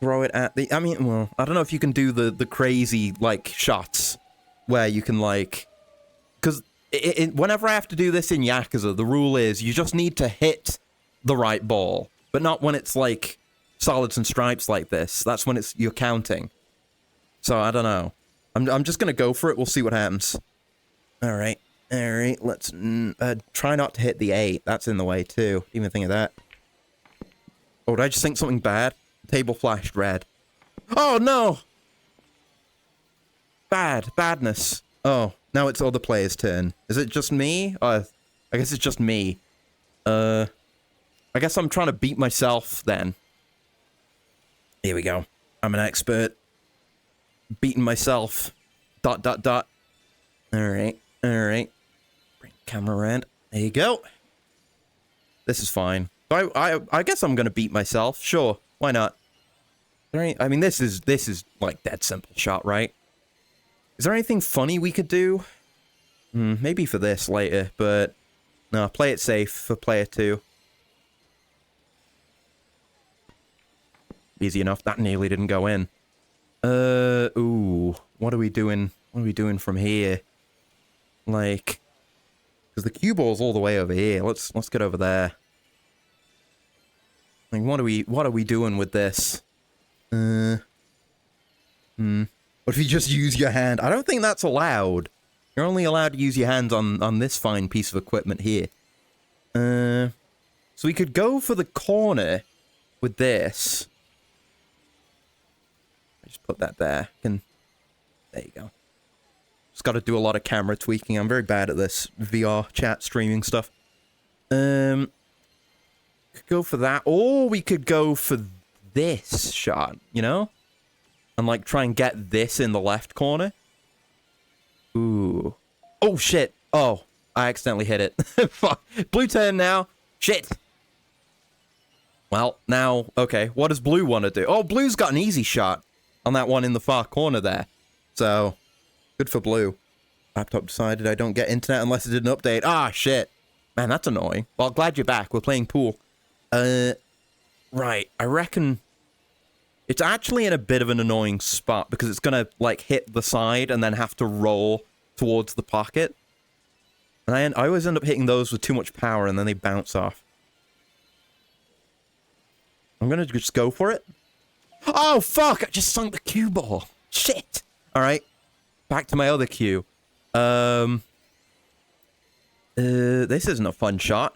throw it at the, I mean, well, I don't know if you can do the crazy, like, shots where you can, like, because whenever I have to do this in Yakuza, the rule is you just need to hit the right ball, but not when it's, like, solids and stripes like this. That's when you're counting. So, I don't know. I'm just gonna go for it. We'll see what happens. Alright, let's try not to hit the 8. That's in the way, too. Didn't even think of that. Oh, did I just think something bad? The table flashed red. Oh, no! Badness. Oh, now it's other players' turn. Is it just me? I guess it's just me. I guess I'm trying to beat myself, then. Here we go. I'm an expert. Beating myself. ... Alright. Bring the camera around. There you go. This is fine. I guess I'm gonna beat myself. Sure. Why not? I mean, this is like dead simple shot, right? Is there anything funny we could do? Maybe for this later, but no, play it safe for player 2. Easy enough. That nearly didn't go in. Ooh. What are we doing? What are we doing from here? Like, because the cue ball's all the way over here. Let's get over there. Like, what are we doing with this? What if you just use your hand? I don't think that's allowed. You're only allowed to use your hands on this fine piece of equipment here. So we could go for the corner with this. I just put that there. There you go. Just got to do a lot of camera tweaking. I'm very bad at this VR chat streaming stuff. Could go for that, or we could go for this shot, you know? And, like, try and get this in the left corner. Ooh. Oh, shit. Oh, I accidentally hit it. Fuck. Blue turn now. Shit. Well, now, okay, what does blue want to do? Oh, blue's got an easy shot on that one in the far corner there. So, good for blue. Laptop decided I don't get internet unless it did an update. Ah, shit. Man, that's annoying. Well, glad you're back. We're playing pool. Right. I reckon it's actually in a bit of an annoying spot because it's gonna, like, hit the side and then have to roll towards the pocket. And I always end up hitting those with too much power and then they bounce off. I'm gonna just go for it. Oh, fuck! I just sunk the cue ball. Shit! Alright. Back to my other cue. This isn't a fun shot.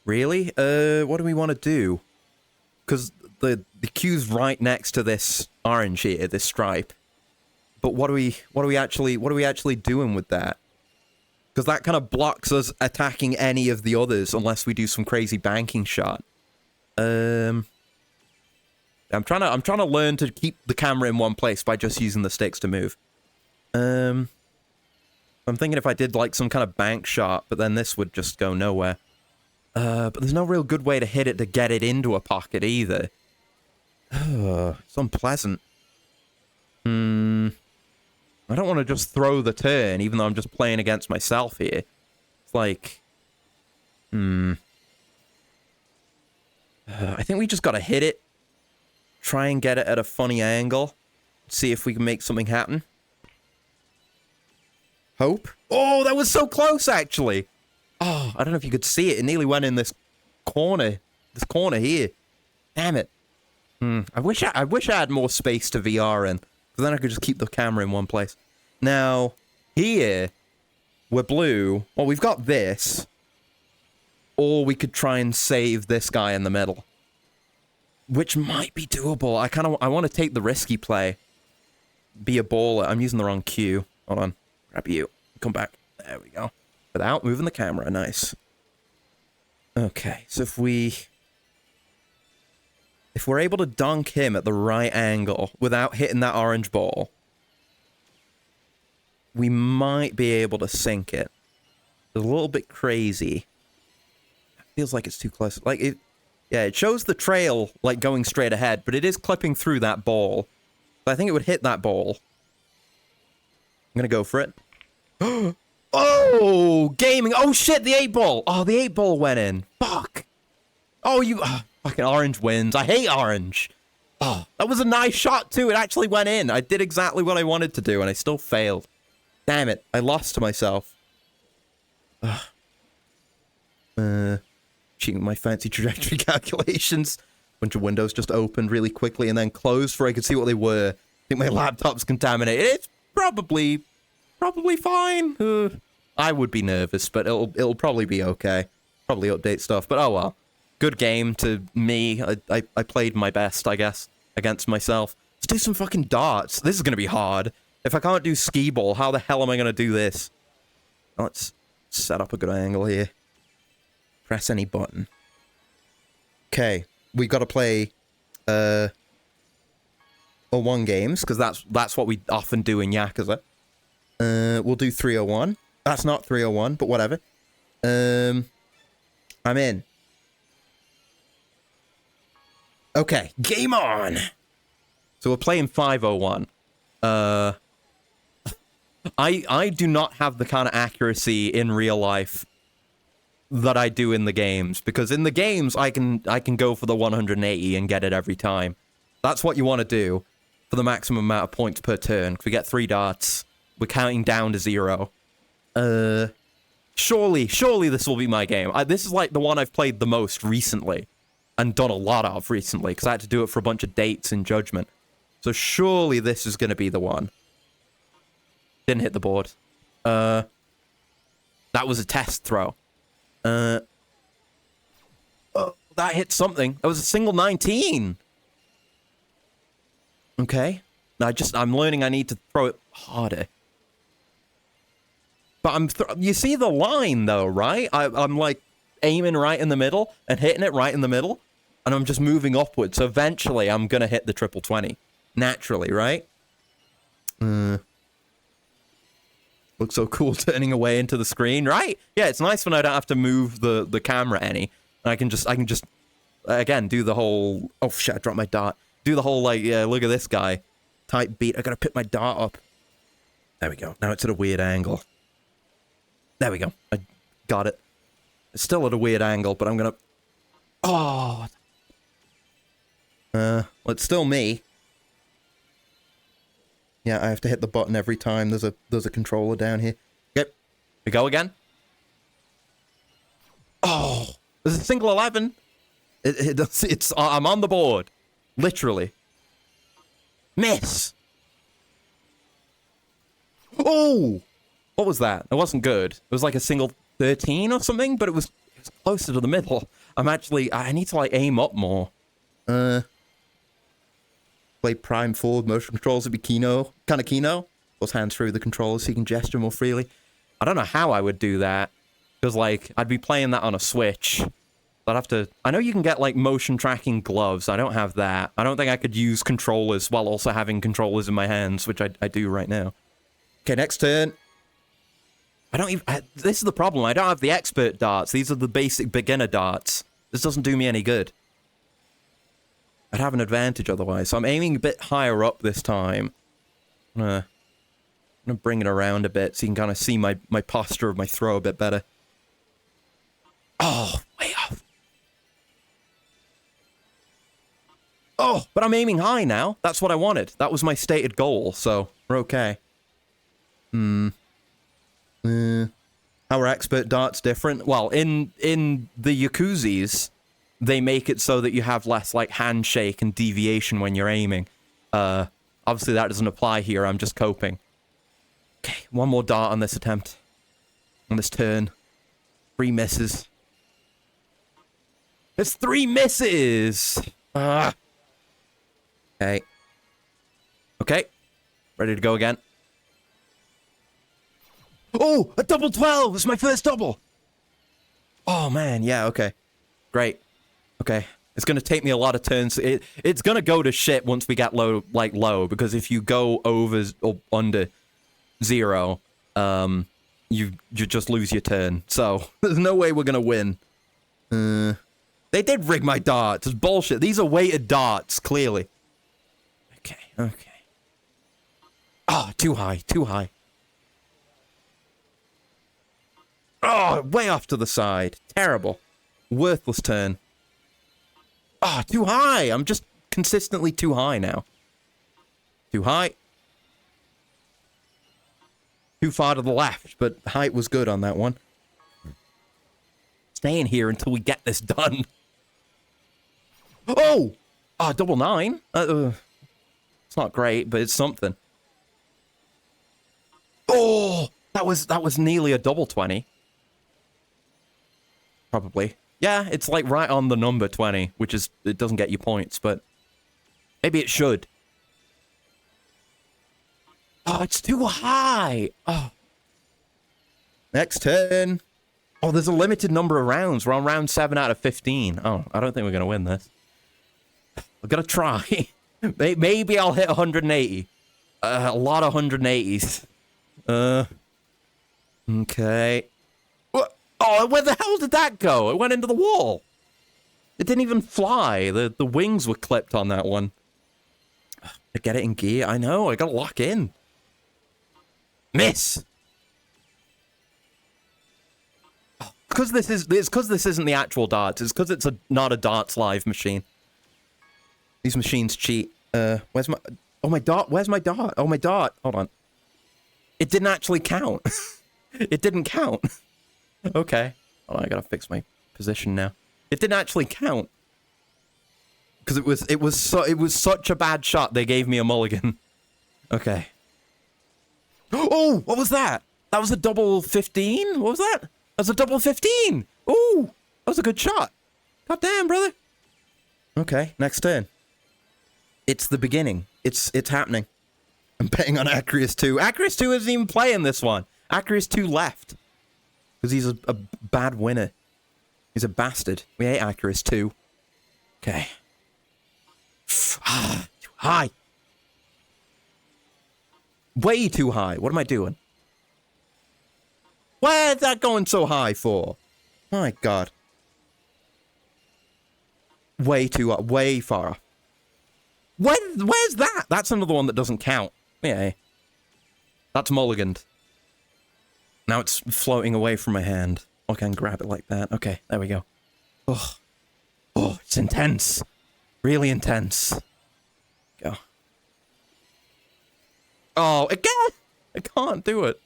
Really? What do we want to do? Because the cue's right next to this orange here, this stripe. But what are we actually doing with that? Because that kind of blocks us attacking any of the others unless we do some crazy banking shot. I'm trying to learn to keep the camera in one place by just using the sticks to move. I'm thinking if I did like some kind of bank shot, but then this would just go nowhere. But there's no real good way to hit it to get it into a pocket either. It's unpleasant. I don't want to just throw the turn, even though I'm just playing against myself here. It's like... I think we just gotta hit it. Try and get it at a funny angle. See if we can make something happen. Hope. Oh, that was so close, actually. Oh, I don't know if you could see it. It nearly went in this corner. This corner here. Damn it. I wish I had more space to VR in. Because then I could just keep the camera in one place. Now, here, we're blue. Well, we've got this. Or we could try and save this guy in the middle. Which might be doable. I want to take the risky play. Be a baller. I'm using the wrong cue. Hold on. Grab you. Come back. There we go. Without moving the camera. Nice. Okay, so if we're able to dunk him at the right angle without hitting that orange ball, we might be able to sink it. It's a little bit crazy. Feels like it's too close. Like, if Yeah, it shows the trail, like, going straight ahead, but it is clipping through that ball. So I think it would hit that ball. I'm gonna go for it. Oh, gaming. Oh, shit, the 8-ball. Oh, the 8-ball went in. Fuck. Oh, you... fucking orange wins. I hate orange. Oh, that was a nice shot, too. It actually went in. I did exactly what I wanted to do, and I still failed. Damn it. I lost to myself. Cheating my fancy trajectory calculations. Bunch of windows just opened really quickly and then closed before I could see what they were. I think my laptop's contaminated. It's probably fine. I would be nervous, but it'll probably be okay. Probably update stuff, but oh well. Good game to me. I played my best, I guess, against myself. Let's do some fucking darts. This is gonna be hard. If I can't do skee ball, how the hell am I gonna do this? Let's set up a good angle here. Press any button. Okay, we got to play 01 games because that's what we often do in Yakuza. We'll do 301. That's not 301, but whatever. I'm in. Okay, game on. So we're playing 501. I do not have the kind of accuracy in real life that I do in the games, because in the games I can go for the 180 and get it every time. That's what you want to do for the maximum amount of points per turn. If we get 3 darts, we're counting down to 0. Surely this will be my game. This is like the one I've played the most recently and done a lot of recently because I had to do it for a bunch of dates in Judgment. So surely this is going to be the one. Didn't hit the board. That was a test throw. Oh, that hit something. That was a single 19. Okay. I'm learning I need to throw it harder. But you see the line though, right? I'm like aiming right in the middle and hitting it right in the middle, and I'm just moving upwards. So eventually I'm gonna hit the triple 20. Naturally, right? Looks so cool turning away into the screen, right? Yeah, it's nice when I don't have to move the camera any. And I can just again do the whole, oh shit, I dropped my dart. Do the whole like, yeah, look at this guy. Type beat. I gotta pick my dart up. There we go. Now it's at a weird angle. There we go. I got it. It's still at a weird angle, but I'm gonna, oh. Well, it's still me. Yeah, I have to hit the button every time. There's a controller down here. Yep. We go again. Oh, there's a single 11. I'm on the board. Literally. Miss. Oh, what was that? It wasn't good. It was like a single 13 or something, but it was closer to the middle. I need to like aim up more. Play prime forward motion controls would be Kino. Kind of Kino. Plus hands through the controllers so you can gesture more freely. I don't know how I would do that. Because, like, I'd be playing that on a Switch. I'd have to... I know you can get, like, motion tracking gloves. I don't have that. I don't think I could use controllers while also having controllers in my hands, which I do right now. Okay, next turn. This is the problem. I don't have the expert darts. These are the basic beginner darts. This doesn't do me any good. I'd have an advantage otherwise. So I'm aiming a bit higher up this time. I'm gonna bring it around a bit so you can kind of see my posture of my throw a bit better. Oh, way off. Oh, but I'm aiming high now. That's what I wanted. That was my stated goal, so we're okay. How are expert darts different? Well, in the Yakuzis, they make it so that you have less, like, handshake and deviation when you're aiming. Obviously, that doesn't apply here. I'm just coping. Okay, one more dart on this attempt. On this turn. 3 misses. It's 3 misses! Okay. Okay. Ready to go again. Oh! A double 12! It's my first double! Oh, man. Yeah, okay. Great. Okay, it's going to take me a lot of turns. It's going to go to shit once we get low, because if you go over or under 0, you just lose your turn. So there's no way we're going to win. They did rig my darts. It's bullshit. These are weighted darts, clearly. Okay, okay. Oh, too high, too high. Oh, way off to the side. Terrible. Worthless turn. Oh, too high. I'm just consistently too high now. Too high. Too far to the left, but height was good on that one. Staying here until we get this done. Oh! Ah, double nine. It's not great, but it's something. Oh! That was nearly a double 20. Probably. Yeah, it's like right on the number 20, which is, it doesn't get you points, but maybe it should. Oh, it's too high. Oh. Next turn. Oh, there's a limited number of rounds. We're on round 7 out of 15. Oh, I don't think we're going to win this. We're going to try. Maybe I'll hit 180. A lot of 180s. Okay. Oh, where the hell did that go? It went into the wall. It didn't even fly. The wings were clipped on that one. To get it in gear. I know. I got to lock in. Miss. Because this isn't the actual darts. It's because it's not a darts live machine. These machines cheat. Where's my... Oh, my dart. Where's my dart? Oh, my dart. Hold on. It didn't actually count. It didn't count. Okay. Oh, I gotta fix my position now. It didn't actually count. Because it was such a bad shot, they gave me a mulligan. Okay. Oh, what was that? That was a double 15? What was that? That was a double 15! Ooh, that was a good shot. God damn, brother. Okay, next turn. It's the beginning. It's happening. I'm betting on Acrius 2. Acrius 2 isn't even playing this one. Acrius 2 left. Because he's a bad winner. He's a bastard. We hate Acrius 2. Okay. Ah, too high. Way too high. What am I doing? Where's that going so high for? My God. Way too up. Way far off. Where's that? That's another one that doesn't count. Yeah. That's mulliganed. Now it's floating away from my hand. I can grab it like that. Okay, there we go. Oh. Oh, it's intense. Really intense. Go. Oh, again! I can't do it.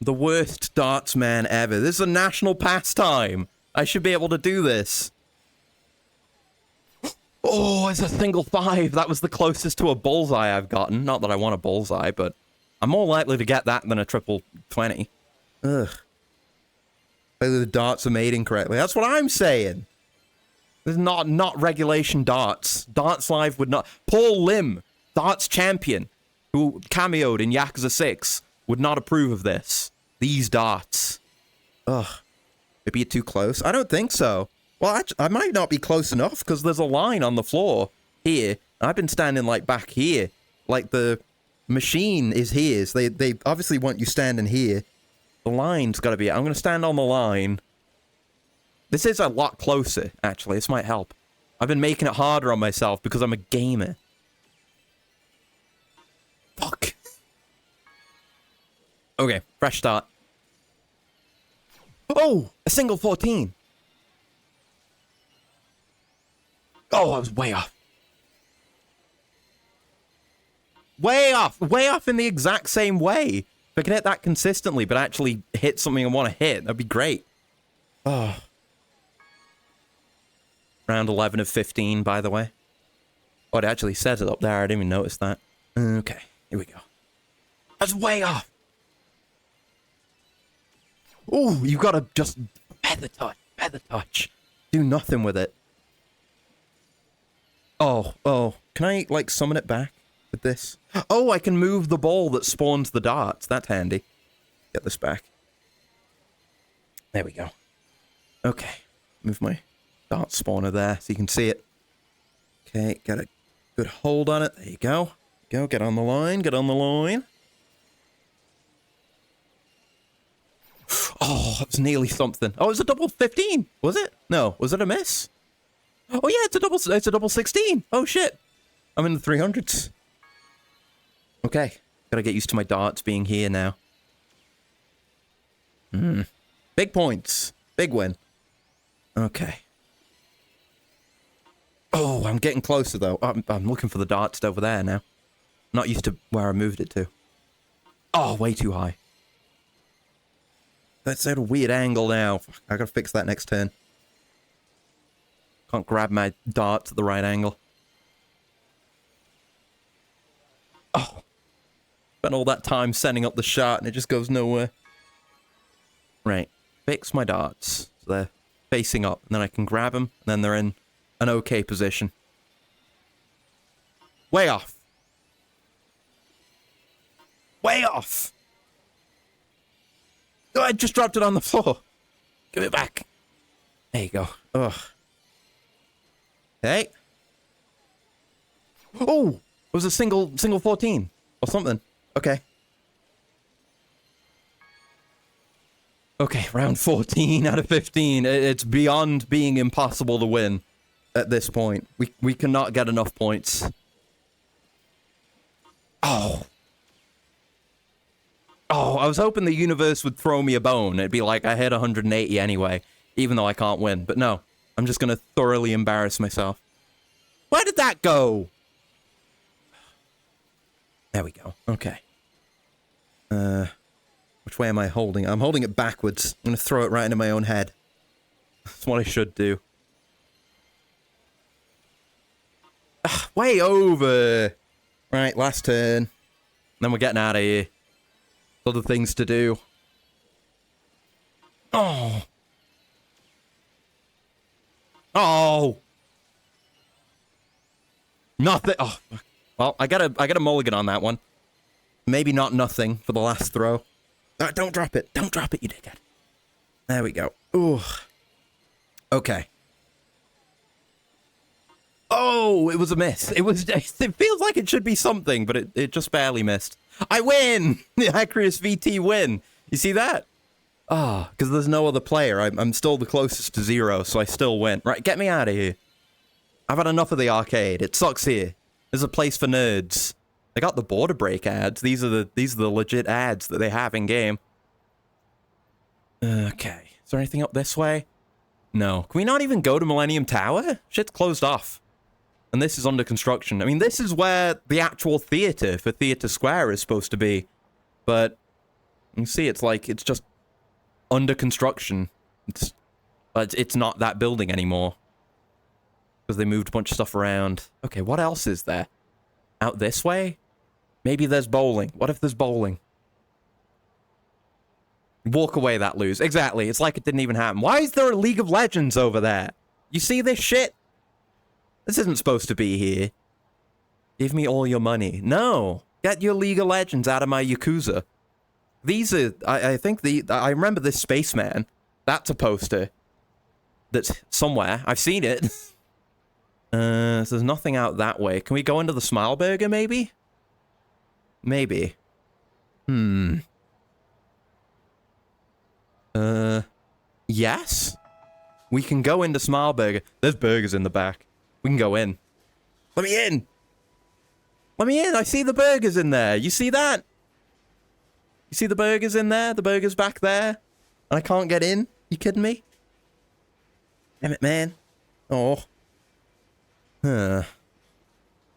The worst darts man ever. This is a national pastime. I should be able to do this. Oh, it's a single 5. That was the closest to a bullseye I've gotten. Not that I want a bullseye, but I'm more likely to get that than a triple 20. Ugh. Maybe the darts are made incorrectly. That's what I'm saying. This is not regulation darts. Darts Live would not... Paul Lim, darts champion, who cameoed in Yakuza 6, would not approve of this. These darts. Ugh. Maybe you're too close? I don't think so. Well, actually, I might not be close enough, because there's a line on the floor here. I've been standing, like, back here. Like, the machine is here. So they obviously want you standing here. The line's got to be... I'm going to stand on the line. This is a lot closer, actually. This might help. I've been making it harder on myself because I'm a gamer. Fuck. Okay, fresh start. Oh, a single 14. Oh, I was way off. Way off. Way off in the exact same way. If I can hit that consistently, but actually hit something I want to hit, that'd be great. Oh. Round 11 of 15, by the way. Oh, it actually says it up there. I didn't even notice that. Okay, here we go. That's way off. Oh, you've got to just feather touch. Do nothing with it. Oh. Can I, like, summon it back with this? Oh, I can move the ball that spawns the darts. That's handy. Get this back. There we go. Okay. Move my dart spawner there so you can see it. Okay, got a good hold on it. There you go. Go, get on the line. Get on the line. Oh. Oh, it's nearly something. Oh, it was a double 15. Was it? No. Was it a miss? Oh, yeah, it's a double 16. Oh, shit. I'm in the 300s. Okay. Gotta get used to my darts being here now. Big points. Big win. Okay. Oh, I'm getting closer, though. I'm looking for the darts over there now. Not used to where I moved it to. Oh, way too high. That's at a weird angle now. I gotta fix that next turn. Can't grab my darts at the right angle. Oh. Spent all that time setting up the shot and it just goes nowhere. Right. Fix my darts. So they're facing up. And then I can grab them. And then they're in an okay position. Way off. Way off. Oh, I just dropped it on the floor. Give it back. There you go. Ugh. Hey. Oh, it was a single 14 or something. Okay. Okay, round 14 out of 15. It's beyond being impossible to win at this point. We cannot get enough points. Oh. Oh, I was hoping the universe would throw me a bone. It'd be like I hit 180 anyway, even though I can't win. But no, I'm just going to thoroughly embarrass myself. Where did that go? There we go. Okay. Which way am I holding it? I'm holding it backwards. I'm going to throw it right into my own head. That's what I should do. Way over. Right, last turn. Then we're getting out of here. Other things to do. Oh. Oh. Nothing. Oh. Well, I got a mulligan on that one. Maybe not nothing for the last throw. Don't drop it. Don't drop it, you dickhead. There we go. Ooh. Okay. Oh, it was a miss. It feels like it should be something, but it just barely missed. I win! The Acrius VT win. You see that? Ah, because there's no other player. I'm still the closest to 0, so I still win. Right, get me out of here. I've had enough of the arcade. It sucks here. There's a place for nerds. They got the border break ads. These are the legit ads that they have in game. Okay. Is there anything up this way? No. Can we not even go to Millennium Tower? Shit's closed off. And this is under construction. I mean, this is where the actual theater for Theater Square is supposed to be. But you can see it's just under construction. It's not that building anymore. Because they moved a bunch of stuff around. Okay, what else is there? Out this way? Maybe there's bowling. What if there's bowling? Walk away, that lose. Exactly. It's like it didn't even happen. Why is there a League of Legends over there? You see this shit? This isn't supposed to be here. Give me all your money. No. Get your League of Legends out of my Yakuza. These are... I think I remember this Spaceman. That's a poster. That's somewhere. I've seen it. So there's nothing out that way. Can we go into the Smile Burger, maybe? Maybe. Yes? We can go into Smile Burger. There's burgers in the back. We can go in. Let me in! Let me in! I see the burgers in there. You see that? You see the burgers in there? The burgers back there? And I can't get in? You kidding me? Damn it, man. Oh. Huh.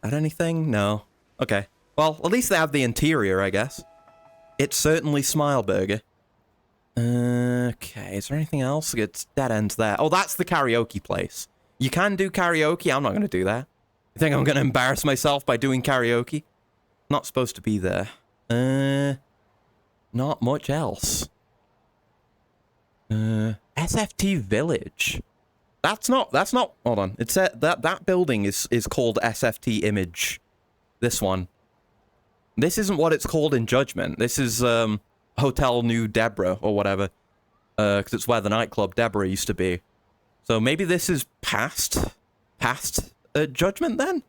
Had anything? No. Okay. Well, at least they have the interior, I guess. It's certainly Smile Burger. Okay, is there anything else? It's dead ends there. Oh, that's the karaoke place. You can do karaoke. I'm not going to do that. You think I'm going to embarrass myself by doing karaoke? Not supposed to be there. Not much else. SFT Village. That's not, hold on. It's that building is called SFT Image. This one. This isn't what it's called in Judgment. This is, Hotel New Deborah, or whatever. Because it's where the nightclub Deborah used to be. So maybe this is past Judgment then?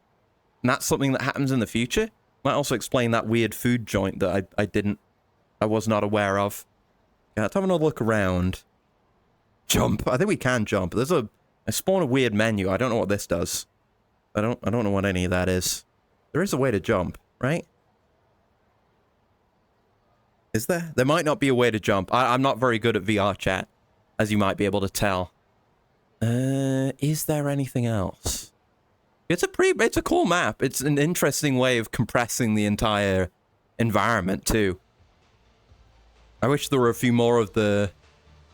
And that's something that happens in the future? Might also explain that weird food joint that I was not aware of. Yeah, let's have another look around. Jump. I think we can jump. There's a spawn a weird menu. I don't know what this does. I don't know what any of that is. There is a way to jump, right? Is there? There might not be a way to jump. I'm not very good at VR chat, as you might be able to tell. Is there anything else? It's a cool map. It's an interesting way of compressing the entire environment too. I wish there were a few more of the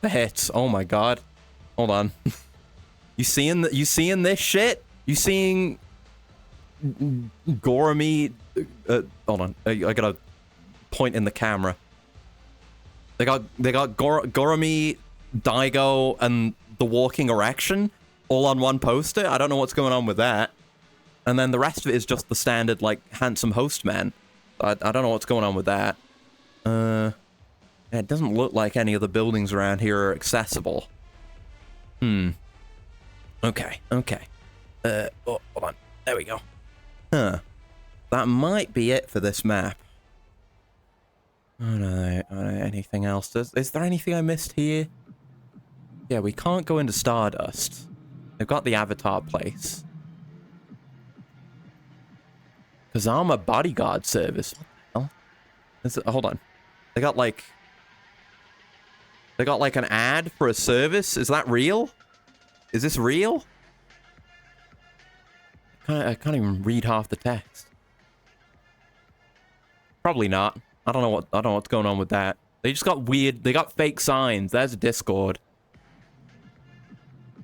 hits. Oh my god. Hold on. You seeing this shit? You seeing Goramy? Hold on. I gotta point in the camera. They got Goramy, Daigo, and the Walking Erection all on one poster. I don't know what's going on with that. And then the rest of it is just the standard, like, handsome host man. I don't know what's going on with that. It doesn't look like any of the buildings around here are accessible. Okay. Oh, hold on. There we go. Huh. That might be it for this map. I don't know anything else. Is there anything I missed here? Yeah, we can't go into Stardust. They've got the Avatar place. Kazama Bodyguard Service. What the hell? Hold on. They got like an ad for a service? Is that real? Is this real? I can't even read half the text. Probably not. I don't know what's going on with that. They just got weird. They got fake signs. There's a Discord.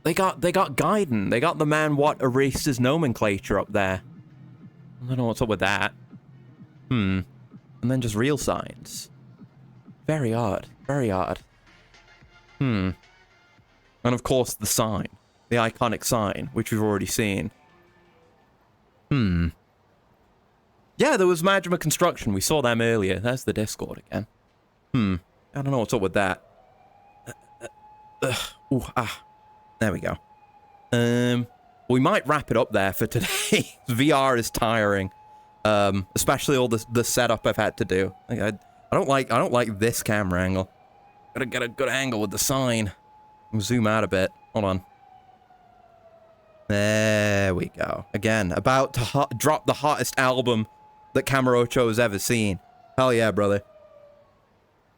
They got Gaiden. They got the man what erased his nomenclature up there. I don't know what's up with that. And then just real signs. Very odd. Very odd. And of course the sign. The iconic sign, which we've already seen. Yeah, there was Majima Construction. We saw them earlier. There's the Discord again. I don't know what's up with that. There we go. We might wrap it up there for today. VR is tiring. Especially all the setup I've had to do. I don't like this camera angle. Gotta get a good angle with the sign. Zoom out a bit. Hold on. There we go. Again, about to drop the hottest album that Kamurocho has ever seen. Hell yeah, brother.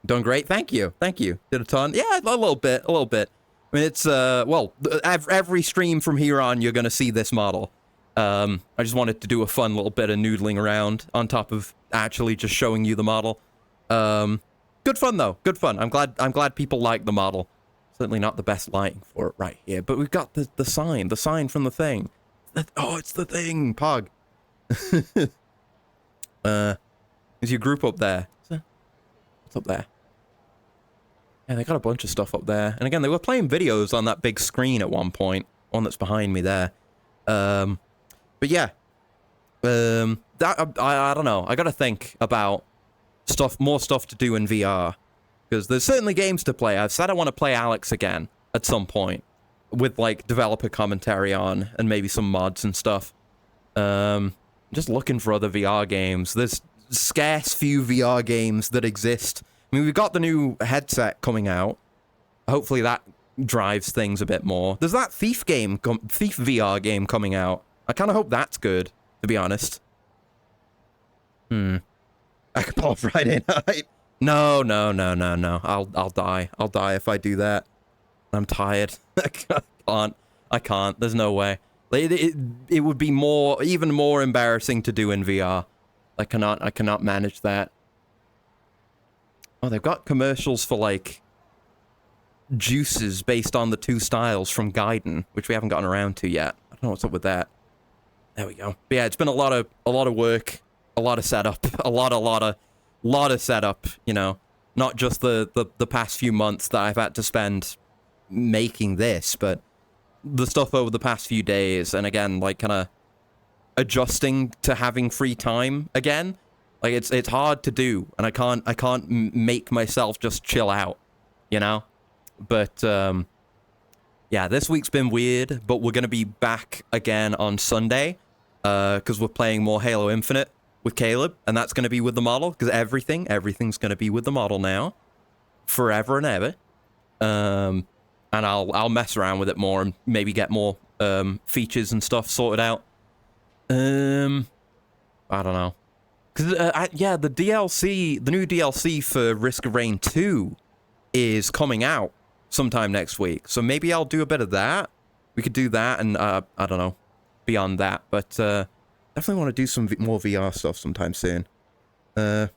Done great. Thank you. Did a ton. Yeah, a little bit. I mean, it's, well, every stream from here on, you're gonna see this model. I just wanted to do a fun little bit of noodling around on top of actually just showing you the model. Good fun, though. Good fun. I'm glad people like the model. Certainly not the best lighting for it right here, but we've got the sign from the thing. Oh, it's the thing, Pog. Is your group up there? What's up there? Yeah, they got a bunch of stuff up there. And again, they were playing videos on that big screen at one point. One that's behind me there. But yeah. I don't know. I gotta think about more stuff to do in VR. Because there's certainly games to play. I've said I want to play Alex again at some point. With, like, developer commentary on. And maybe some mods and stuff. Just looking for other VR games. There's scarce few VR games that exist. I mean, we've got the new headset coming out. Hopefully that drives things a bit more. There's that Thief VR game coming out. I kind of hope that's good, to be honest. Akapol Friday night. No. I'll die. I'll die if I do that. I'm tired. I can't. There's no way. It would be even more embarrassing to do in VR. I cannot manage that. Oh, they've got commercials for, like, juices based on the two styles from Gaiden, which we haven't gotten around to yet. I don't know what's up with that. There we go. But yeah, it's been a lot of work, a lot of setup, a lot of setup, you know. Not just the past few months that I've had to spend making this, but the stuff over the past few days, and again, like, kind of adjusting to having free time again. Like, it's hard to do, and I can't make myself just chill out, you know? But, yeah, this week's been weird, but we're gonna be back again on Sunday, because we're playing more Halo Infinite with Caleb, and that's gonna be with the model, because everything's gonna be with the model now. forever and ever. And I'll mess around with it more and maybe get more features and stuff sorted out. I don't know. Because, yeah, the new DLC for Risk of Rain 2 is coming out sometime next week. So maybe I'll do a bit of that. We could do that and, I don't know, beyond that. But definitely want to do some more VR stuff sometime soon. You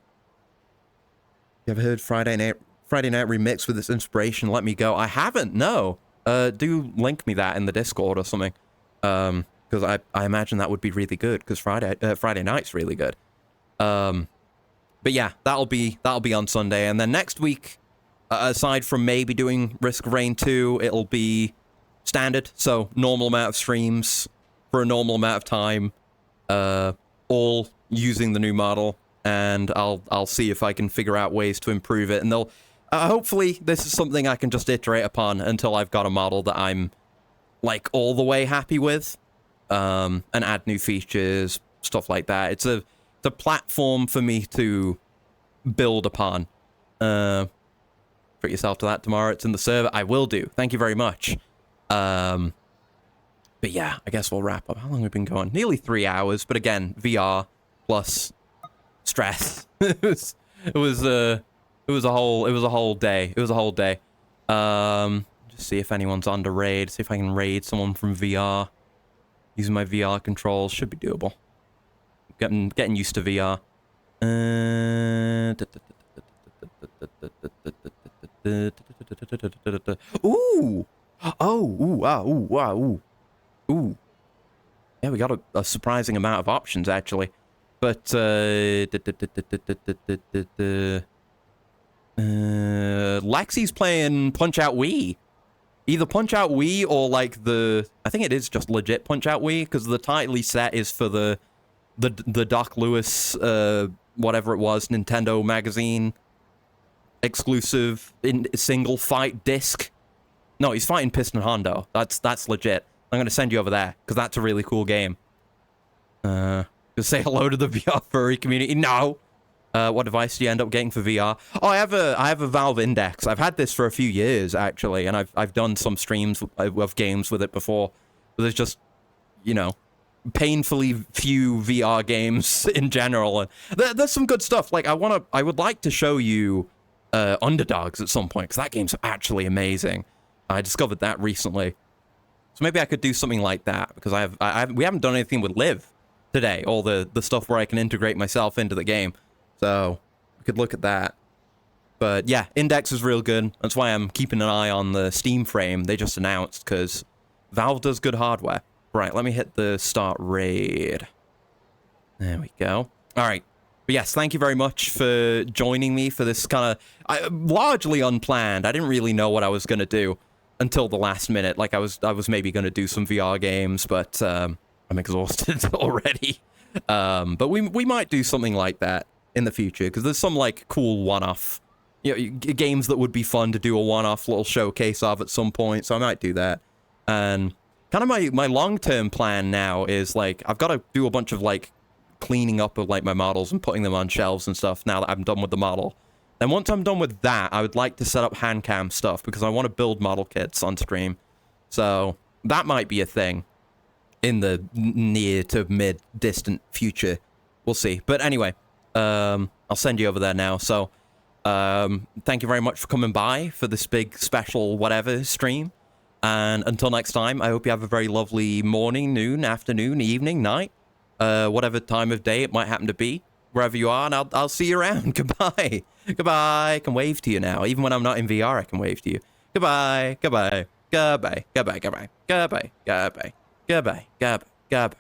ever heard Friday Night Remix with its inspiration, Let Me Go? I haven't, no. Do link me that in the Discord or something. Because I imagine that would be really good, because Friday Night's really good. But yeah, that'll be on Sunday. And then next week, aside from maybe doing Risk of Rain 2, it'll be standard. So normal amount of streams for a normal amount of time, all using the new model. And I'll see if I can figure out ways to improve it. And they'll hopefully this is something I can just iterate upon until I've got a model that I'm like all the way happy with. And add new features, stuff like that. It's a platform for me to build upon. Put yourself to that tomorrow. It's in the server. I will do. Thank you very much. But yeah, I guess we'll wrap up. How long have we been going? Nearly 3 hours. But again, VR plus stress. it was a whole day. Just see if anyone's on to raid. See if I can raid someone from VR. Using my VR controls should be doable. Getting used to VR. Ooh. Ooh. Yeah, we got a surprising amount of options actually. But Lexi's playing Punch-Out Wii. Either Punch-Out Wii or like I think it is just legit Punch-Out Wii, because the title he set is for the Doc Lewis whatever it was, Nintendo Magazine exclusive single fight disc. No, he's fighting Piston Hondo. That's legit. I'm gonna send you over there because that's a really cool game. Just say hello to the VR furry community. No. What device do you end up getting for VR? Oh, I have a Valve Index. I've had this for a few years actually, and I've done some streams of games with it before. But there's just, you know, painfully few VR games in general. And there's some good stuff. Like I would like to show you Underdogs at some point, because that game's actually amazing. I discovered that recently, so maybe I could do something like that, because we haven't done anything with Live today, all the stuff where I can integrate myself into the game. So we could look at that. But yeah, Index is real good. That's why I'm keeping an eye on the Steam frame they just announced, because Valve does good hardware. Right, let me hit the start raid. There we go. All right. But yes, thank you very much for joining me for this kind of largely unplanned. I didn't really know what I was going to do until the last minute. Like I was maybe going to do some VR games, but I'm exhausted already. But we might do something like that in the future, because there's some like cool one-off, you know, games that would be fun to do a one-off little showcase of at some point. So I might do that. And kind of my long-term plan now is like I've got to do a bunch of like cleaning up of like my models and putting them on shelves and stuff now that I'm done with the model. Then once I'm done with that, I would like to set up hand cam stuff, because I want to build model kits on stream. So that might be a thing in the near to mid distant future. We'll see. But anyway, I'll send you over there now. So thank you very much for coming by for this big special whatever stream. And until next time, I hope you have a very lovely morning, noon, afternoon, evening, night, whatever time of day it might happen to be, wherever you are, and I'll see you around. Goodbye. Goodbye. I can wave to you now. Even when I'm not in VR, I can wave to you. Goodbye. Goodbye. Goodbye. Goodbye. Goodbye. Goodbye. Goodbye. Goodbye. Goodbye. Goodbye.